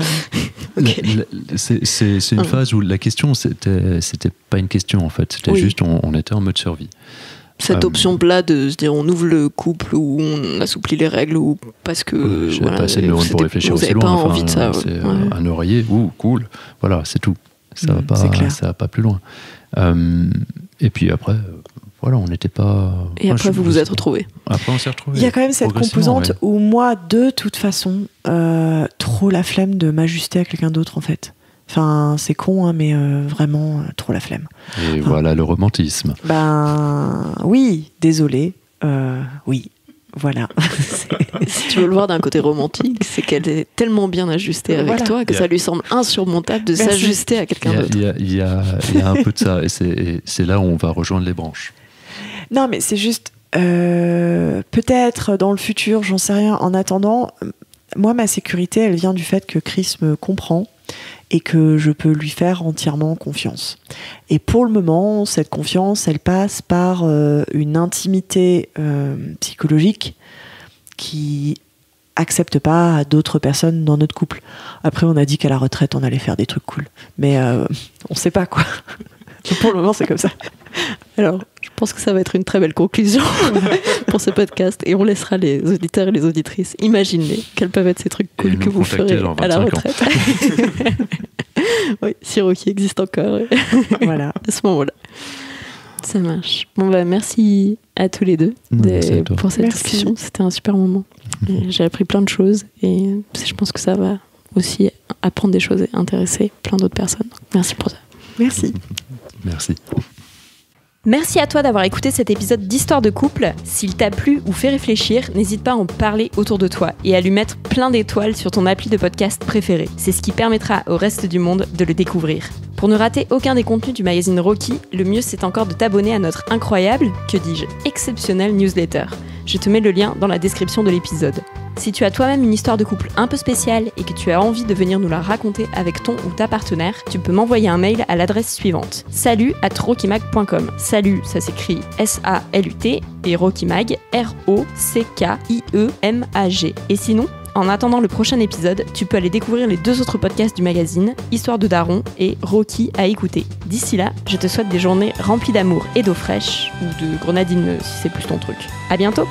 c'est une phase où la question, c'était pas une question, en fait. C'était juste, on était en mode survie. Cette option-là de se dire on ouvre le couple ou on assouplit les règles ou parce que j'ai pas assez de neurones pour réfléchir aussi loin. Vous n'avez pas envie de ça. C'est un oreiller, cool. Voilà, c'est tout. Ça va pas plus loin. Et puis après, on n'était pas... Et après, vous vous êtes retrouvés. Après, on s'est retrouvés. Il y a quand même cette composante où moi, de toute façon, trop la flemme de m'ajuster à quelqu'un d'autre, en fait. Enfin, c'est con, hein, mais vraiment, trop la flemme. Et voilà le romantisme. Oui, désolé. Oui. Voilà. Si tu veux le voir d'un côté romantique, c'est qu'elle est tellement bien ajustée avec toi que ça lui semble insurmontable de s'ajuster à quelqu'un d'autre. Il y a un peu de ça, et c'est là où on va rejoindre les branches. Non, mais c'est juste, peut-être dans le futur, j'en sais rien. En attendant, moi, ma sécurité, elle vient du fait que Chris me comprend et que je peux lui faire entièrement confiance. Et pour le moment, cette confiance, elle passe par une intimité psychologique qui accepte pas d'autres personnes dans notre couple. Après, on a dit qu'à la retraite, on allait faire des trucs cool. Mais on sait pas, quoi. Pour le moment, c'est comme ça. Alors, je pense que ça va être une très belle conclusion pour ce podcast. Et on laissera les auditeurs et les auditrices imaginer quels peuvent être ces trucs cool que vous ferez à la retraite. Oui, si Rocky existe encore. Voilà. À ce moment-là. Ça marche. Bon, merci à tous les deux pour cette discussion. C'était un super moment. J'ai appris plein de choses et je pense que ça va aussi apprendre des choses et intéresser plein d'autres personnes. Donc, merci pour ça. Merci. Merci. Merci à toi d'avoir écouté cet épisode d'Histoire de couple. S'il t'a plu ou fait réfléchir, n'hésite pas à en parler autour de toi et à lui mettre plein d'étoiles sur ton appli de podcast préféré. C'est ce qui permettra au reste du monde de le découvrir. Pour ne rater aucun des contenus du magazine Rocky, le mieux c'est encore de t'abonner à notre incroyable, que dis-je, exceptionnelle newsletter. Je te mets le lien dans la description de l'épisode. Si tu as toi-même une histoire de couple un peu spéciale et que tu as envie de venir nous la raconter avec ton ou ta partenaire, tu peux m'envoyer un mail à l'adresse suivante: salut@rockymag.com. Salut, ça s'écrit S-A-L-U-T, et Rockymag, R-O-C-K-I-E-M-A-G. Et sinon, en attendant le prochain épisode, tu peux aller découvrir les 2 autres podcasts du magazine, Histoire de Daron et Rocky à écouter. D'ici là, je te souhaite des journées remplies d'amour et d'eau fraîche, ou de grenadine si c'est plus ton truc. À bientôt!